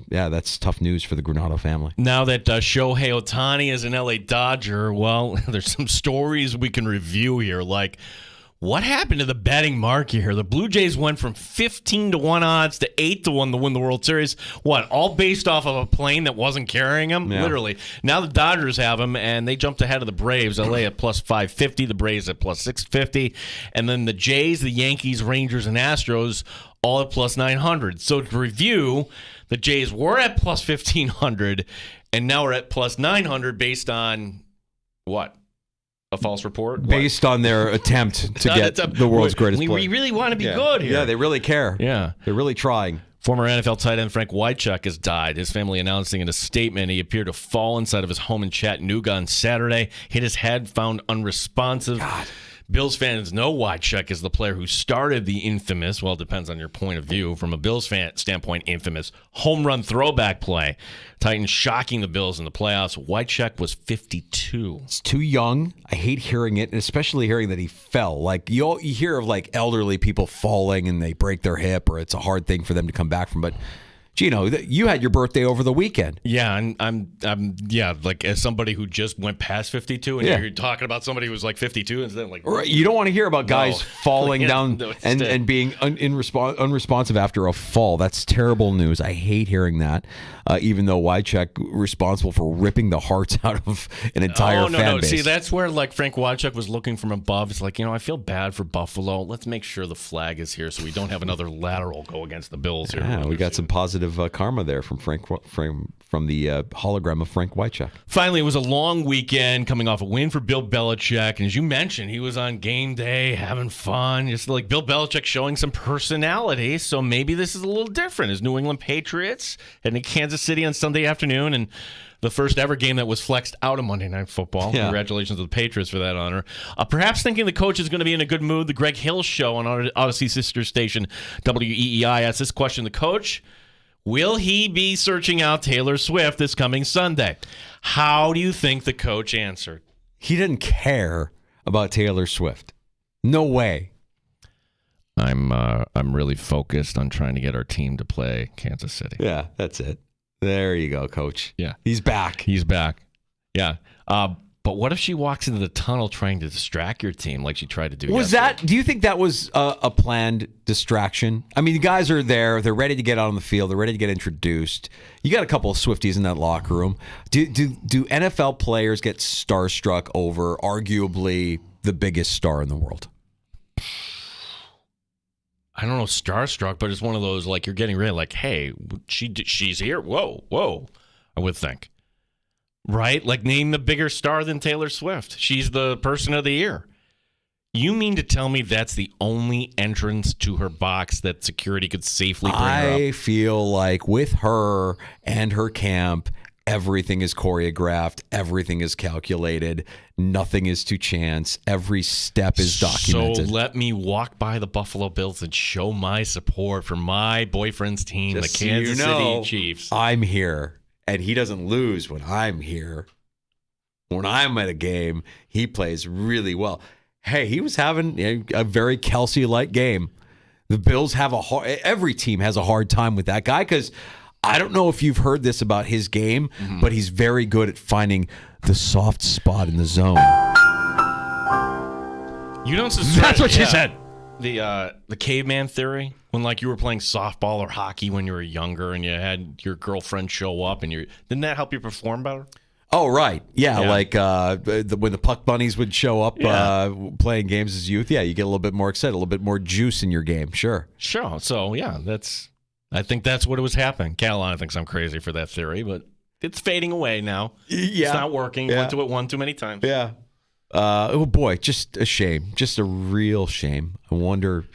that's tough news for the Granato family. Now that Shohei Ohtani is an LA Dodger, well, there's some stories we can review here, what happened to the betting market here? The Blue Jays went from 15-1 odds to 8-1 to win the World Series. What? All based off of a plane that wasn't carrying them? Yeah. Literally. Now the Dodgers have them, and they jumped ahead of the Braves. LA at plus 550, the Braves at plus 650, and then the Jays, the Yankees, Rangers, and Astros all at plus 900. So to review, the Jays were at plus 1,500, and now we're at plus 900 based on what? A false report? Based on their attempt to get the world's greatest player. We really want to be good here. Yeah, they really care. Yeah. They're really trying. Former NFL tight end Frank Wycheck has died. His family announcing in a statement he appeared to fall inside of his home in Chattanooga on Saturday, hit his head, found unresponsive. God. Bills fans know Wycheck is the player who started the infamous, well, it depends on your point of view, from a Bills fan standpoint, infamous home run throwback play. Titans shocking the Bills in the playoffs. Wycheck was 52. It's too young. I hate hearing it, and especially hearing that he fell. You hear of elderly people falling and they break their hip, or it's a hard thing for them to come back from. But Gino, you had your birthday over the weekend. Yeah, and I'm like as somebody who just went past 52, and you're talking about somebody who was like 52, and then like right. You don't want to hear about guys falling down and being unresponsive after a fall. That's terrible news. I hate hearing that. Even though Wycheck responsible for ripping the hearts out of an entire fan base. See, that's where like Frank Wycheck was looking from above. It's like, I feel bad for Buffalo. Let's make sure the flag is here so we don't have another lateral go against the Bills here. Yeah, we got some positive karma there from from the hologram of Frank Wycheck. Finally, it was a long weekend coming off a win for Bill Belichick. And as you mentioned, he was on game day having fun. Just like Bill Belichick showing some personality. So maybe this is a little different as New England Patriots heading to Kansas City on Sunday afternoon. And the first ever game that was flexed out of Monday Night Football. Yeah. Congratulations to the Patriots for that honor. Perhaps thinking the coach is going to be in a good mood, the Greg Hill Show on Odyssey sister station WEEI asked this question. The coach, will he be searching out Taylor Swift this coming Sunday? How do you think the coach answered? He didn't care about Taylor Swift. No way. I'm really focused on trying to get our team to play Kansas City. Yeah, that's it. There you go, coach. Yeah. He's back. Yeah. But what if she walks into the tunnel trying to distract your team like she tried to do Do you think that was a planned distraction? I mean, the guys are there. They're ready to get out on the field. They're ready to get introduced. You got a couple of Swifties in that locker room. Do NFL players get starstruck over arguably the biggest star in the world? I don't know, starstruck, but it's one of those like you're getting ready, like, hey, she's here. Whoa. I would think. Right? Like, name the bigger star than Taylor Swift. She's the person of the year. You mean to tell me that's the only entrance to her box that security could safely bring her up? I feel like with her and her camp, everything is choreographed. Everything is calculated. Nothing is to chance. Every step is documented. So let me walk by the Buffalo Bills and show my support for my boyfriend's team, the Kansas City Chiefs. I'm here. And he doesn't lose when I'm here. When I'm at a game, he plays really well. Hey, he was having a very Kelsey-like game. The Bills have every team has a hard time with that guy because I don't know if you've heard this about his game, but he's very good at finding the soft spot in the zone. You don't suspect. That's what she said. The caveman theory, when like you were playing softball or hockey when you were younger and you had your girlfriend show up and didn't that help you perform better? Oh, right. Yeah. Like when the Puck Bunnies would show up playing games as youth, you get a little bit more excited, a little bit more juice in your game. Sure. So, I think that's what was happening. Carolina thinks I'm crazy for that theory, but it's fading away now. Yeah. It's not working. Went to it one too many times. Yeah. Oh, boy, just a shame. Just a real shame. I wonder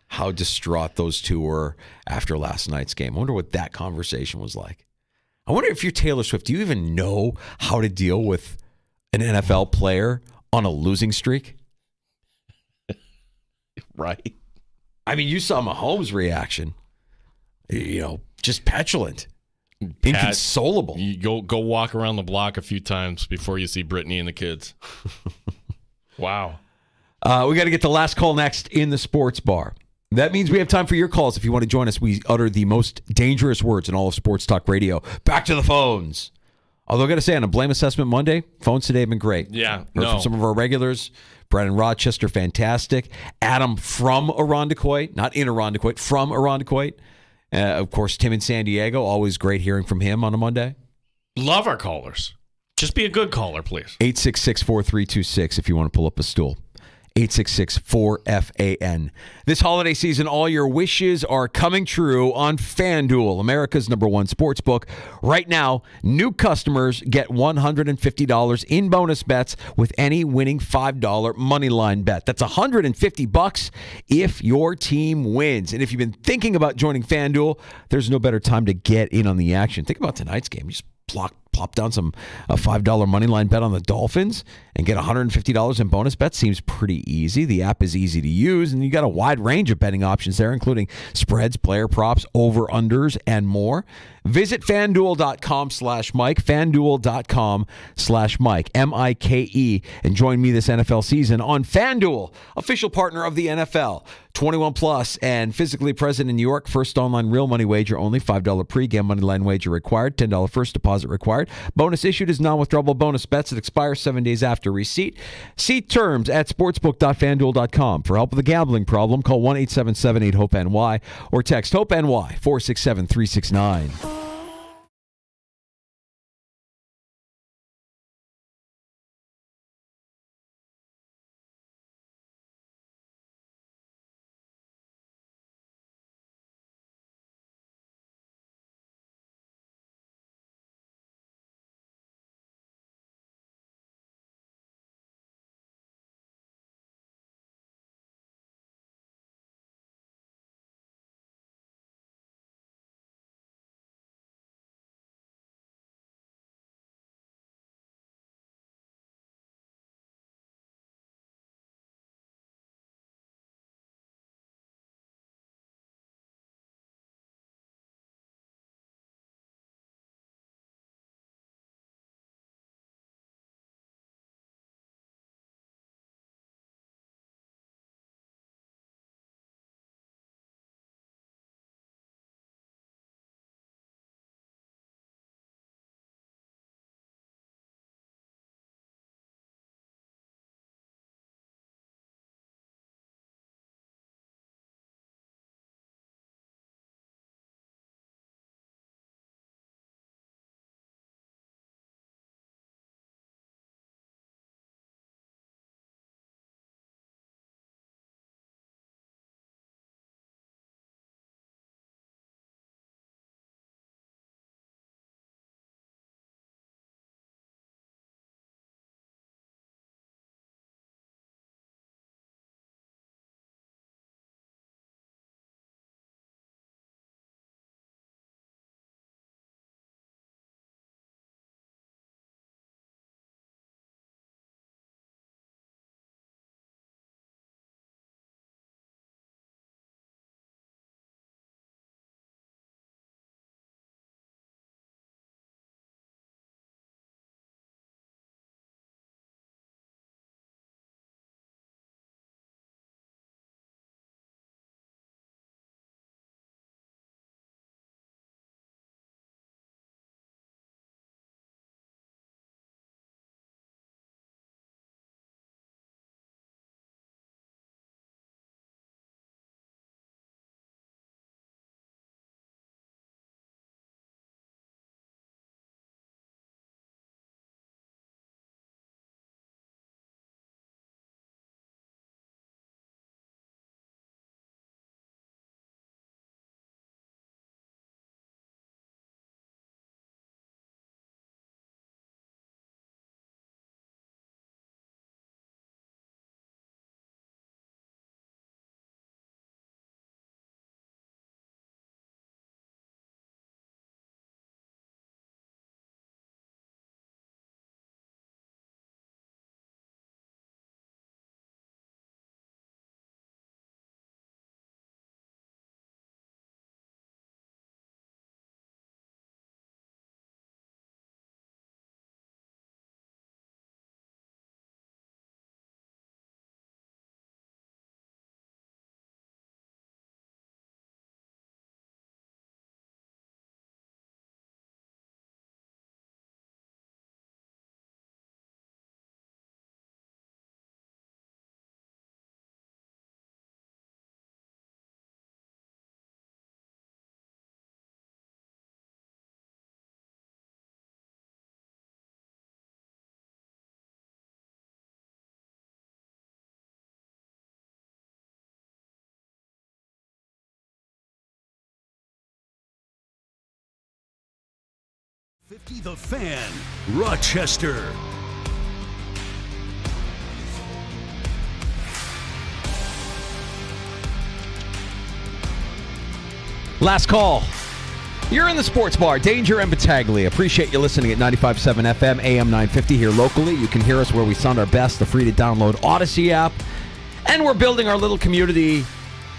how distraught those two were after last night's game. I wonder what that conversation was like. I wonder if you're Taylor Swift, do you even know how to deal with an NFL player on a losing streak? Right. I mean, you saw Mahomes' reaction. Just petulant. Inconsolable. You go walk around the block a few times before you see Brittany and the kids. Wow. We got to get the last call next in the sports bar. That means we have time for your calls. If you want to join us, we utter the most dangerous words in all of sports talk radio. Back to the phones. Although I got to say, on a Blame Assessment Monday, phones today have been great. Yeah. Heard from some of our regulars. Brad in Rochester, fantastic. Adam from Irondequoit, not in Irondequoit, from Irondequoit. Of course, Tim in San Diego, always great hearing from him on a Monday. Love our callers. Just be a good caller, please. 866-4326 if you want to pull up a stool. 866-4FAN. This holiday season, all your wishes are coming true on FanDuel, America's #1 sportsbook. Right now, new customers get $150 in bonus bets with any winning $5 moneyline bet. That's $150 if your team wins. And if you've been thinking about joining FanDuel, there's no better time to get in on the action. Think about tonight's game. Just plop down a $5 money line bet on the Dolphins and get $150 in bonus bets. Seems pretty easy. The app is easy to use, and you got a wide range of betting options there, including spreads, player props, over-unders, and more. Visit FanDuel.com/Mike, FanDuel.com/Mike, MIKE, and join me this NFL season on FanDuel, official partner of the NFL. 21 plus and physically present in New York. First online real money wager only. $5 pre-game money line wager required. $10 first deposit required. Bonus issued is non-withdrawable bonus bets that expire 7 days after receipt. See terms at sportsbook.fanduel.com. For help with a gambling problem, call 1-877-8-HOPE-NY or text HOPE-NY 467-369. The Fan, Rochester. Last call. You're in the sports bar, Danger and Battaglia. Appreciate you listening at 95.7 FM, AM 950 here locally. You can hear us where we sound our best, the free-to-download Odyssey app. And we're building our little community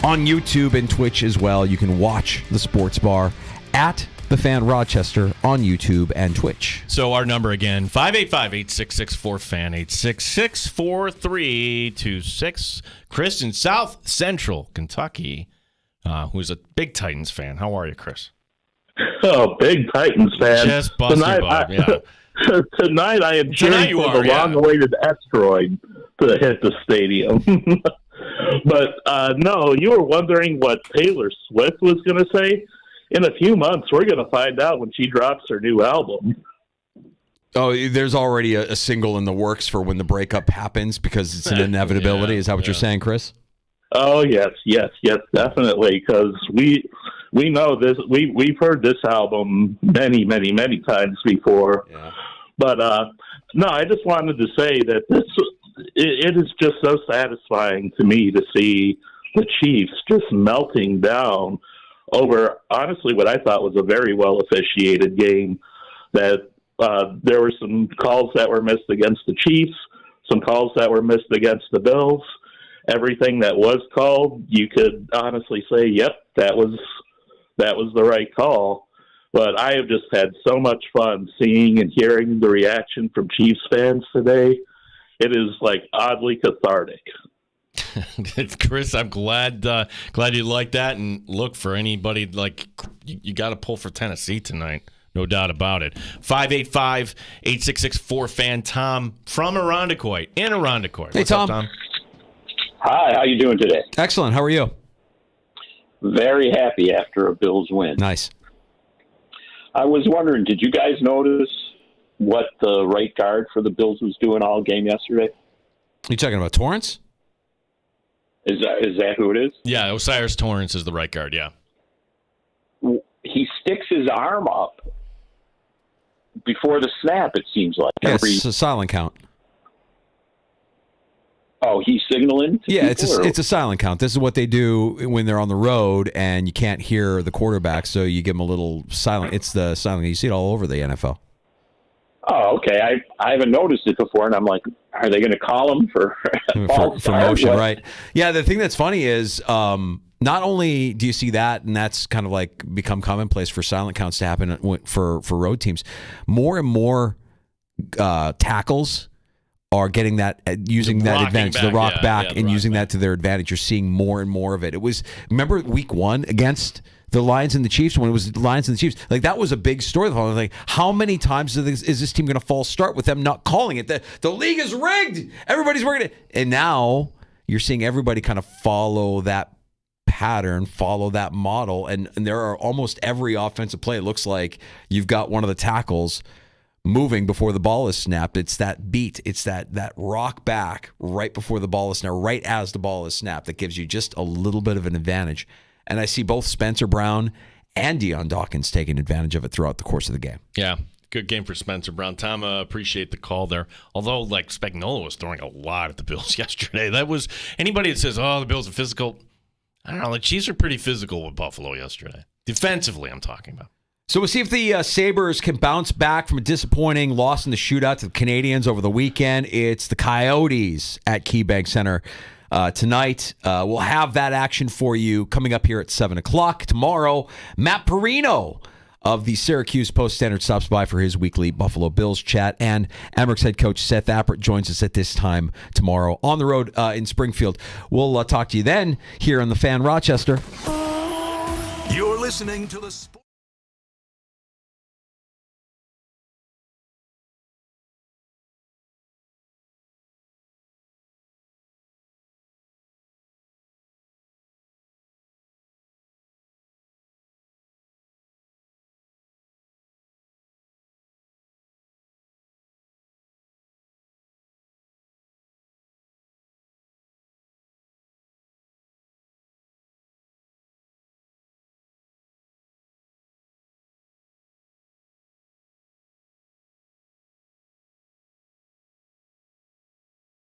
on YouTube and Twitch as well. You can watch the sports bar at the The Fan Rochester on YouTube and Twitch. So our number again, 585-866-4FAN, 866-4326. Chris in South Central Kentucky, who's a big Titans fan. How are you, Chris? Oh, big Titans fan. Just busted, Bob, yeah. Tonight I am cheering for the long-awaited asteroid to hit the stadium. But no, you were wondering what Taylor Swift was going to say? In a few months, we're going to find out when she drops her new album. Oh, there's already a single in the works for when the breakup happens because it's an inevitability. Is that what you're saying, Chris? Oh, yes, definitely, because we know this. We've heard this album many times before. Yeah. But no, I just wanted to say that it is just so satisfying to me to see the Chiefs just melting down over, honestly, what I thought was a very well officiated game. That there were some calls that were missed against the Chiefs, some calls that were missed against the Bills. Everything that was called, you could honestly say, yep, that was the right call. But I have just had so much fun seeing and hearing the reaction from Chiefs fans today. It is like oddly cathartic. Chris, I'm glad you like that. And look, for anybody, like, you got to pull for Tennessee tonight. No doubt about it. 585-866-4FAN. Tom from Irondequoit. In Irondequoit. Hey, What's Tom. up, Tom? Hi, how you doing today? Excellent. How are you? Very happy after a Bills win. Nice. I was wondering, did you guys notice what the right guard for the Bills was doing all game yesterday? You talking about Torrance? Is that who it is? Yeah, Osiris Torrance is the right guard, yeah. He sticks his arm up before the snap, it seems like. Yeah, it's a silent count. Oh, he's signaling? Yeah, it's a silent count. This is what they do when they're on the road and you can't hear the quarterback, so you give them a little silent. It's the silent. You see it all over the NFL. Oh, okay. I haven't noticed it before, and I'm like, are they going to call him for motion, right? Yeah, the thing that's funny is not only do you see that, and that's kind of like become commonplace for silent counts to happen for road teams, more and more tackles are getting that, using that advantage, the rock back, and using that to their advantage. You're seeing more and more of it. It was, remember week 1 against the Lions and the Chiefs, when it was Lions and the Chiefs, like that was a big story. Like, how many times is this team going to false start with them not calling it? The league is rigged. Everybody's working it. And now you're seeing everybody kind of follow that pattern, follow that model. And there are almost every offensive play, it looks like you've got one of the tackles moving before the ball is snapped. It's that beat. It's that rock back right before the ball is snapped, right as the ball is snapped, that gives you just a little bit of an advantage. And I see both Spencer Brown and Deion Dawkins taking advantage of it throughout the course of the game. Yeah, good game for Spencer Brown. Tom, appreciate the call there. Although, like, Spagnuolo was throwing a lot at the Bills yesterday. That was, anybody that says, oh, the Bills are physical, I don't know, the Chiefs are pretty physical with Buffalo yesterday. Defensively, I'm talking about. So we'll see if the Sabres can bounce back from a disappointing loss in the shootout to the Canadians over the weekend. It's the Coyotes at KeyBank Center tonight. We'll have that action for you coming up here at 7 o'clock. Tomorrow, Matt Perino of the Syracuse Post-Standard stops by for his weekly Buffalo Bills chat. And Amerks head coach Seth Appert joins us at this time tomorrow on the road in Springfield. We'll talk to you then here on the Fan Rochester. You're listening to the